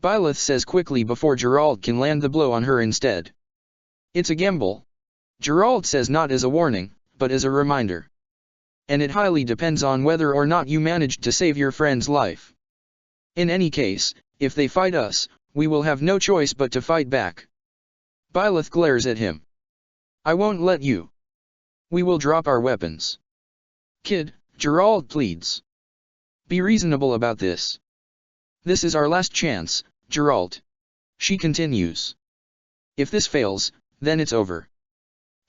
Speaker 1: Byleth says quickly before Gerald can land the blow on her instead. It's a gamble. Gerald says not as a warning, but as a reminder. And it highly depends on whether or not you managed to save your friend's life. In any case, if they fight us, we will have no choice but to fight back. Byleth glares at him. I won't let you. We will drop our weapons. Kid, Gerald pleads. Be reasonable about this. This is our last chance, Gerald. She continues. If this fails, then it's over.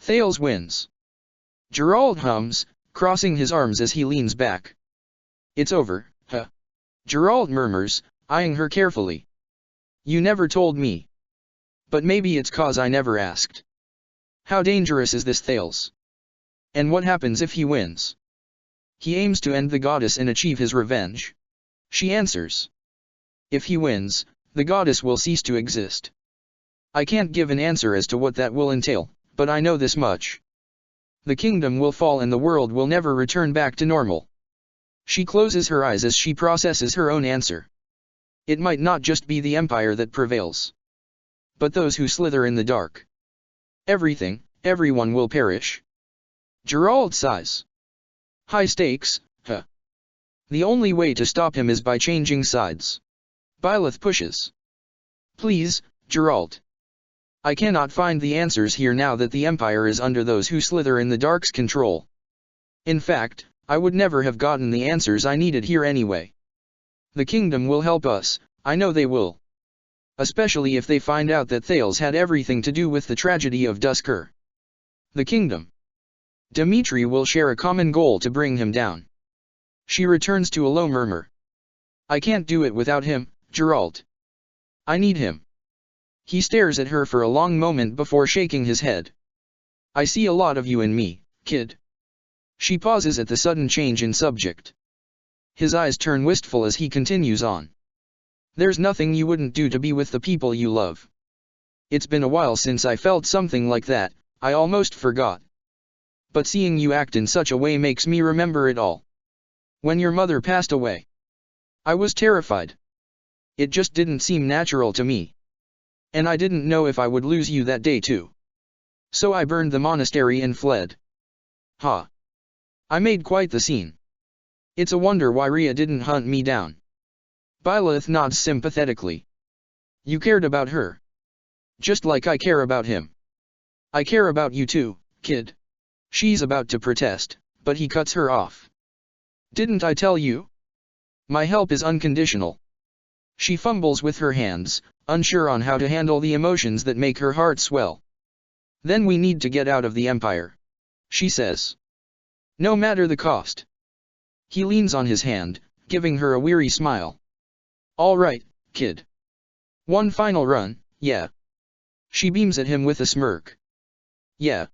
Speaker 1: Thales wins. Gerald hums, crossing his arms as he leans back. It's over, huh? Gerald murmurs, eyeing her carefully. You never told me. But maybe it's 'cause I never asked. How dangerous is this Thales? And what happens if he wins? He aims to end the goddess and achieve his revenge. She answers. If he wins, the goddess will cease to exist. I can't give an answer as to what that will entail, but I know this much. The kingdom will fall and the world will never return back to normal. She closes her eyes as she processes her own answer. It might not just be the empire that prevails, but those who slither in the dark. Everyone will perish. Gerald sighs. High stakes, huh? The only way to stop him is by changing sides. Byleth pushes. Please, Gerald. I cannot find the answers here now that the Empire is under those who slither in the dark's control. In fact, I would never have gotten the answers I needed here anyway. The kingdom will help us, I know they will. Especially if they find out that Thales had everything to do with the tragedy of Duscur. The kingdom. Dimitri will share a common goal to bring him down. She returns to a low murmur. I can't do it without him, Gerald. I need him. He stares at her for a long moment before shaking his head. I see a lot of you in me, kid. She pauses at the sudden change in subject. His eyes turn wistful as he continues on. There's nothing you wouldn't do to be with the people you love. It's been a while since I felt something like that, I almost forgot. But seeing you act in such a way makes me remember it all. When your mother passed away, I was terrified. It just didn't seem natural to me. And I didn't know if I would lose you that day too. So I burned the monastery and fled. Ha! I made quite the scene. It's a wonder why Rhea didn't hunt me down. Byleth nods sympathetically. You cared about her. Just like I care about him. I care about you too, kid. She's about to protest, but he cuts her off. Didn't I tell you? My help is unconditional. She fumbles with her hands, unsure on how to handle the emotions that make her heart swell. Then we need to get out of the Empire, she says. No matter the cost. He leans on his hand, giving her a weary smile. All right, kid. One final run, yeah. She beams at him with a smirk. Yeah.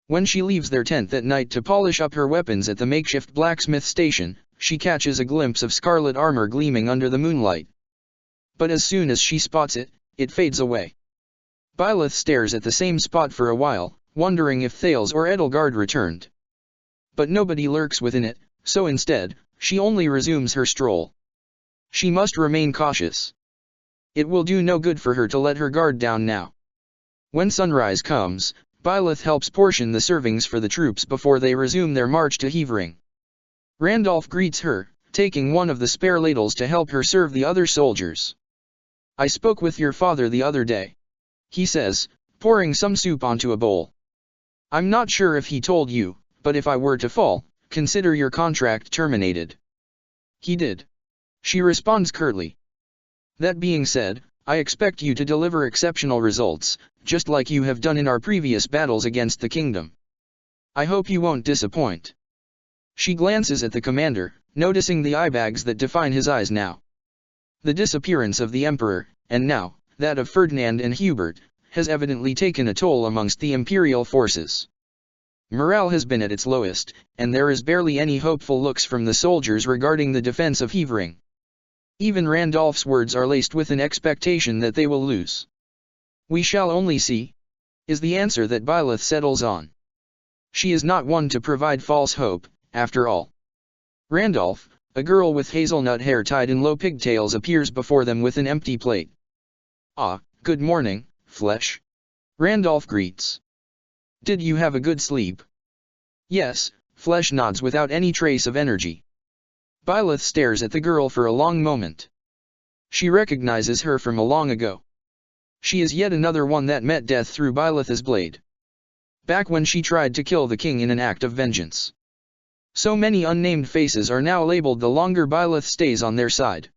Speaker 1: When she leaves their tent that night to polish up her weapons at the makeshift blacksmith station, she catches a glimpse of scarlet armor gleaming under the moonlight. But as soon as she spots it, it fades away. Byleth stares at the same spot for a while, wondering if Thales or Edelgard returned. But nobody lurks within it, so instead, she only resumes her stroll. She must remain cautious. It will do no good for her to let her guard down now. When sunrise comes, Byleth helps portion the servings for the troops before they resume their march to Heavering. Randolph greets her, taking one of the spare ladles to help her serve the other soldiers. I spoke with your father the other day, he says, pouring some soup onto a bowl. I'm not sure if he told you, but if I were to fall, consider your contract terminated. He did. She responds curtly. That being said, I expect you to deliver exceptional results, just like you have done in our previous battles against the kingdom. I hope you won't disappoint. She glances at the commander, noticing the eye bags that define his eyes now. The disappearance of the emperor, and now, that of Ferdinand and Hubert, has evidently taken a toll amongst the Imperial forces. Morale has been at its lowest, and there is barely any hopeful looks from the soldiers regarding the defense of Heavering. Even Randolph's words are laced with an expectation that they will lose. "We shall only see," is the answer that Byleth settles on. She is not one to provide false hope, after all. Randolph, a girl with hazelnut hair tied in low pigtails, appears before them with an empty plate. "Ah, good morning, Flesh," Randolph greets. "Did you have a good sleep?" "Yes," Flesh nods without any trace of energy. Byleth stares at the girl for a long moment. She recognizes her from a long ago. She is yet another one that met death through Byleth's blade. Back when she tried to kill the king in an act of vengeance. So many unnamed faces are now labeled the longer Byleth stays on their side.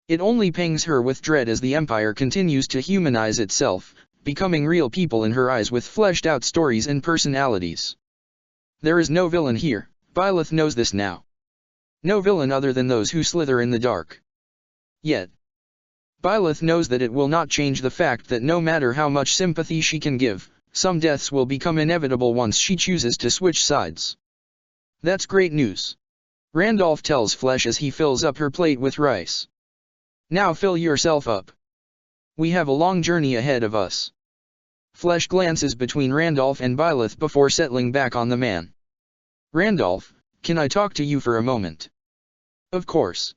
Speaker 1: It only pangs her with dread as the Empire continues to humanize itself, becoming real people in her eyes with fleshed-out stories and personalities. There is no villain here, Byleth knows this now. No villain other than those who slither in the dark. Yet, Byleth knows that it will not change the fact that no matter how much sympathy she can give, some deaths will become inevitable once she chooses to switch sides. "That's great news," Randolph tells Flesh as he fills up her plate with rice. "Now fill yourself up. We have a long journey ahead of us." Flesh glances between Randolph and Byleth before settling back on the man. "Randolph, can I talk to you for a moment?" "Of course."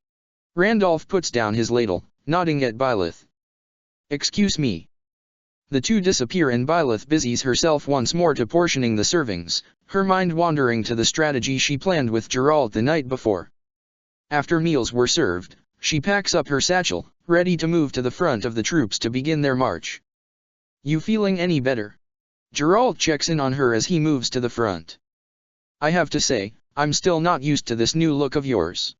Speaker 1: Randolph puts down his ladle, nodding at Byleth. "Excuse me." The two disappear and Byleth busies herself once more to portioning the servings, her mind wandering to the strategy she planned with Geralt the night before. After meals were served, she packs up her satchel, ready to move to the front of the troops to begin their march. "You feeling any better?" Geralt checks in on her as he moves to the front. "I have to say, I'm still not used to this new look of yours."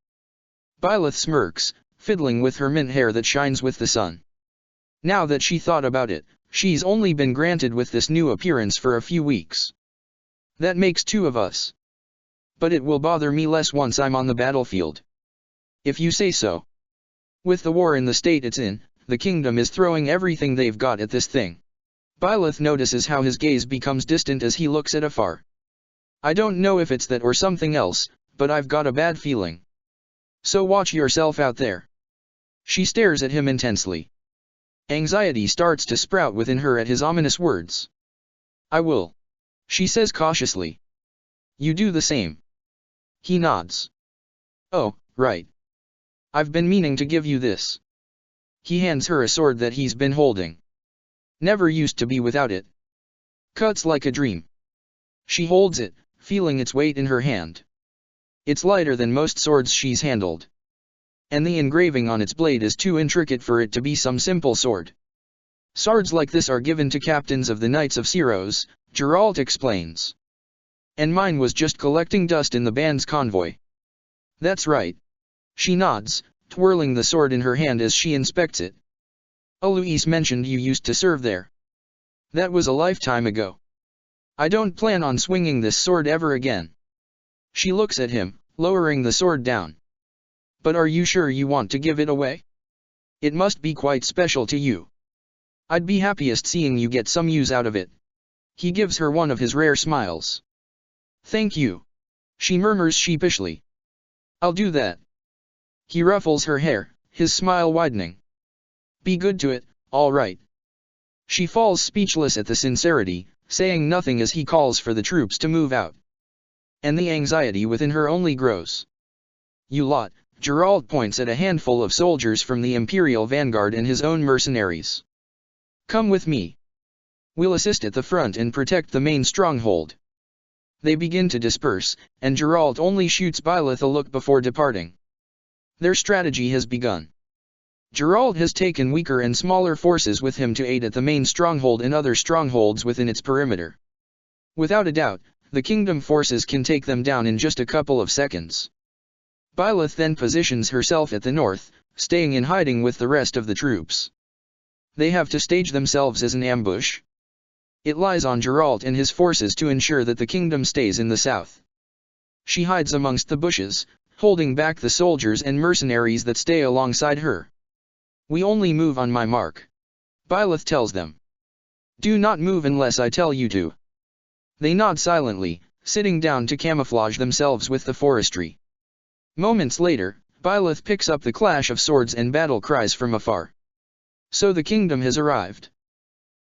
Speaker 1: Byleth smirks, fiddling with her mint hair that shines with the sun. Now that she thought about it, she's only been granted with this new appearance for a few weeks. "That makes two of us. But it will bother me less once I'm on the battlefield." "If you say so." With the war in the state it's in, the kingdom is throwing everything they've got at this thing. Byleth notices how his gaze becomes distant as he looks at afar. "I don't know if it's that or something else, but I've got a bad feeling. So watch yourself out there." She stares at him intensely. Anxiety starts to sprout within her at his ominous words. "I will," she says cautiously. "You do the same." He nods. "Oh, right. I've been meaning to give you this." He hands her a sword that he's been holding. "Never used to be without it. Cuts like a dream." She holds it, feeling its weight in her hand. It's lighter than most swords she's handled. And the engraving on its blade is too intricate for it to be some simple sword. "Swords like this are given to captains of the Knights of Syros," Geralt explains. "And mine was just collecting dust in the band's convoy." "That's right." She nods, twirling the sword in her hand as she inspects it. "Alois mentioned you used to serve there." "That was a lifetime ago. I don't plan on swinging this sword ever again." She looks at him, lowering the sword down. "But are you sure you want to give it away? It must be quite special to you. I'd be happiest seeing you get some use out of it." He gives her one of his rare smiles. "Thank you," she murmurs sheepishly. "I'll do that." He ruffles her hair, his smile widening. "Be good to it, all right." She falls speechless at the sincerity, saying nothing as he calls for the troops to move out. And the anxiety within her only grows. "You lot," Geralt points at a handful of soldiers from the Imperial Vanguard and his own mercenaries. "Come with me. We'll assist at the front and protect the main stronghold." They begin to disperse, and Geralt only shoots Byleth a look before departing. Their strategy has begun. Geralt has taken weaker and smaller forces with him to aid at the main stronghold and other strongholds within its perimeter. Without a doubt, the kingdom forces can take them down in just a couple of seconds. Byleth then positions herself at the north, staying in hiding with the rest of the troops. They have to stage themselves as an ambush. It lies on Geralt and his forces to ensure that the kingdom stays in the south. She hides amongst the bushes, holding back the soldiers and mercenaries that stay alongside her. "We only move on my mark," Byleth tells them. Do not move unless I tell you to. They nod silently, sitting down to camouflage themselves with the forestry. Moments later, Byleth picks up the clash of swords and battle cries from afar. So the kingdom has arrived.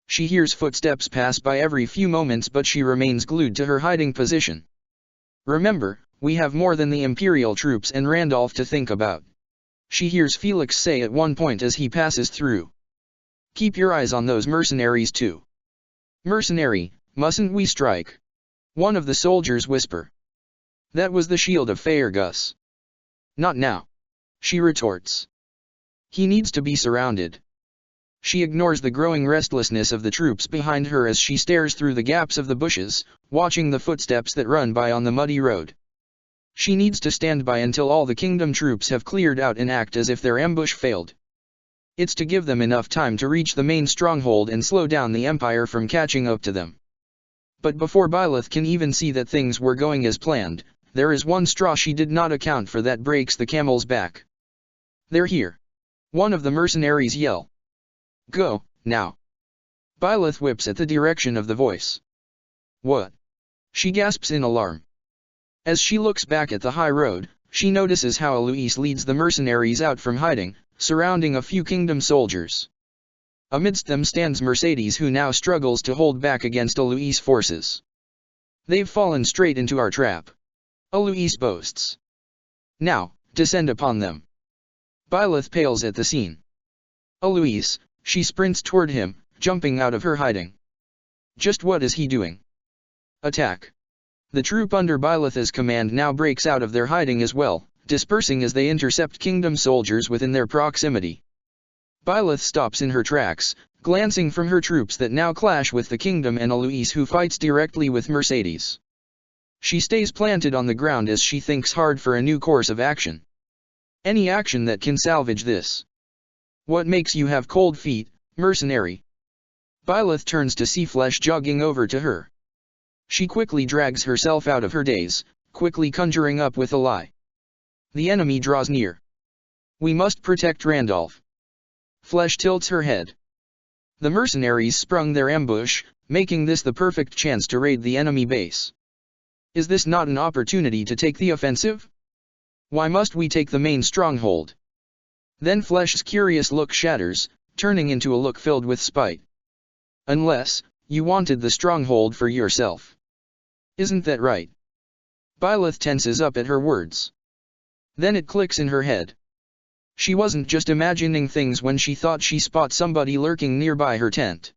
Speaker 1: She hears footsteps pass by every few moments, but she remains glued to her hiding position. Remember, we have more than the Imperial troops and Randolph to think about. She hears Felix say at one point as he passes through. Keep your eyes on those mercenaries too. Mercenary, mustn't we strike? One of the soldiers whisper. That was the shield of Faergus. Not now. She retorts. He needs to be surrounded. She ignores the growing restlessness of the troops behind her as she stares through the gaps of the bushes, watching the footsteps that run by on the muddy road. She needs to stand by until all the kingdom troops have cleared out and act as if their ambush failed. It's to give them enough time to reach the main stronghold and slow down the Empire from catching up to them. But before Byleth can even see that things were going as planned, there is one straw she did not account for that breaks the camel's back. They're here. One of the mercenaries yell. Go, now. Byleth whips at the direction of the voice. What? She gasps in alarm. As she looks back at the high road, she notices how Alois leads the mercenaries out from hiding, surrounding a few kingdom soldiers. Amidst them stands Mercedes, who now struggles to hold back against Alois' forces. They've fallen straight into our trap. Alois boasts. Now, descend upon them. Byleth pales at the scene. Alois, she sprints toward him, jumping out of her hiding. Just what is he doing? Attack. The troop under Byleth's command now breaks out of their hiding as well, dispersing as they intercept kingdom soldiers within their proximity. Byleth stops in her tracks, glancing from her troops that now clash with the kingdom and Alois, who fights directly with Mercedes. She stays planted on the ground as she thinks hard for a new course of action. Any action that can salvage this. What makes you have cold feet, mercenary? Byleth turns to see Flesh jogging over to her. She quickly drags herself out of her daze, quickly conjuring up with a lie. The enemy draws near. We must protect Randolph. Flesh tilts her head. The mercenaries sprung their ambush, making this the perfect chance to raid the enemy base. Is this not an opportunity to take the offensive? Why must we take the main stronghold? Then Flesh's curious look shatters, turning into a look filled with spite. Unless, you wanted the stronghold for yourself. Isn't that right? Byleth tenses up at her words. Then it clicks in her head. She wasn't just imagining things when she thought she spot somebody lurking nearby her tent.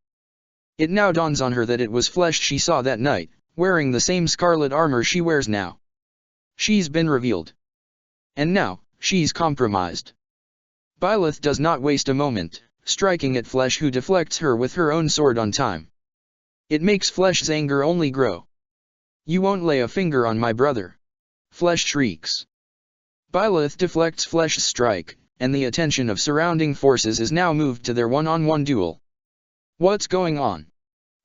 Speaker 1: It now dawns on her that it was Flesh she saw that night, wearing the same scarlet armor she wears now. She's been revealed. And now, she's compromised. Byleth does not waste a moment, striking at Flesh, who deflects her with her own sword on time. It makes Flesh's anger only grow. You won't lay a finger on my brother. Flesh shrieks. Byleth deflects Flesh's strike, and the attention of surrounding forces is now moved to their one-on-one duel. What's going on?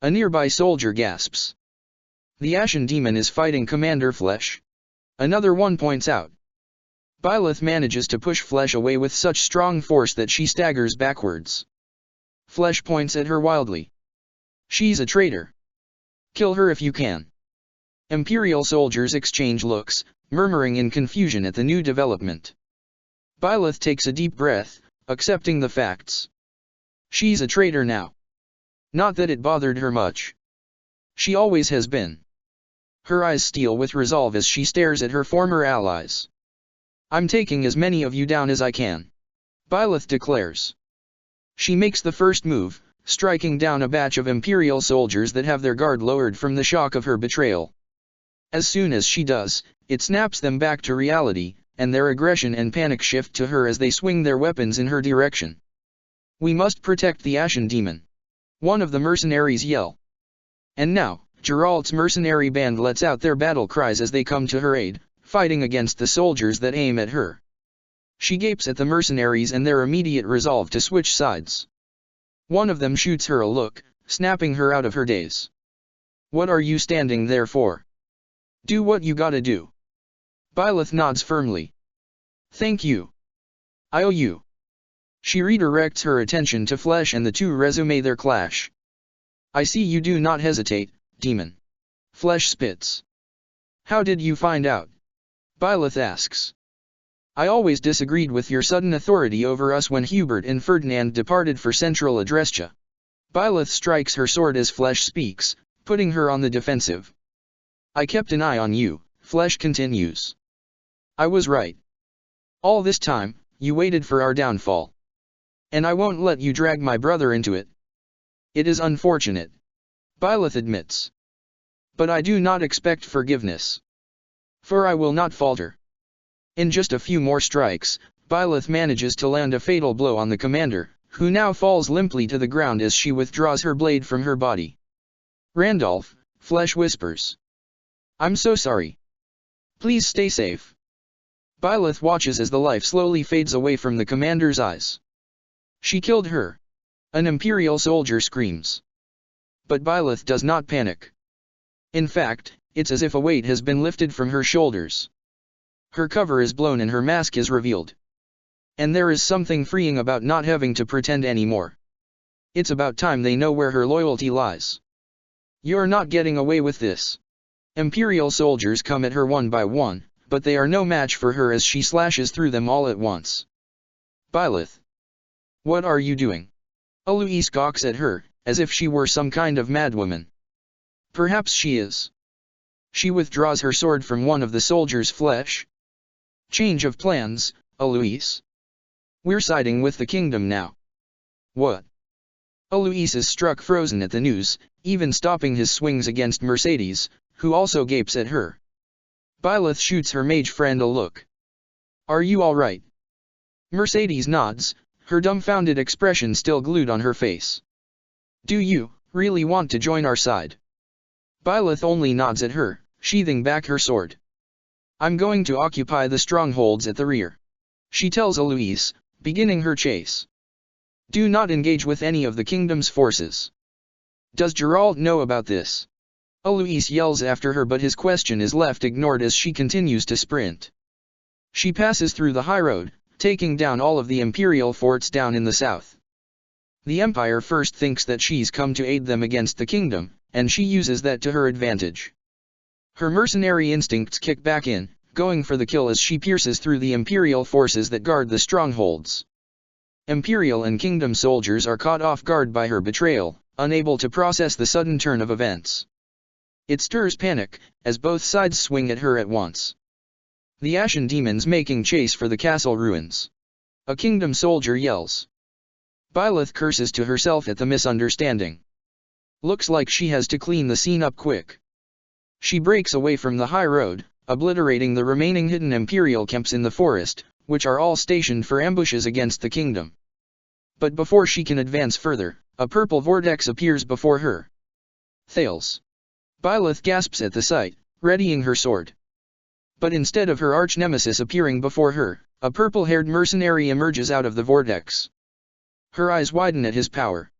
Speaker 1: A nearby soldier gasps. The Ashen Demon is fighting Commander Flesh. Another one points out. Byleth manages to push Flesh away with such strong force that she staggers backwards. Flesh points at her wildly. She's a traitor. Kill her if you can. Imperial soldiers exchange looks, murmuring in confusion at the new development. Byleth takes a deep breath, accepting the facts. She's a traitor now. Not that it bothered her much. She always has been. Her eyes steel with resolve as she stares at her former allies. I'm taking as many of you down as I can. Byleth declares. She makes the first move, striking down a batch of Imperial soldiers that have their guard lowered from the shock of her betrayal. As soon as she does, it snaps them back to reality, and their aggression and panic shift to her as they swing their weapons in her direction. We must protect the Ashen Demon. One of the mercenaries yell. And now, Geralt's mercenary band lets out their battle cries as they come to her aid, fighting against the soldiers that aim at her. She gapes at the mercenaries and their immediate resolve to switch sides. One of them shoots her a look, snapping her out of her daze. What are you standing there for? Do what you gotta do. Byleth nods firmly. Thank you. I owe you. She redirects her attention to Flesh and the two resume their clash. I see you do not hesitate, demon. Flesh spits. How did you find out? Byleth asks. I always disagreed with your sudden authority over us when Hubert and Ferdinand departed for Central Adrestia. Byleth strikes her sword as Flesh speaks, putting her on the defensive. I kept an eye on you, Flesh continues. I was right. All this time, you waited for our downfall. And I won't let you drag my brother into it. It is unfortunate. Byleth admits. But I do not expect forgiveness. For I will not falter. In just a few more strikes, Byleth manages to land a fatal blow on the commander, who now falls limply to the ground as she withdraws her blade from her body. Randolph, Flesh whispers. I'm so sorry. Please stay safe. Byleth watches as the life slowly fades away from the commander's eyes. She killed her. An Imperial soldier screams. But Byleth does not panic. In fact, it's as if a weight has been lifted from her shoulders. Her cover is blown and her mask is revealed. And there is something freeing about not having to pretend anymore. It's about time they know where her loyalty lies. You're not getting away with this. Imperial soldiers come at her one by one, but they are no match for her as she slashes through them all at once. Byleth. What are you doing? Eloise gawks at her, as if she were some kind of madwoman. Perhaps she is. She withdraws her sword from one of the soldiers' flesh. Change of plans, Eloise. We're siding with the kingdom now. What? Eloise is struck frozen at the news, even stopping his swings against Mercedes, who also gapes at her. Byleth shoots her mage friend a look. Are you all right? Mercedes nods, her dumbfounded expression still glued on her face. Do you really want to join our side? Byleth only nods at her, sheathing back her sword. I'm going to occupy the strongholds at the rear. She tells Eloise, beginning her chase. Do not engage with any of the kingdom's forces. Does Geralt know about this? Eloise yells after her, but his question is left ignored as she continues to sprint. She passes through the high road, taking down all of the Imperial forts down in the south. The Empire first thinks that she's come to aid them against the kingdom, and she uses that to her advantage. Her mercenary instincts kick back in, going for the kill as she pierces through the Imperial forces that guard the strongholds. Imperial and Kingdom soldiers are caught off guard by her betrayal, unable to process the sudden turn of events. It stirs panic, as both sides swing at her at once. The Ashen demons making chase for the castle ruins. A Kingdom soldier yells. Byleth curses to herself at the misunderstanding. Looks like she has to clean the scene up quick. She breaks away from the high road, obliterating the remaining hidden Imperial camps in the forest, which are all stationed for ambushes against the kingdom. But before she can advance further, a purple vortex appears before her. Thales. Byleth gasps at the sight, readying her sword. But instead of her arch-nemesis appearing before her, a purple-haired mercenary emerges out of the vortex. Her eyes widen at his power.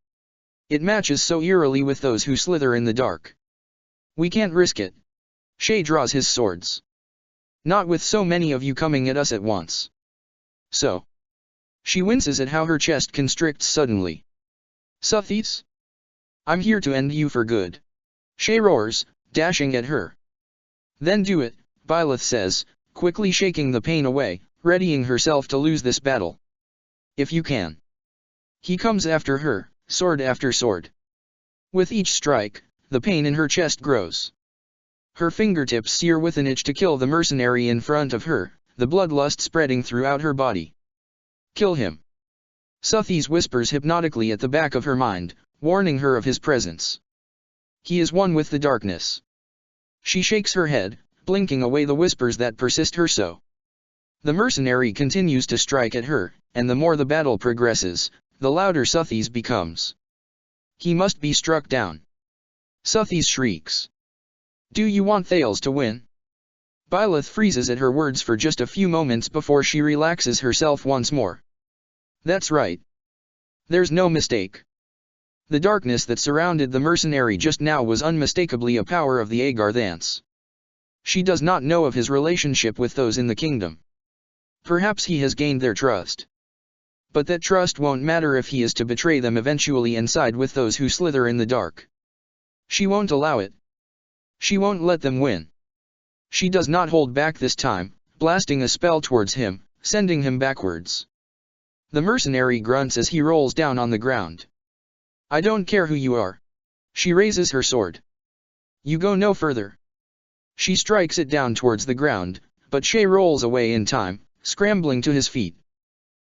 Speaker 1: It matches so eerily with those who slither in the dark. We can't risk it. Shay draws his swords. Not with so many of you coming at us at once. So. She winces at how her chest constricts suddenly. Suthies? I'm here to end you for good. Shay roars, dashing at her. Then do it, Byleth says, quickly shaking the pain away, readying herself to lose this battle. If you can. He comes after her, sword after sword. With each strike, the pain in her chest grows. Her fingertips sear with an itch to kill the mercenary in front of her, the bloodlust spreading throughout her body. Kill him. Suthies whispers hypnotically at the back of her mind, warning her of his presence. He is one with the darkness. She shakes her head, blinking away the whispers that persist her so. The mercenary continues to strike at her, and the more the battle progresses, the louder Suthies becomes. He must be struck down. Suthies shrieks. Do you want Thales to win? Byleth freezes at her words for just a few moments before she relaxes herself once more. That's right. There's no mistake. The darkness that surrounded the mercenary just now was unmistakably a power of the Agarthans. She does not know of his relationship with those in the kingdom. Perhaps he has gained their trust. But that trust won't matter if he is to betray them eventually and side with those who slither in the dark. She won't allow it. She won't let them win. She does not hold back this time, blasting a spell towards him, sending him backwards. The mercenary grunts as he rolls down on the ground. I don't care who you are. She raises her sword. You go no further. She strikes it down towards the ground, but Shay rolls away in time, scrambling to his feet.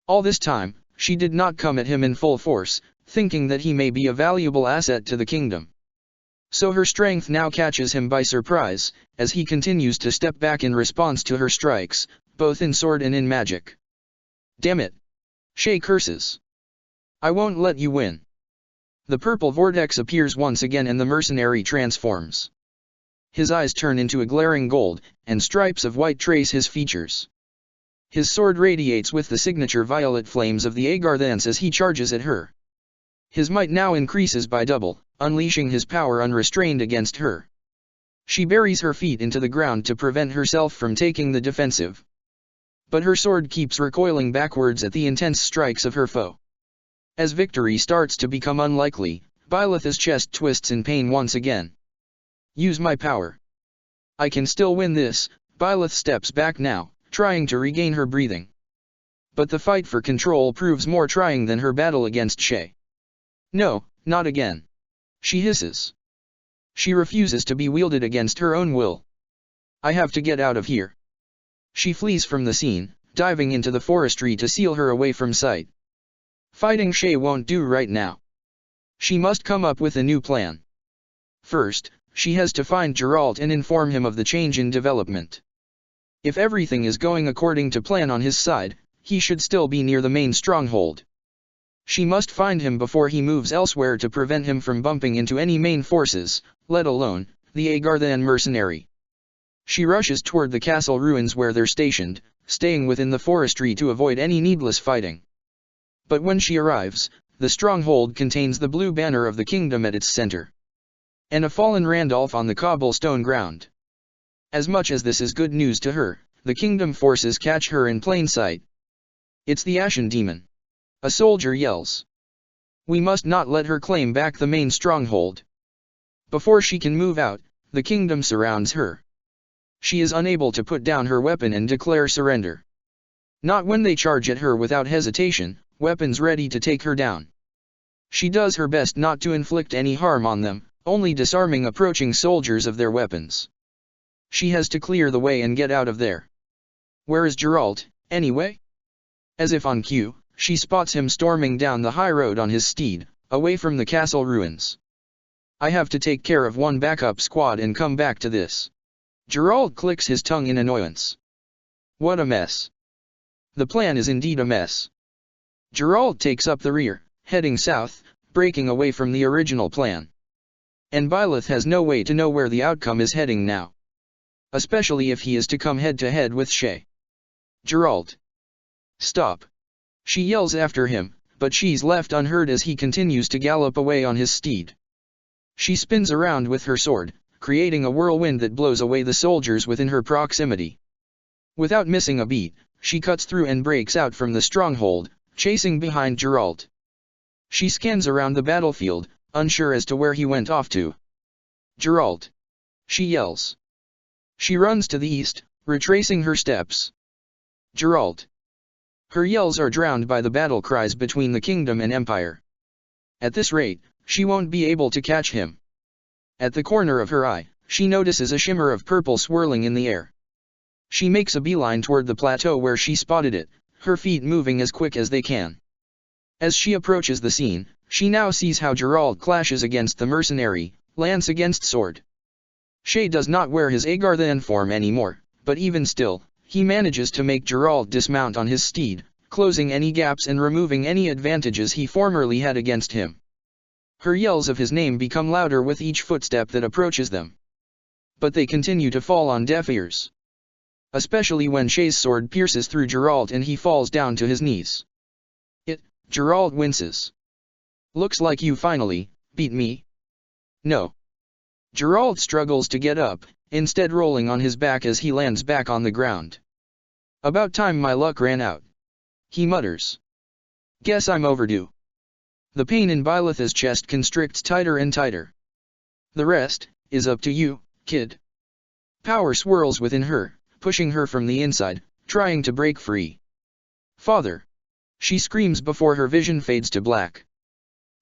Speaker 1: All this time, she did not come at him in full force, thinking that he may be a valuable asset to the kingdom. So her strength now catches him by surprise, as he continues to step back in response to her strikes, both in sword and in magic. Damn it! Shay curses. I won't let you win. The purple vortex appears once again and the mercenary transforms. His eyes turn into a glaring gold, and stripes of white trace his features. His sword radiates with the signature violet flames of the Agarthans as he charges at her. His might now increases by double, unleashing his power unrestrained against her. She buries her feet into the ground to prevent herself from taking the defensive. But her sword keeps recoiling backwards at the intense strikes of her foe. As victory starts to become unlikely, Byleth's chest twists in pain once again. Use my power. I can still win this. Byleth steps back now, trying to regain her breathing. But the fight for control proves more trying than her battle against Shay. No, not again. She hisses. She refuses to be wielded against her own will. I have to get out of here. She flees from the scene, diving into the forestry to seal her away from sight. Fighting Shay won't do right now. She must come up with a new plan. First, she has to find Geralt and inform him of the change in development. If everything is going according to plan on his side, he should still be near the main stronghold. She must find him before he moves elsewhere to prevent him from bumping into any main forces, let alone the Agarthan mercenary. She rushes toward the castle ruins where they're stationed, staying within the forestry to avoid any needless fighting. But when she arrives, the stronghold contains the blue banner of the kingdom at its center. And a fallen Randolph on the cobblestone ground. As much as this is good news to her, the kingdom forces catch her in plain sight. It's the Ashen Demon. A soldier yells. We must not let her claim back the main stronghold. Before she can move out, the kingdom surrounds her. She is unable to put down her weapon and declare surrender. Not when they charge at her without hesitation, weapons ready to take her down. She does her best not to inflict any harm on them, only disarming approaching soldiers of their weapons. She has to clear the way and get out of there. Where is Geralt, anyway? As if on cue, she spots him storming down the high road on his steed, away from the castle ruins. I have to take care of one backup squad and come back to this. Geralt clicks his tongue in annoyance. What a mess. The plan is indeed a mess. Geralt takes up the rear, heading south, breaking away from the original plan. And Byleth has no way to know where the outcome is heading now. Especially if he is to come head-to-head with Shay. Geralt. Stop. She yells after him, but she's left unheard as he continues to gallop away on his steed. She spins around with her sword, creating a whirlwind that blows away the soldiers within her proximity. Without missing a beat, she cuts through and breaks out from the stronghold, chasing behind Geralt. She scans around the battlefield, unsure as to where he went off to. Geralt. She yells. She runs to the east, retracing her steps. Geralt. Her yells are drowned by the battle cries between the kingdom and empire. At this rate, she won't be able to catch him. At the corner of her eye, she notices a shimmer of purple swirling in the air. She makes a beeline toward the plateau where she spotted it, her feet moving as quick as they can. As she approaches the scene, she now sees how Geralt clashes against the mercenary, lance against sword. Shay does not wear his Agarthan form anymore, but even still, he manages to make Geralt dismount on his steed, closing any gaps and removing any advantages he formerly had against him. Her yells of his name become louder with each footstep that approaches them. But they continue to fall on deaf ears. Especially when Shay's sword pierces through Geralt and he falls down to his knees. Geralt winces. Looks like you finally beat me. No. Geralt struggles to get up, instead rolling on his back as he lands back on the ground. About time my luck ran out. He mutters. Guess I'm overdue. The pain in Byleth's chest constricts tighter and tighter. The rest is up to you, kid. Power swirls within her, pushing her from the inside, trying to break free. Father! She screams before her vision fades to black.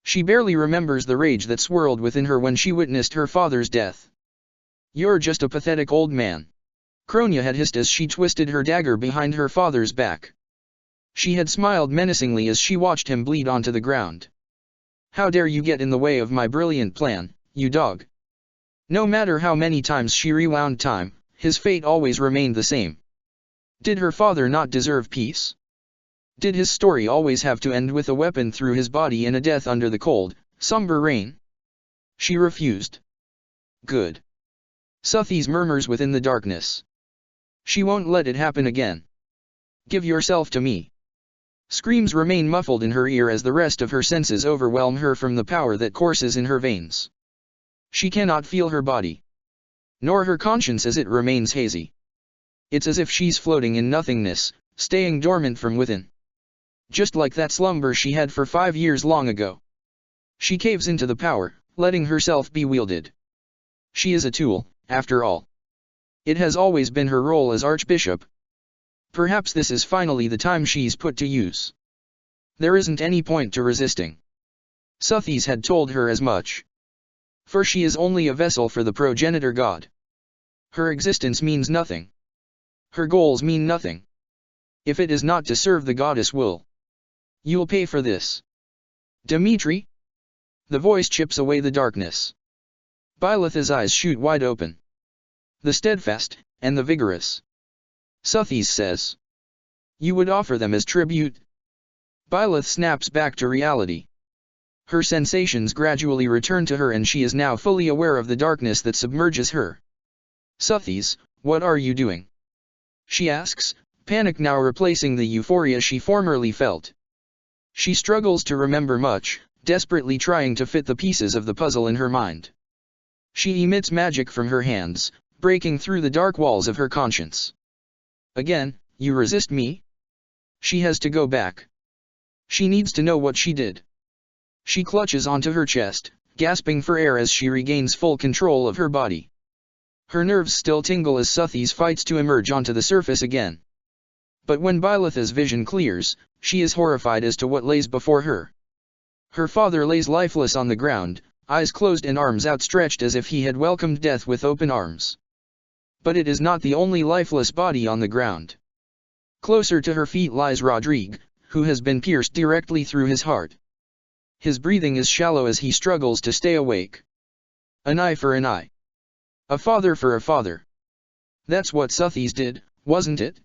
Speaker 1: She barely remembers the rage that swirled within her when she witnessed her father's death. You're just a pathetic old man. Kronya had hissed as she twisted her dagger behind her father's back. She had smiled menacingly as she watched him bleed onto the ground. How dare you get in the way of my brilliant plan, you dog! No matter how many times she rewound time, his fate always remained the same. Did her father not deserve peace? Did his story always have to end with a weapon through his body and a death under the cold, somber rain? She refused. Good. Suthies murmurs within the darkness. She won't let it happen again. Give yourself to me. Screams remain muffled in her ear as the rest of her senses overwhelm her from the power that courses in her veins. She cannot feel her body, nor her conscience as it remains hazy. It's as if she's floating in nothingness, staying dormant from within. Just like that slumber she had for 5 years long ago. She caves into the power, letting herself be wielded. She is a tool, after all. It has always been her role as Archbishop. Perhaps this is finally the time she's put to use. There isn't any point to resisting. Suthies had told her as much. For she is only a vessel for the progenitor god. Her existence means nothing. Her goals mean nothing. If it is not to serve the goddess will. You'll pay for this. Dimitri? The voice chips away the darkness. Byleth's eyes shoot wide open. The steadfast, and the vigorous. Suthies says. You would offer them as tribute? Byleth snaps back to reality. Her sensations gradually return to her and she is now fully aware of the darkness that submerges her. Suthies, what are you doing? She asks, panic now replacing the euphoria she formerly felt. She struggles to remember much, desperately trying to fit the pieces of the puzzle in her mind. She emits magic from her hands, breaking through the dark walls of her conscience. Again, you resist me? She has to go back. She needs to know what she did. She clutches onto her chest, gasping for air as she regains full control of her body. Her nerves still tingle as Suthies fights to emerge onto the surface again. But when Byleth's vision clears, she is horrified as to what lays before her. Her father lays lifeless on the ground, eyes closed and arms outstretched as if he had welcomed death with open arms. But it is not the only lifeless body on the ground. Closer to her feet lies Rodrigue, who has been pierced directly through his heart. His breathing is shallow as he struggles to stay awake. An eye for an eye. A father for a father. That's what Suthies did, wasn't it?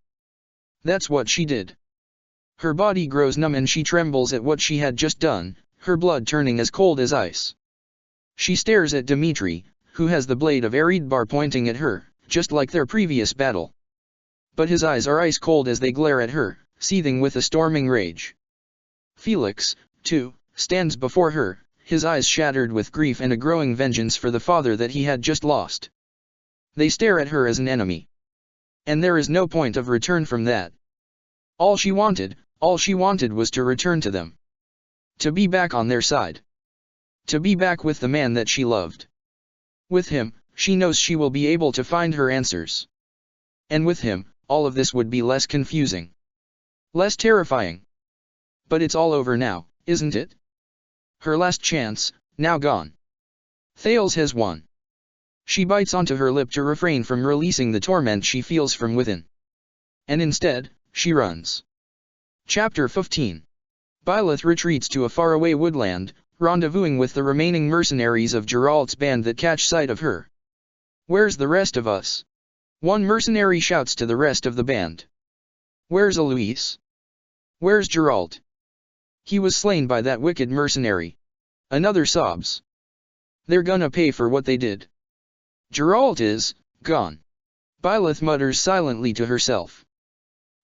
Speaker 1: That's what she did. Her body grows numb and she trembles at what she had just done, her blood turning as cold as ice. She stares at Dimitri, who has the blade of Eridbar pointing at her, just like their previous battle. But his eyes are ice cold as they glare at her, seething with a storming rage. Felix, too, stands before her, his eyes shattered with grief and a growing vengeance for the father that he had just lost. They stare at her as an enemy. And there is no point of return from that. All she wanted was to return to them. To be back on their side. To be back with the man that she loved. With him, she knows she will be able to find her answers. And with him, all of this would be less confusing. Less terrifying. But it's all over now, isn't it? Her last chance, now gone. Thales has won. She bites onto her lip to refrain from releasing the torment she feels from within. And instead, she runs. Chapter 15. Byleth retreats to a faraway woodland, rendezvousing with the remaining mercenaries of Geralt's band that catch sight of her. Where's the rest of us? One mercenary shouts to the rest of the band. Where's Eloise? Where's Geralt? He was slain by that wicked mercenary. Another sobs. They're gonna pay for what they did. Geralt is gone. Byleth mutters silently to herself.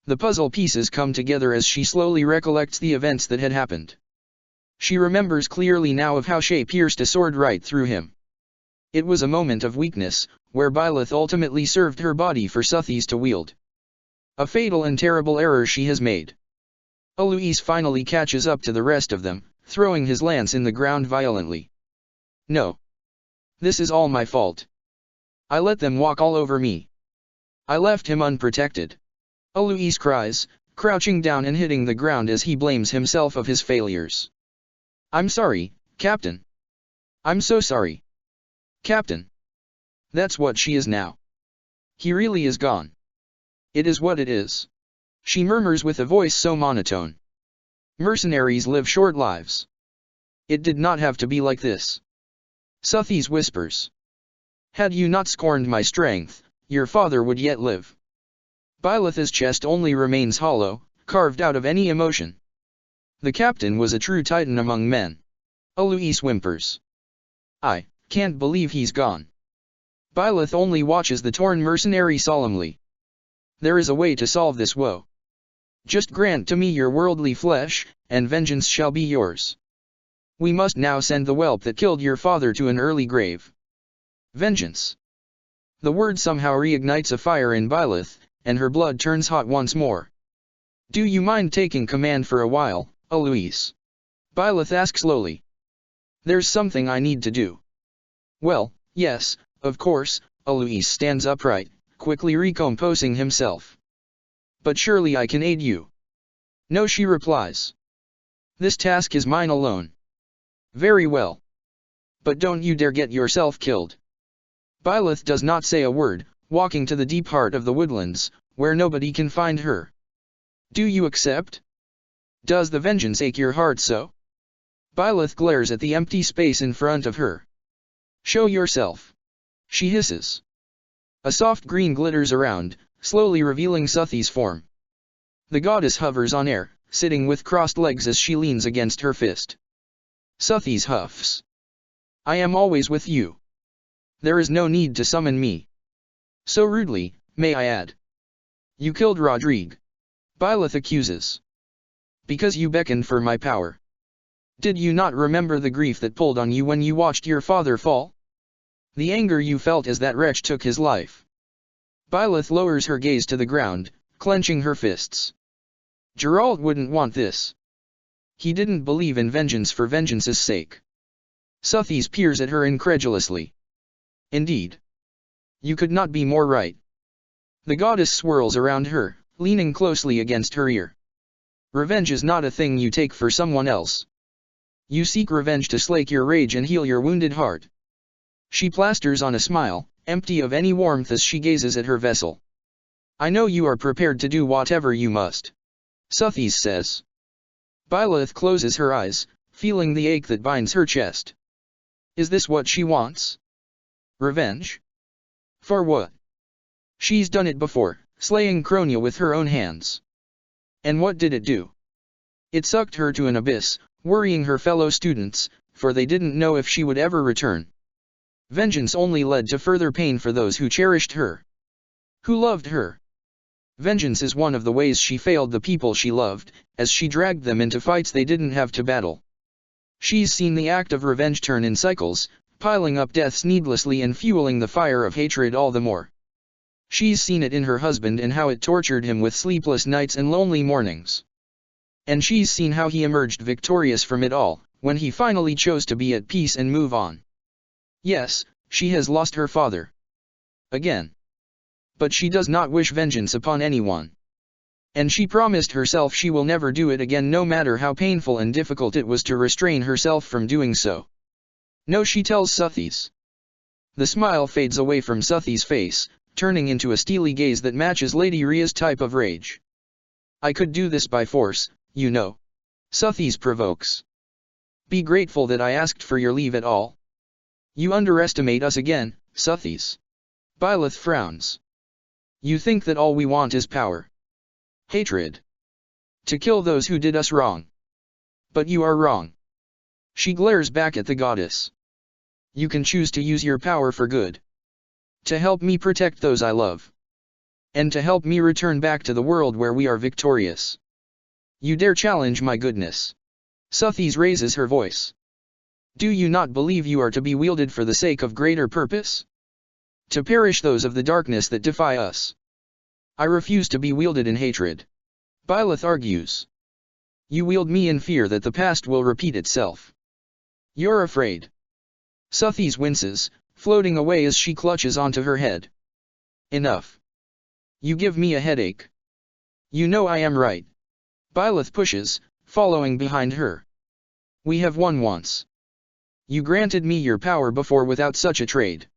Speaker 1: The puzzle pieces come together as she slowly recollects the events that had happened. She remembers clearly now of how Shay pierced a sword right through him. It was a moment of weakness, where Byleth ultimately served her body for Suthies to wield. A fatal and terrible error she has made. Eloise finally catches up to the rest of them, throwing his lance in the ground violently. No. This is all my fault. I let them walk all over me. I left him unprotected. Eloise cries, crouching down and hitting the ground as he blames himself of his failures. I'm sorry, Captain. I'm so sorry. Captain. That's what she is now. He really is gone. It is what it is. She murmurs with a voice so monotone. Mercenaries live short lives. It did not have to be like this. Suthies whispers. Had you not scorned my strength, your father would yet live. Byleth's chest only remains hollow, carved out of any emotion. The captain was a true titan among men. Eloise whimpers. I can't believe he's gone. Byleth only watches the torn mercenary solemnly. There is a way to solve this woe. Just grant to me your worldly flesh, and vengeance shall be yours. We must now send the whelp that killed your father to an early grave. Vengeance. The word somehow reignites a fire in Byleth, and her blood turns hot once more. Do you mind taking command for a while, Eloise? Byleth asks slowly. There's something I need to do. Well, yes, of course. Eloise stands upright, quickly recomposing himself. But surely I can aid you. No, she replies. This task is mine alone. Very well. But don't you dare get yourself killed. Byleth does not say a word, walking to the deep heart of the woodlands, where nobody can find her. Do you accept? Does the vengeance ache your heart so? Byleth glares at the empty space in front of her. Show yourself. She hisses. A soft green glitters around, slowly revealing Suthi's form. The goddess hovers on air, sitting with crossed legs as she leans against her fist. Suthi's huffs. I am always with you. There is no need to summon me. So rudely, may I add. You killed Rodrigue. Byleth accuses. Because you beckoned for my power. Did you not remember the grief that pulled on you when you watched your father fall? The anger you felt as that wretch took his life. Byleth lowers her gaze to the ground, clenching her fists. Geralt wouldn't want this. He didn't believe in vengeance for vengeance's sake. Suthies peers at her incredulously. Indeed. You could not be more right. The goddess swirls around her, leaning closely against her ear. Revenge is not a thing you take for someone else. You seek revenge to slake your rage and heal your wounded heart. She plasters on a smile, empty of any warmth as she gazes at her vessel. I know you are prepared to do whatever you must. Suthies says. Byleth closes her eyes, feeling the ache that binds her chest. Is this what she wants? Revenge? For what? She's done it before, slaying Cronia with her own hands. And what did it do? It sucked her to an abyss, worrying her fellow students, for they didn't know if she would ever return. Vengeance only led to further pain for those who cherished her. Who loved her. Vengeance is one of the ways she failed the people she loved, as she dragged them into fights they didn't have to battle. She's seen the act of revenge turn in cycles, piling up deaths needlessly and fueling the fire of hatred all the more. She's seen it in her husband and how it tortured him with sleepless nights and lonely mornings. And she's seen how he emerged victorious from it all, when he finally chose to be at peace and move on. Yes, she has lost her father. Again. But she does not wish vengeance upon anyone. And she promised herself she will never do it again, no matter how painful and difficult it was to restrain herself from doing so. No, she tells Suthies. The smile fades away from Suthi's face, turning into a steely gaze that matches Lady Rhea's type of rage. I could do this by force, you know. Suthies provokes. Be grateful that I asked for your leave at all. You underestimate us again, Suthies. Byleth frowns. You think that all we want is power. Hatred. To kill those who did us wrong. But you are wrong. She glares back at the goddess. You can choose to use your power for good. To help me protect those I love. And to help me return back to the world where we are victorious. You dare challenge my goodness. Suthies raises her voice. Do you not believe you are to be wielded for the sake of greater purpose? To perish those of the darkness that defy us. I refuse to be wielded in hatred. Byleth argues. You wield me in fear that the past will repeat itself. You're afraid. Suthies winces, floating away as she clutches onto her head. Enough. You give me a headache. You know I am right. Byleth pushes, following behind her. We have won once. You granted me your power before without such a trade.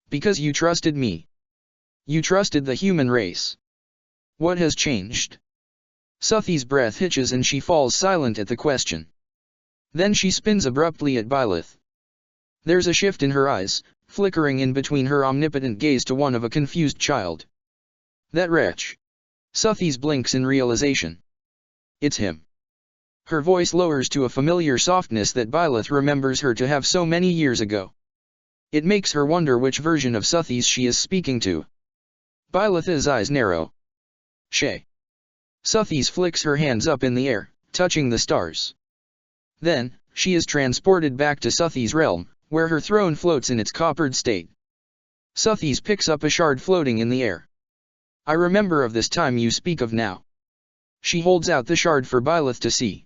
Speaker 1: Because you trusted me. You trusted the human race. What has changed? Suthi's breath hitches and she falls silent at the question. Then she spins abruptly at Byleth. There's a shift in her eyes, flickering in between her omnipotent gaze to one of a confused child. That wretch. Suthi's blinks in realization. It's him. Her voice lowers to a familiar softness that Byleth remembers her to have so many years ago. It makes her wonder which version of Suthi's she is speaking to. Byleth's eyes narrow. Shay. Suthi's flicks her hands up in the air, touching the stars. Then, she is transported back to Suthi's realm, where her throne floats in its coppered state. Suthi's picks up a shard floating in the air. I remember of this time you speak of now. She holds out the shard for Byleth to see.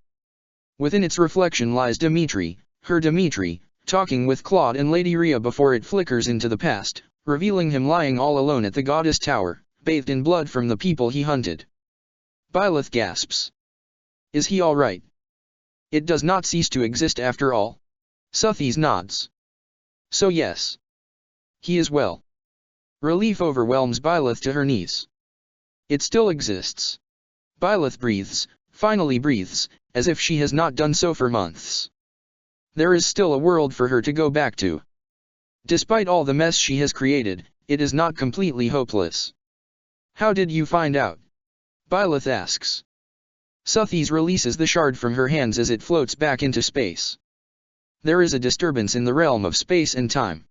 Speaker 1: Within its reflection lies Dimitri, her Dimitri, talking with Claude and Lady Rhea before it flickers into the past, revealing him lying all alone at the goddess tower, bathed in blood from the people he hunted. Byleth gasps. Is he all right? It does not cease to exist after all. Suthi's nods. So yes. He is well. Relief overwhelms Byleth to her knees. It still exists. Byleth breathes, finally breathes, as if she has not done so for months. There is still a world for her to go back to. Despite all the mess she has created, it is not completely hopeless. How did you find out? Byleth asks. Suthi's releases the shard from her hands as it floats back into space. There is a disturbance in the realm of space and time.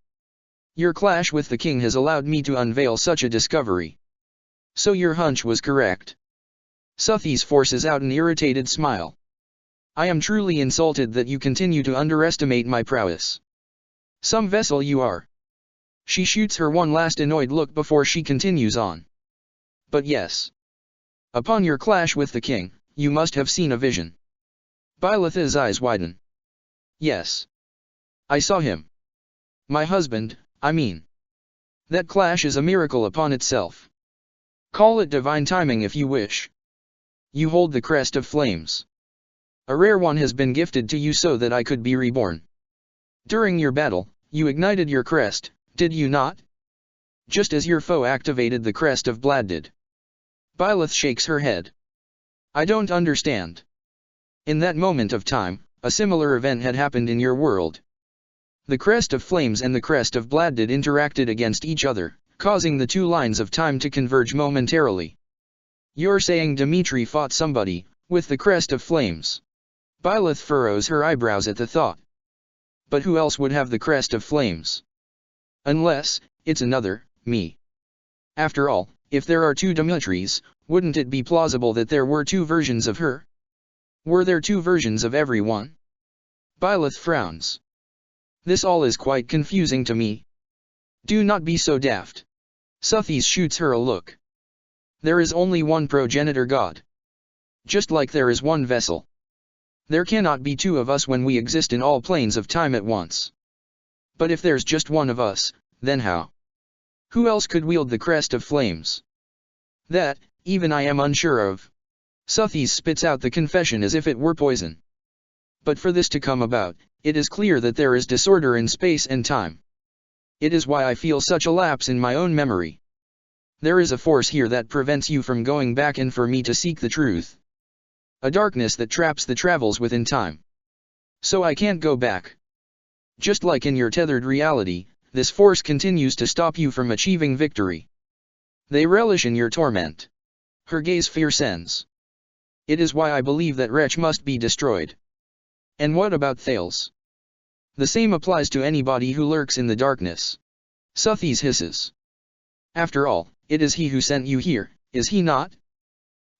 Speaker 1: Your clash with the king has allowed me to unveil such a discovery. So your hunch was correct. Suthi's forces out an irritated smile. I am truly insulted that you continue to underestimate my prowess. Some vessel you are. She shoots her one last annoyed look before she continues on. But yes. Upon your clash with the king, you must have seen a vision. Byleth's eyes widen. Yes. I saw him. My husband, I mean. That clash is a miracle upon itself. Call it divine timing if you wish. You hold the crest of flames. A rare one has been gifted to you so that I could be reborn. During your battle, you ignited your crest, did you not? Just as your foe activated the crest of Blad did. Byleth shakes her head. I don't understand. In that moment of time, a similar event had happened in your world. The crest of flames and the crest of Bladdid interacted against each other, causing the two lines of time to converge momentarily. You're saying Dimitri fought somebody, with the crest of flames. Byleth furrows her eyebrows at the thought. But who else would have the crest of flames? Unless, it's another, me. After all, if there are two Dimitris, wouldn't it be plausible that there were two versions of her? Were there two versions of everyone? Byleth frowns. This all is quite confusing to me. Do not be so daft. Suthi's shoots her a look. There is only one progenitor god. Just like there is one vessel. There cannot be two of us when we exist in all planes of time at once. But if there's just one of us, then how? Who else could wield the crest of flames? That, even I am unsure of. Suthi's spits out the confession as if it were poison. But for this to come about, it is clear that there is disorder in space and time. It is why I feel such a lapse in my own memory. There is a force here that prevents you from going back and for me to seek the truth. A darkness that traps the travels within time. So I can't go back. Just like in your tethered reality, this force continues to stop you from achieving victory. They relish in your torment. Her gaze fierce ends. It is why I believe that wretch must be destroyed. And what about Thales? The same applies to anybody who lurks in the darkness. Suthi's hisses. After all, it is he who sent you here, is he not?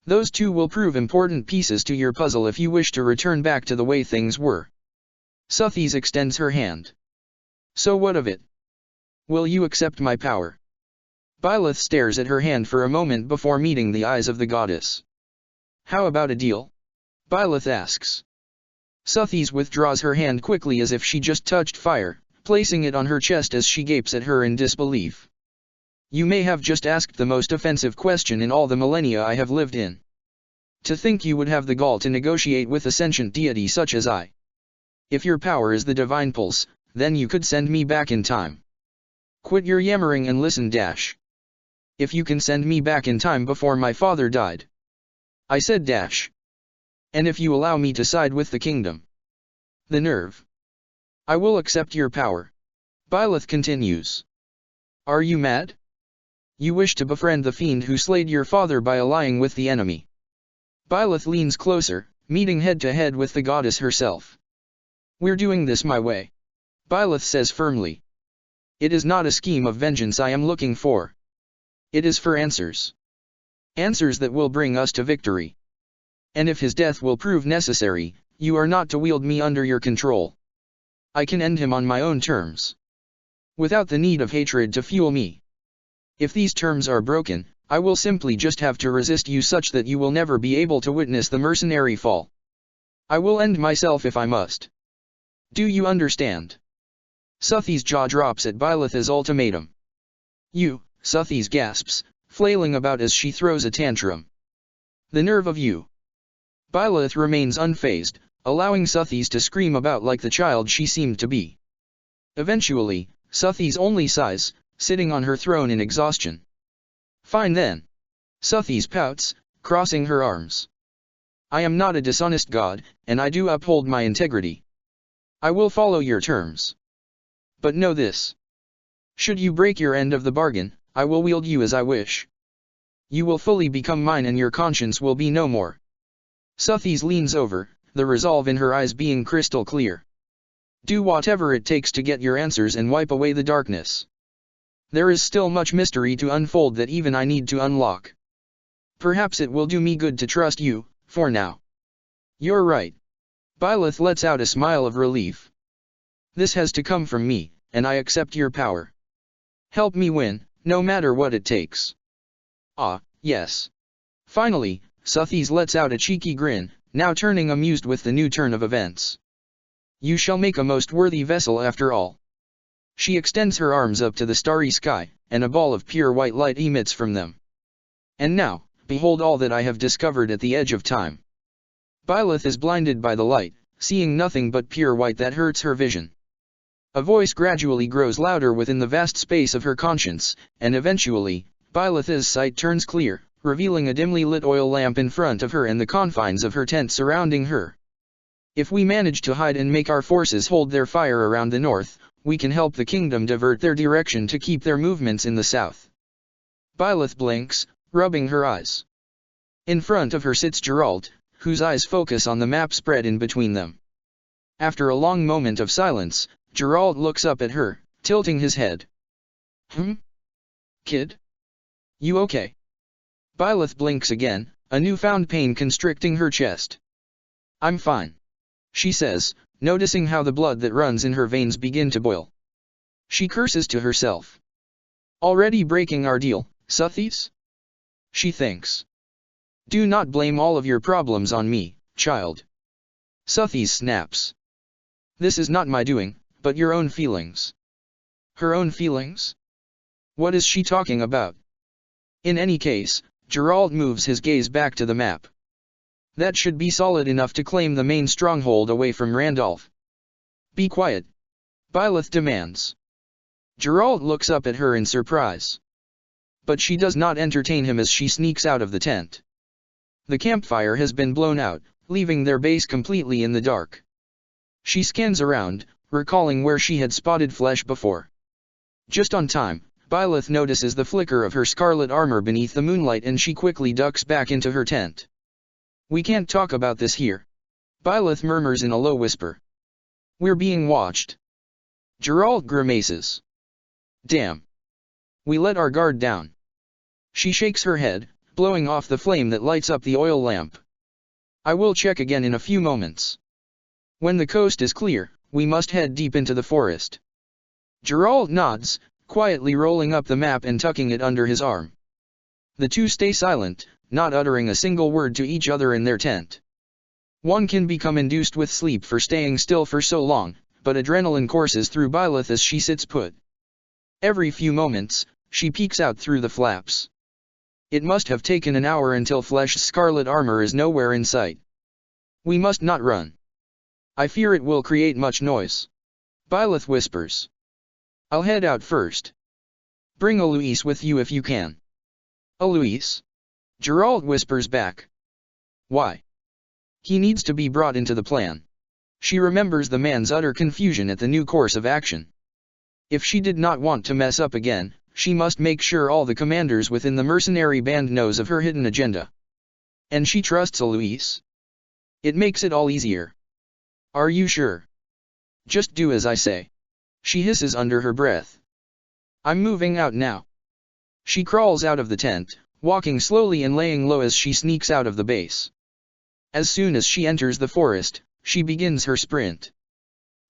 Speaker 1: Those two will prove important pieces to your puzzle if you wish to return back to the way things were. Suthi's extends her hand. So what of it? Will you accept my power? Byleth stares at her hand for a moment before meeting the eyes of the goddess. How about a deal? Byleth asks. Suthi's withdraws her hand quickly as if she just touched fire, placing it on her chest as she gapes at her in disbelief. You may have just asked the most offensive question in all the millennia I have lived in. To think you would have the gall to negotiate with a sentient deity such as I. If your power is the divine pulse, then you could send me back in time. Quit your yammering and listen. If you can send me back in time before my father died. I said . And if you allow me to side with the kingdom. The nerve. I will accept your power. Byleth continues. Are you mad? You wish to befriend the fiend who slayed your father by allying with the enemy. Byleth leans closer, meeting head to head with the goddess herself. We're doing this my way. Byleth says firmly. It is not a scheme of vengeance I am looking for. It is for answers. Answers that will bring us to victory. And if his death will prove necessary, you are not to wield me under your control. I can end him on my own terms. Without the need of hatred to fuel me. If these terms are broken, I will simply just have to resist you such that you will never be able to witness the mercenary fall. I will end myself if I must. Do you understand? Suthi's jaw drops at Byleth's ultimatum. You, Suthi's gasps, flailing about as she throws a tantrum. The nerve of you. Byleth remains unfazed, allowing Suthi's to scream about like the child she seemed to be. Eventually, Suthi's only sighs, sitting on her throne in exhaustion. Fine then. Suthi's pouts, crossing her arms. I am not a dishonest god, and I do uphold my integrity. I will follow your terms. But know this. Should you break your end of the bargain, I will wield you as I wish. You will fully become mine and your conscience will be no more. Suthi's leans over, the resolve in her eyes being crystal clear. Do whatever it takes to get your answers and wipe away the darkness. There is still much mystery to unfold that even I need to unlock. Perhaps it will do me good to trust you, for now. You're right. Byleth lets out a smile of relief. This has to come from me, and I accept your power. Help me win, no matter what it takes. Ah, yes. Finally, Suthi's lets out a cheeky grin, now turning amused with the new turn of events. You shall make a most worthy vessel after all. She extends her arms up to the starry sky, and a ball of pure white light emits from them. And now, behold all that I have discovered at the edge of time. Byleth is blinded by the light, seeing nothing but pure white that hurts her vision. A voice gradually grows louder within the vast space of her conscience, and eventually, Byleth's sight turns clear, revealing a dimly lit oil lamp in front of her and the confines of her tent surrounding her. If we manage to hide and make our forces hold their fire around the north, we can help the kingdom divert their direction to keep their movements in the south. Byleth blinks, rubbing her eyes. In front of her sits Geralt, whose eyes focus on the map spread in between them. After a long moment of silence, Geralt looks up at her, tilting his head. Kid? You okay? Byleth blinks again, a newfound pain constricting her chest. I'm fine. She says, noticing how the blood that runs in her veins begin to boil. She curses to herself. Already breaking our deal, Suthi's? She thinks. Do not blame all of your problems on me, child. Suthi's snaps. This is not my doing, but your own feelings. Her own feelings? What is she talking about? In any case, Geralt moves his gaze back to the map. That should be solid enough to claim the main stronghold away from Randolph. Be quiet. Byleth demands. Geralt looks up at her in surprise. But she does not entertain him as she sneaks out of the tent. The campfire has been blown out, leaving their base completely in the dark. She scans around, recalling where she had spotted flesh before. Just on time, Byleth notices the flicker of her scarlet armor beneath the moonlight and she quickly ducks back into her tent. We can't talk about this here. Byleth murmurs in a low whisper. We're being watched. Geralt grimaces. Damn. We let our guard down. She shakes her head, blowing off the flame that lights up the oil lamp. I will check again in a few moments. When the coast is clear, we must head deep into the forest. Geralt nods, quietly rolling up the map and tucking it under his arm. The two stay silent, not uttering a single word to each other in their tent. One can become induced with sleep for staying still for so long, but adrenaline courses through Byleth as she sits put. Every few moments, she peeks out through the flaps. It must have taken an hour until Flesh's scarlet armor is nowhere in sight. We must not run. I fear it will create much noise. Byleth whispers. I'll head out first. Bring Eloise with you if you can. Eloise? Geralt whispers back. Why? He needs to be brought into the plan. She remembers the man's utter confusion at the new course of action. If she did not want to mess up again, she must make sure all the commanders within the mercenary band knows of her hidden agenda. And she trusts Eloise. It makes it all easier. Are you sure? Just do as I say. She hisses under her breath. I'm moving out now. She crawls out of the tent, walking slowly and laying low as she sneaks out of the base. As soon as she enters the forest, she begins her sprint.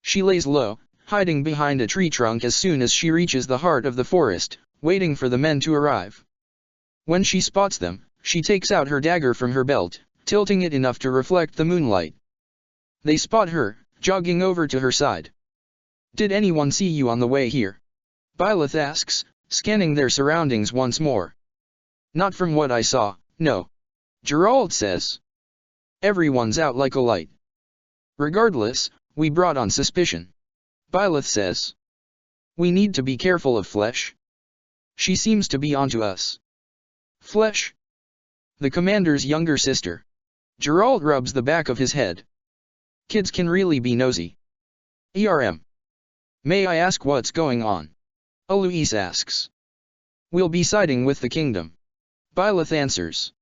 Speaker 1: She lays low, hiding behind a tree trunk as soon as she reaches the heart of the forest, waiting for the men to arrive. When she spots them, she takes out her dagger from her belt, tilting it enough to reflect the moonlight. They spot her, jogging over to her side. Did anyone see you on the way here? Byleth asks, scanning their surroundings once more. Not from what I saw, no. Geralt says. Everyone's out like a light. Regardless, we brought on suspicion. Byleth says. We need to be careful of Flesh. She seems to be onto us. Flesh? The commander's younger sister. Geralt rubs the back of his head. Kids can really be nosy. May I ask what's going on? Eloise asks. We'll be siding with the kingdom. Byleth answers.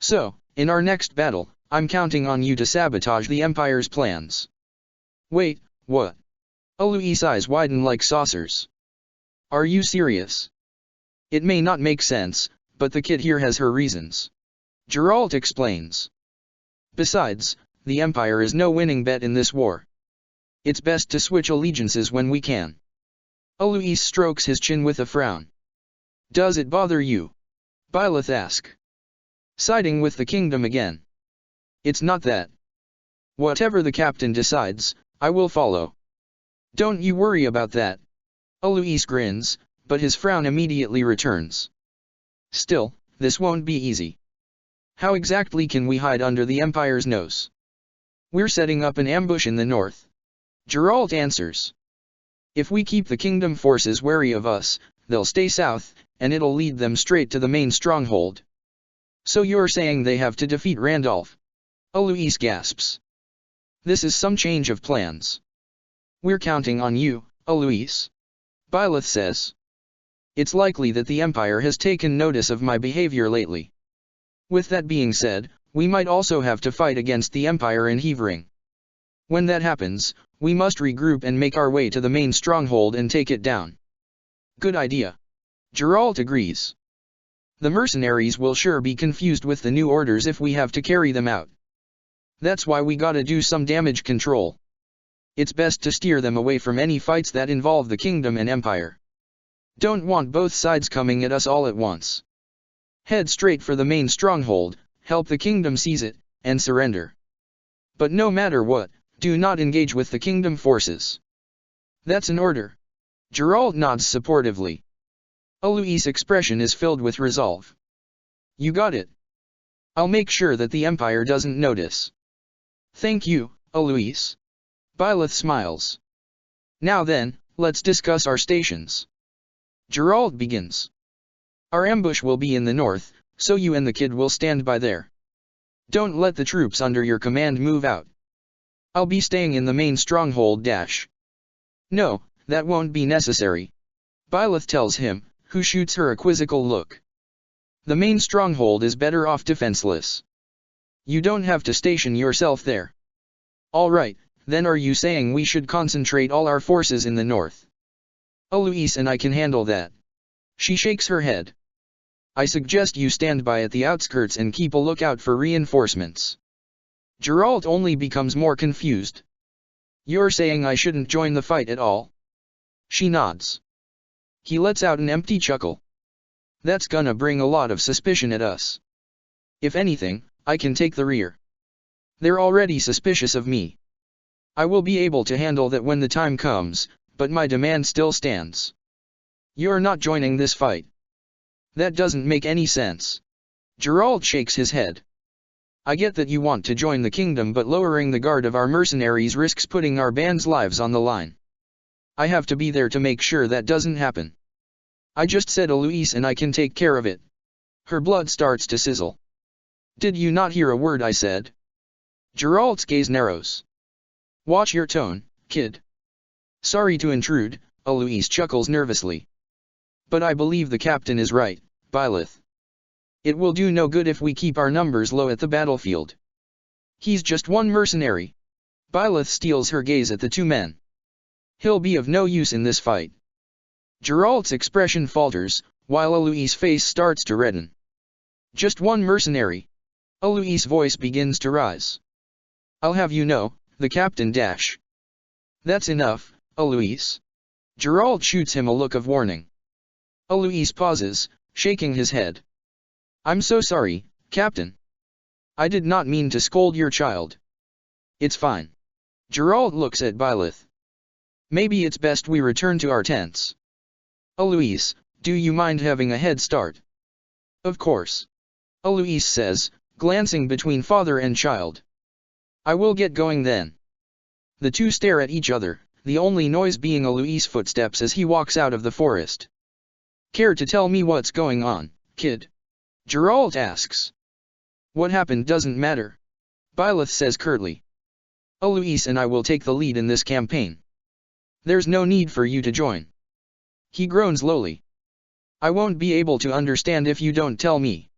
Speaker 1: So, in our next battle, I'm counting on you to sabotage the Empire's plans. Wait, what? Eloise's eyes widen like saucers. Are you serious? It may not make sense, but the kid here has her reasons. Geralt explains. Besides, the Empire is no winning bet in this war. It's best to switch allegiances when we can. Eloise strokes his chin with a frown. Does it bother you? Byleth asks. Siding with the kingdom again. It's not that. Whatever the captain decides, I will follow. Don't you worry about that. Eloise grins, but his frown immediately returns. Still, this won't be easy. How exactly can we hide under the Empire's nose? We're setting up an ambush in the north. Geralt answers. If we keep the kingdom forces wary of us, they'll stay south, and it'll lead them straight to the main stronghold. So you're saying they have to defeat Randolph? Eloise gasps. This is some change of plans. We're counting on you, Eloise. Byleth says. It's likely that the Empire has taken notice of my behavior lately. With that being said, we might also have to fight against the Empire in Heavering. When that happens, we must regroup and make our way to the main stronghold and take it down. Good idea. Geralt agrees. The mercenaries will sure be confused with the new orders if we have to carry them out. That's why we gotta do some damage control. It's best to steer them away from any fights that involve the kingdom and Empire. Don't want both sides coming at us all at once. Head straight for the main stronghold, help the kingdom seize it, and surrender. But no matter what, do not engage with the kingdom forces. That's an order. Geralt nods supportively. Eloise's expression is filled with resolve. You got it. I'll make sure that the Empire doesn't notice. Thank you, Eloise. Byleth smiles. Now then, let's discuss our stations. Geralt begins. Our ambush will be in the north, so you and the kid will stand by there. Don't let the troops under your command move out. I'll be staying in the main stronghold. No, that won't be necessary. Byleth tells him, who shoots her a quizzical look. The main stronghold is better off defenseless. You don't have to station yourself there. All right, then are you saying we should concentrate all our forces in the north? Eloise and I can handle that. She shakes her head. I suggest you stand by at the outskirts and keep a lookout for reinforcements. Geralt only becomes more confused. You're saying I shouldn't join the fight at all? She nods. He lets out an empty chuckle. That's gonna bring a lot of suspicion at us. If anything, I can take the rear. They're already suspicious of me. I will be able to handle that when the time comes, but my demand still stands. You're not joining this fight. That doesn't make any sense. Geralt shakes his head. I get that you want to join the kingdom, but lowering the guard of our mercenaries risks putting our band's lives on the line. I have to be there to make sure that doesn't happen. I just said Eloise and I can take care of it. Her blood starts to sizzle. Did you not hear a word I said? Geralt's gaze narrows. Watch your tone, kid. Sorry to intrude, Eloise chuckles nervously. But I believe the captain is right, Byleth. It will do no good if we keep our numbers low at the battlefield. He's just one mercenary. Byleth steals her gaze at the two men. He'll be of no use in this fight. Geralt's expression falters, while Eloise's face starts to redden. Just one mercenary. Eloise's voice begins to rise. I'll have you know, the captain dash. That's enough, Eloise. Geralt shoots him a look of warning. Eloise pauses, shaking his head. I'm so sorry, Captain. I did not mean to scold your child. It's fine. Geralt looks at Byleth. Maybe it's best we return to our tents. Eloise, do you mind having a head start? Of course. Eloise says, glancing between father and child. I will get going then. The two stare at each other, the only noise being Eloise's footsteps as he walks out of the forest. Care to tell me what's going on, kid? Geralt asks. What happened doesn't matter. Byleth says curtly. Eloise and I will take the lead in this campaign. There's no need for you to join. He groans lowly. I won't be able to understand if you don't tell me.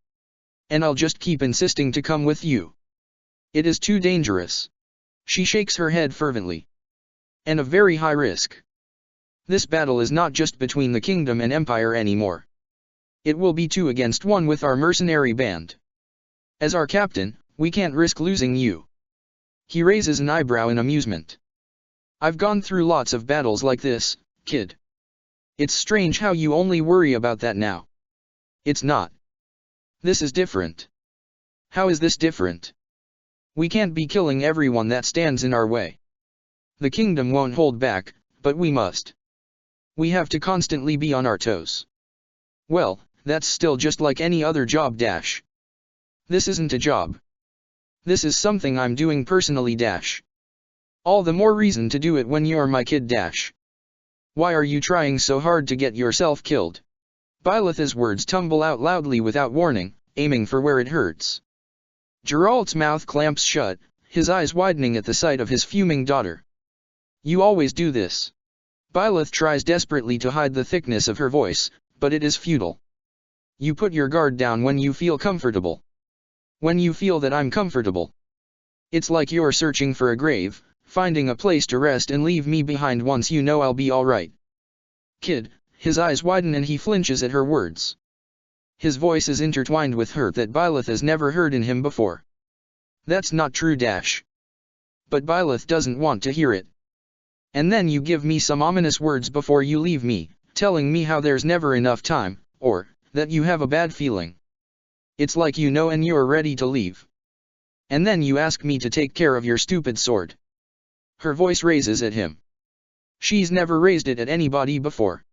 Speaker 1: And I'll just keep insisting to come with you. It is too dangerous. She shakes her head fervently. And a very high risk. This battle is not just between the kingdom and empire anymore. It will be 2 against 1 with our mercenary band. As our captain, we can't risk losing you. He raises an eyebrow in amusement. I've gone through lots of battles like this, kid. It's strange how you only worry about that now. It's not. This is different. How is this different? We can't be killing everyone that stands in our way. The kingdom won't hold back, but we must. We have to constantly be on our toes. Well, that's still just like any other job dash. This isn't a job. This is something I'm doing personally dash. All the more reason to do it when you're my kid dash. Why are you trying so hard to get yourself killed? Byleth's words tumble out loudly without warning, aiming for where it hurts. Geralt's mouth clamps shut, his eyes widening at the sight of his fuming daughter. You always do this. Byleth tries desperately to hide the thickness of her voice, but it is futile. You put your guard down when you feel comfortable. When you feel that I'm comfortable. It's like you're searching for a grave, finding a place to rest and leave me behind once you know I'll be alright. Kid, his eyes widen and he flinches at her words. His voice is intertwined with hurt that Byleth has never heard in him before. That's not true dash. But Byleth doesn't want to hear it. And then you give me some ominous words before you leave me, telling me how there's never enough time, or that you have a bad feeling. It's like you know and you're ready to leave. And then you ask me to take care of your stupid sword. Her voice raises at him. She's never raised it at anybody before.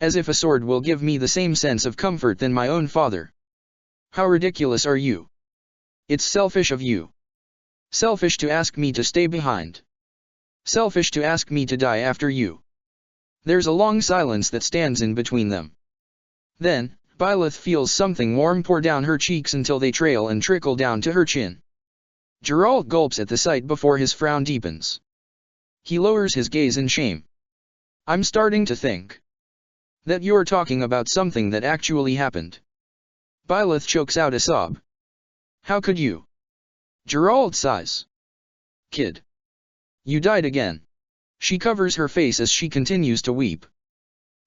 Speaker 1: As if a sword will give me the same sense of comfort than my own father. How ridiculous are you? It's selfish of you. Selfish to ask me to stay behind. Selfish to ask me to die after you. There's a long silence that stands in between them. Then, Byleth feels something warm pour down her cheeks until they trail and trickle down to her chin. Geralt gulps at the sight before his frown deepens. He lowers his gaze in shame. I'm starting to think that you're talking about something that actually happened. Byleth chokes out a sob. How could you? Geralt sighs. Kid. You died again. She covers her face as she continues to weep.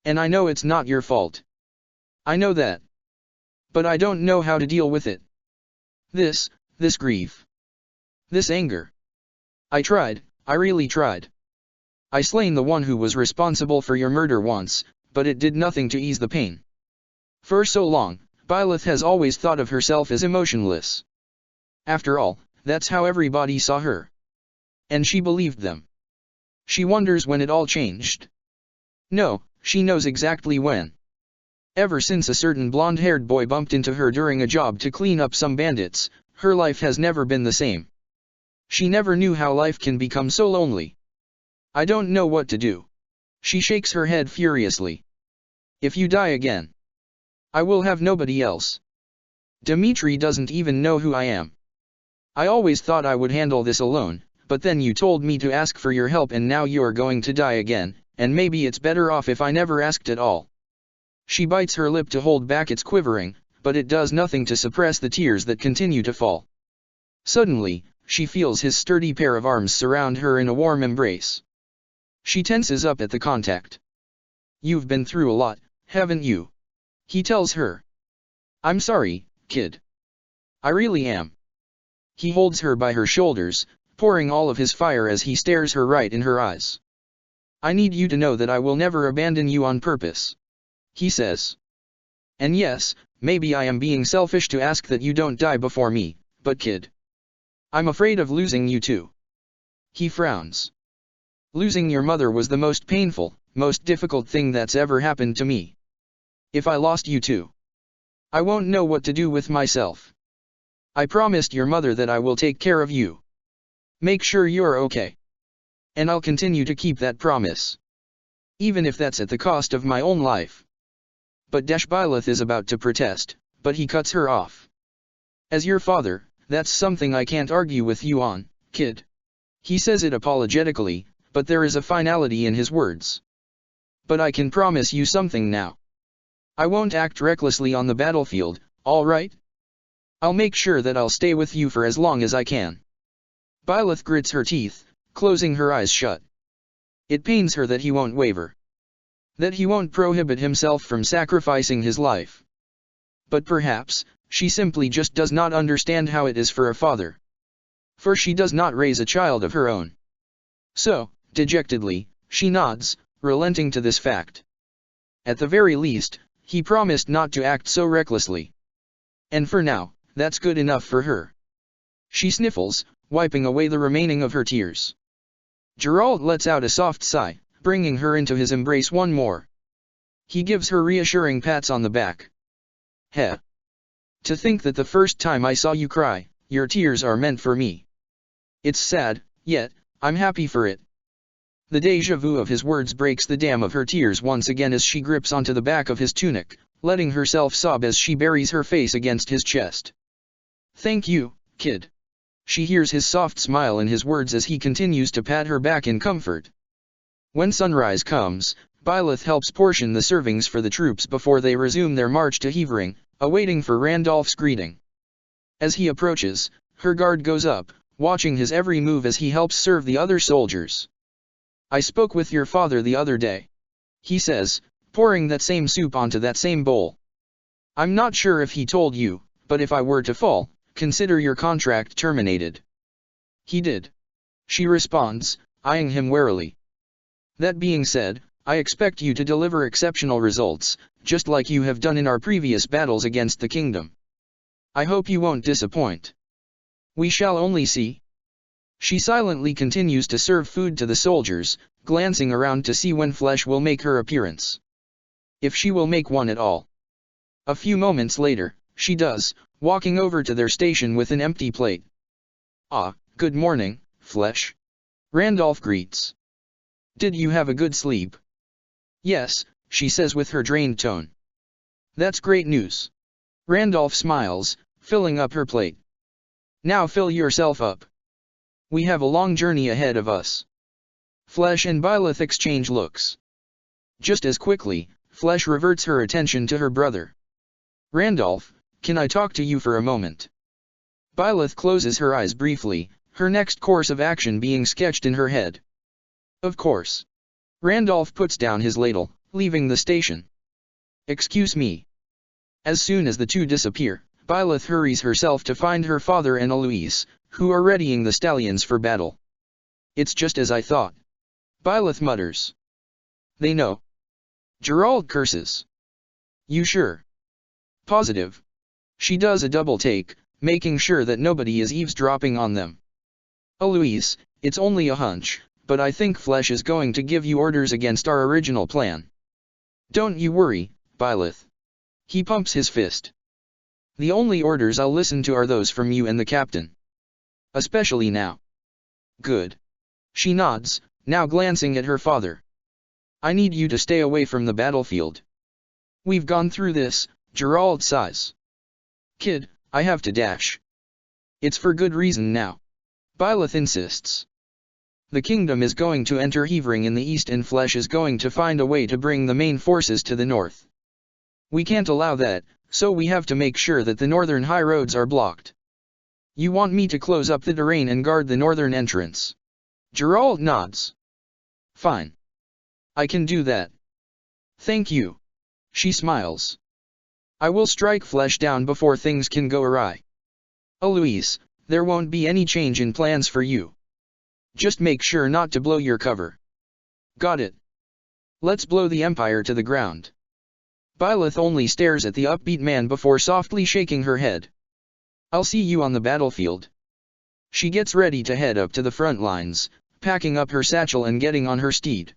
Speaker 1: And I know it's not your fault. I know that. But I don't know how to deal with it. This grief. This anger. I really tried. I slain the one who was responsible for your murder once, but it did nothing to ease the pain. For so long, Byleth has always thought of herself as emotionless. After all, that's how everybody saw her. And she believed them. She wonders when it all changed. No, she knows exactly when. Ever since a certain blonde-haired boy bumped into her during a job to clean up some bandits, her life has never been the same. She never knew how life can become so lonely. I don't know what to do. She shakes her head furiously. If you die again, I will have nobody else. Dmitri doesn't even know who I am. I always thought I would handle this alone, but then you told me to ask for your help and now you are going to die again, and maybe it's better off if I never asked at all. She bites her lip to hold back its quivering, but it does nothing to suppress the tears that continue to fall. Suddenly, she feels his sturdy pair of arms surround her in a warm embrace. She tenses up at the contact. You've been through a lot, haven't you? He tells her. I'm sorry, kid. I really am. He holds her by her shoulders, pouring all of his fire as he stares her right in her eyes. I need you to know that I will never abandon you on purpose. He says. And yes, maybe I am being selfish to ask that you don't die before me, but kid, I'm afraid of losing you too. He frowns. Losing your mother was the most painful, most difficult thing that's ever happened to me. If I lost you too, I won't know what to do with myself. I promised your mother that I will take care of you. Make sure you're okay. And I'll continue to keep that promise. Even if that's at the cost of my own life. But Deshbyleth is about to protest, but he cuts her off. As your father, that's something I can't argue with you on, kid. He says it apologetically, but there is a finality in his words. But I can promise you something now. I won't act recklessly on the battlefield, all right? I'll make sure that I'll stay with you for as long as I can. Byleth grits her teeth, closing her eyes shut. It pains her that he won't waver. That he won't prohibit himself from sacrificing his life. But perhaps, she simply just does not understand how it is for a father. For she does not raise a child of her own. So, dejectedly, she nods, relenting to this fact. At the very least, he promised not to act so recklessly. And for now, that's good enough for her. She sniffles, wiping away the remaining of her tears. Geralt lets out a soft sigh, bringing her into his embrace one more. He gives her reassuring pats on the back. Heh. To think that the first time I saw you cry, your tears are meant for me. It's sad, yet, I'm happy for it. The déjà vu of his words breaks the dam of her tears once again as she grips onto the back of his tunic, letting herself sob as she buries her face against his chest. Thank you, kid. She hears his soft smile in his words as he continues to pat her back in comfort. When sunrise comes, Byleth helps portion the servings for the troops before they resume their march to Heavering, awaiting for Randolph's greeting. As he approaches, her guard goes up, watching his every move as he helps serve the other soldiers. I spoke with your father the other day. He says, pouring that same soup onto that same bowl. I'm not sure if he told you, but if I were to fall, consider your contract terminated. He did. She responds, eyeing him warily. That being said, I expect you to deliver exceptional results, just like you have done in our previous battles against the kingdom. I hope you won't disappoint. We shall only see. She silently continues to serve food to the soldiers, glancing around to see when Flesh will make her appearance. If she will make one at all. A few moments later, she does, walking over to their station with an empty plate. Ah, good morning, Flesh. Randolph greets. Did you have a good sleep? Yes, she says with her drained tone. That's great news. Randolph smiles, filling up her plate. Now fill yourself up. We have a long journey ahead of us. Flesh and Byleth exchange looks. Just as quickly, Flesh reverts her attention to her brother. Randolph, can I talk to you for a moment? Byleth closes her eyes briefly, her next course of action being sketched in her head. Of course. Randolph puts down his ladle, leaving the station. Excuse me. As soon as the two disappear, Byleth hurries herself to find her father and Eloise, who are readying the stallions for battle. It's just as I thought. Byleth mutters. They know. Geralt curses. You sure? Positive. She does a double take, making sure that nobody is eavesdropping on them. Eloise, It's only a hunch, but I think Flesh is going to give you orders against our original plan. Don't you worry, Byleth. He pumps his fist. The only orders I'll listen to are those from you and the captain. Especially now. Good. She nods, now glancing at her father. I need you to stay away from the battlefield. We've gone through this, Geralt sighs. Kid, I have to dash. It's for good reason now. Byleth insists. The kingdom is going to enter Hevering in the east and Flesh is going to find a way to bring the main forces to the north. We can't allow that, so we have to make sure that the northern high roads are blocked. You want me to close up the terrain and guard the northern entrance? Geralt nods. Fine. I can do that. Thank you. She smiles. I will strike Flesh down before things can go awry. Eloise, there won't be any change in plans for you. Just make sure not to blow your cover. Got it. Let's blow the Empire to the ground. Byleth only stares at the upbeat man before softly shaking her head. I'll see you on the battlefield. She gets ready to head up to the front lines, packing up her satchel and getting on her steed.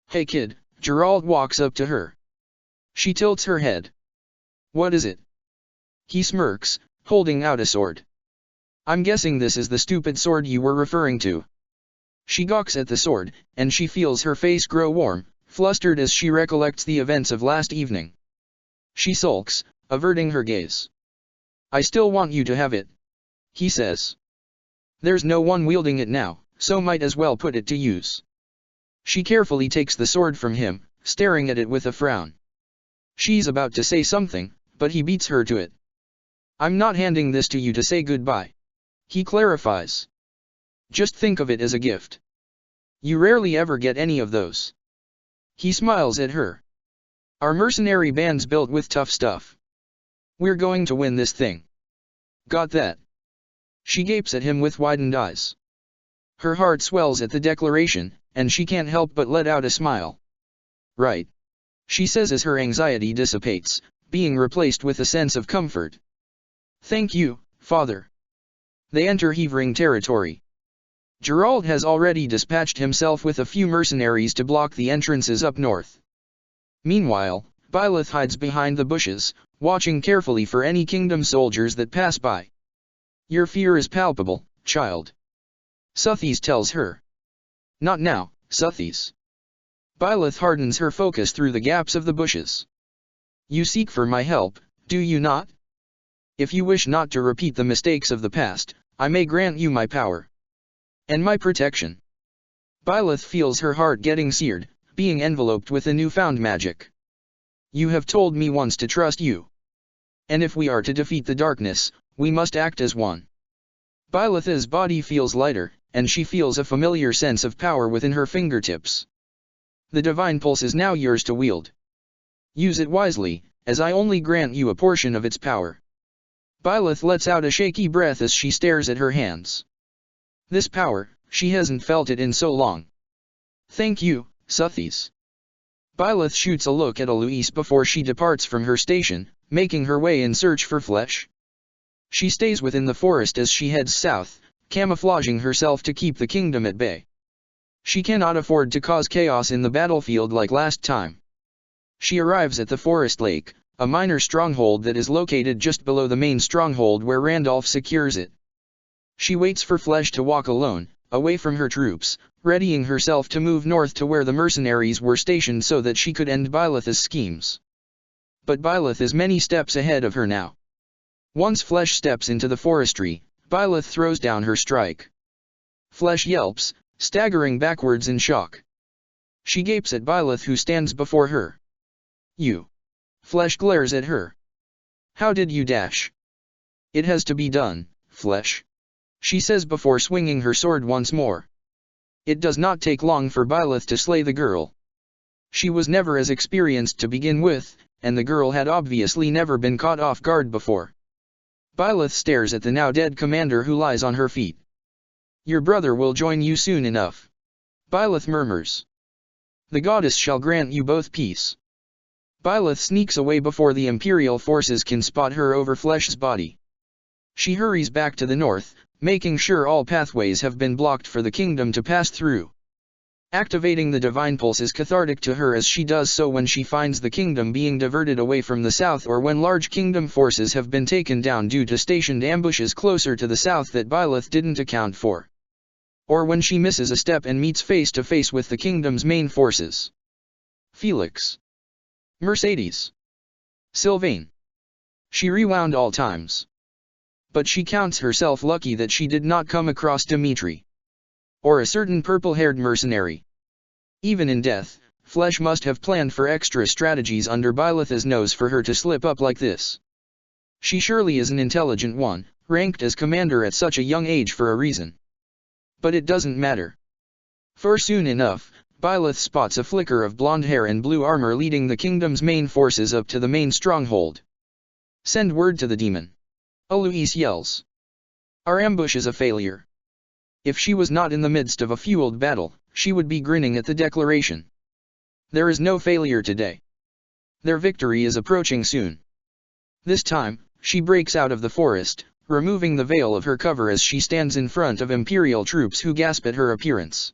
Speaker 1: Hey kid, Geralt walks up to her. She tilts her head. What is it? He smirks, holding out a sword. I'm guessing this is the stupid sword you were referring to. She gawks at the sword, and she feels her face grow warm, flustered as she recollects the events of last evening. She sulks, averting her gaze. I still want you to have it, he says. There's no one wielding it now, so might as well put it to use. She carefully takes the sword from him, staring at it with a frown. She's about to say something, but he beats her to it. I'm not handing this to you to say goodbye. He clarifies. Just think of it as a gift. You rarely ever get any of those. He smiles at her. Our mercenary band's built with tough stuff. We're going to win this thing. Got that? She gapes at him with widened eyes. Her heart swells at the declaration, and she can't help but let out a smile. Right. She says as her anxiety dissipates, being replaced with a sense of comfort. Thank you, Father. They enter Hevering territory. Geralt has already dispatched himself with a few mercenaries to block the entrances up north. Meanwhile, Byleth hides behind the bushes, watching carefully for any kingdom soldiers that pass by. Your fear is palpable, child. Suthies tells her. Not now, Suthies. Byleth hardens her focus through the gaps of the bushes. You seek for my help, do you not? If you wish not to repeat the mistakes of the past, I may grant you my power. And my protection. Byleth feels her heart getting seared, being enveloped with a newfound magic. You have told me once to trust you. And if we are to defeat the darkness, we must act as one. Byleth's body feels lighter, and she feels a familiar sense of power within her fingertips. The divine pulse is now yours to wield. Use it wisely, as I only grant you a portion of its power. Byleth lets out a shaky breath as she stares at her hands. This power, she hasn't felt it in so long. Thank you, Suthies. Byleth shoots a look at Eloise before she departs from her station, making her way in search for Flesh. She stays within the forest as she heads south, camouflaging herself to keep the kingdom at bay. She cannot afford to cause chaos in the battlefield like last time. She arrives at the Forest Lake, a minor stronghold that is located just below the main stronghold where Randolph secures it. She waits for Flesh to walk alone, away from her troops, readying herself to move north to where the mercenaries were stationed so that she could end Byleth's schemes. But Byleth is many steps ahead of her now. Once Flesh steps into the forestry, Byleth throws down her strike. Flesh yelps, staggering backwards in shock. She gapes at Byleth who stands before her. You. Flesh glares at her. How did you dash? It has to be done, Flesh. She says before swinging her sword once more. It does not take long for Byleth to slay the girl. She was never as experienced to begin with, and the girl had obviously never been caught off guard before. Byleth stares at the now dead commander who lies on her feet. Your brother will join you soon enough. Byleth murmurs. The goddess shall grant you both peace. Byleth sneaks away before the Imperial forces can spot her over Flesh's body. She hurries back to the north, making sure all pathways have been blocked for the kingdom to pass through. Activating the divine pulse is cathartic to her as she does so when she finds the kingdom being diverted away from the south, or when large kingdom forces have been taken down due to stationed ambushes closer to the south that Byleth didn't account for. Or when she misses a step and meets face to face with the kingdom's main forces. Felix. Mercedes. Sylvain. She rewound all times. But she counts herself lucky that she did not come across Dimitri. Or a certain purple-haired mercenary. Even in death, Flesh must have planned for extra strategies under Byleth's nose for her to slip up like this. She surely is an intelligent one, ranked as commander at such a young age for a reason. But it doesn't matter. For soon enough, Byleth spots a flicker of blonde hair and blue armor leading the kingdom's main forces up to the main stronghold. Send word to the demon. Alois yells. Our ambush is a failure. If she was not in the midst of a fueled battle, she would be grinning at the declaration. There is no failure today. Their victory is approaching soon. This time, she breaks out of the forest, removing the veil of her cover as she stands in front of Imperial troops who gasp at her appearance.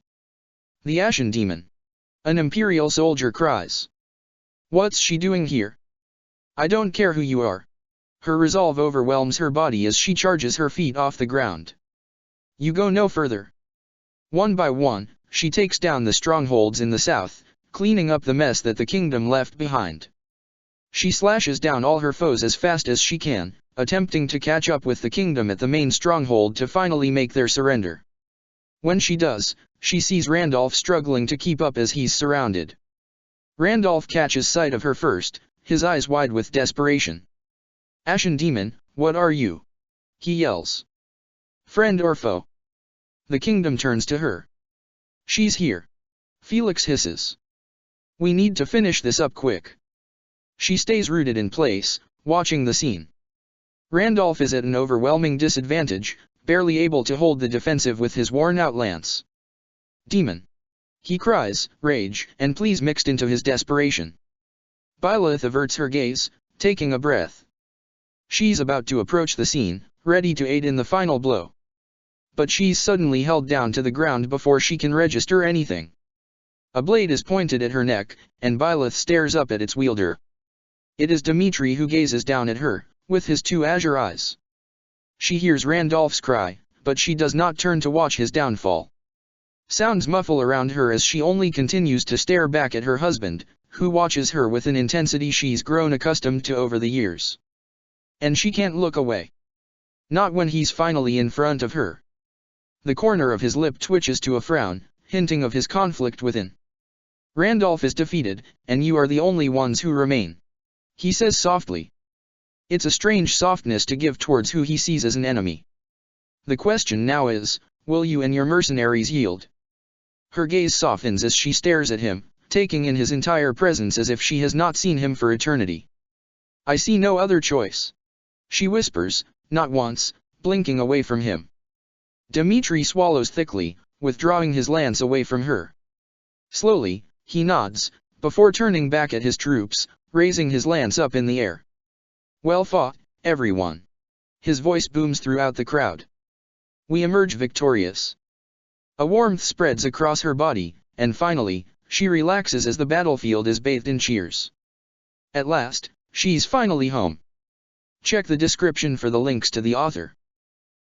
Speaker 1: The Ashen Demon. An Imperial soldier cries. What's she doing here? I don't care who you are. Her resolve overwhelms her body as she charges her feet off the ground. You go no further. One by one, she takes down the strongholds in the south, cleaning up the mess that the kingdom left behind. She slashes down all her foes as fast as she can, attempting to catch up with the kingdom at the main stronghold to finally make their surrender. When she does, she sees Randolph struggling to keep up as he's surrounded. Randolph catches sight of her first, his eyes wide with desperation. Ashen Demon, what are you? He yells. Friend or foe? The kingdom turns to her. She's here. Felix hisses. We need to finish this up quick. She stays rooted in place, watching the scene. Randolph is at an overwhelming disadvantage, barely able to hold the defensive with his worn-out lance. Demon! He cries, rage and pleas mixed into his desperation. Byleth averts her gaze, taking a breath. She's about to approach the scene, ready to aid in the final blow. But she's suddenly held down to the ground before she can register anything. A blade is pointed at her neck, and Byleth stares up at its wielder. It is Dimitri who gazes down at her, with his two azure eyes. She hears Randolph's cry, but she does not turn to watch his downfall. Sounds muffle around her as she only continues to stare back at her husband, who watches her with an intensity she's grown accustomed to over the years. And she can't look away. Not when he's finally in front of her. The corner of his lip twitches to a frown, hinting of his conflict within. Randolph is defeated, and you are the only ones who remain. He says softly. It's a strange softness to give towards who he sees as an enemy. The question now is, will you and your mercenaries yield? Her gaze softens as she stares at him, taking in his entire presence as if she has not seen him for eternity. I see no other choice. She whispers, not once, blinking away from him. Dimitri swallows thickly, withdrawing his lance away from her. Slowly, he nods, before turning back at his troops, raising his lance up in the air. Well fought, everyone. His voice booms throughout the crowd. We emerge victorious. A warmth spreads across her body, and finally, she relaxes as the battlefield is bathed in cheers. At last, she's finally home. Check the description for the links to the author.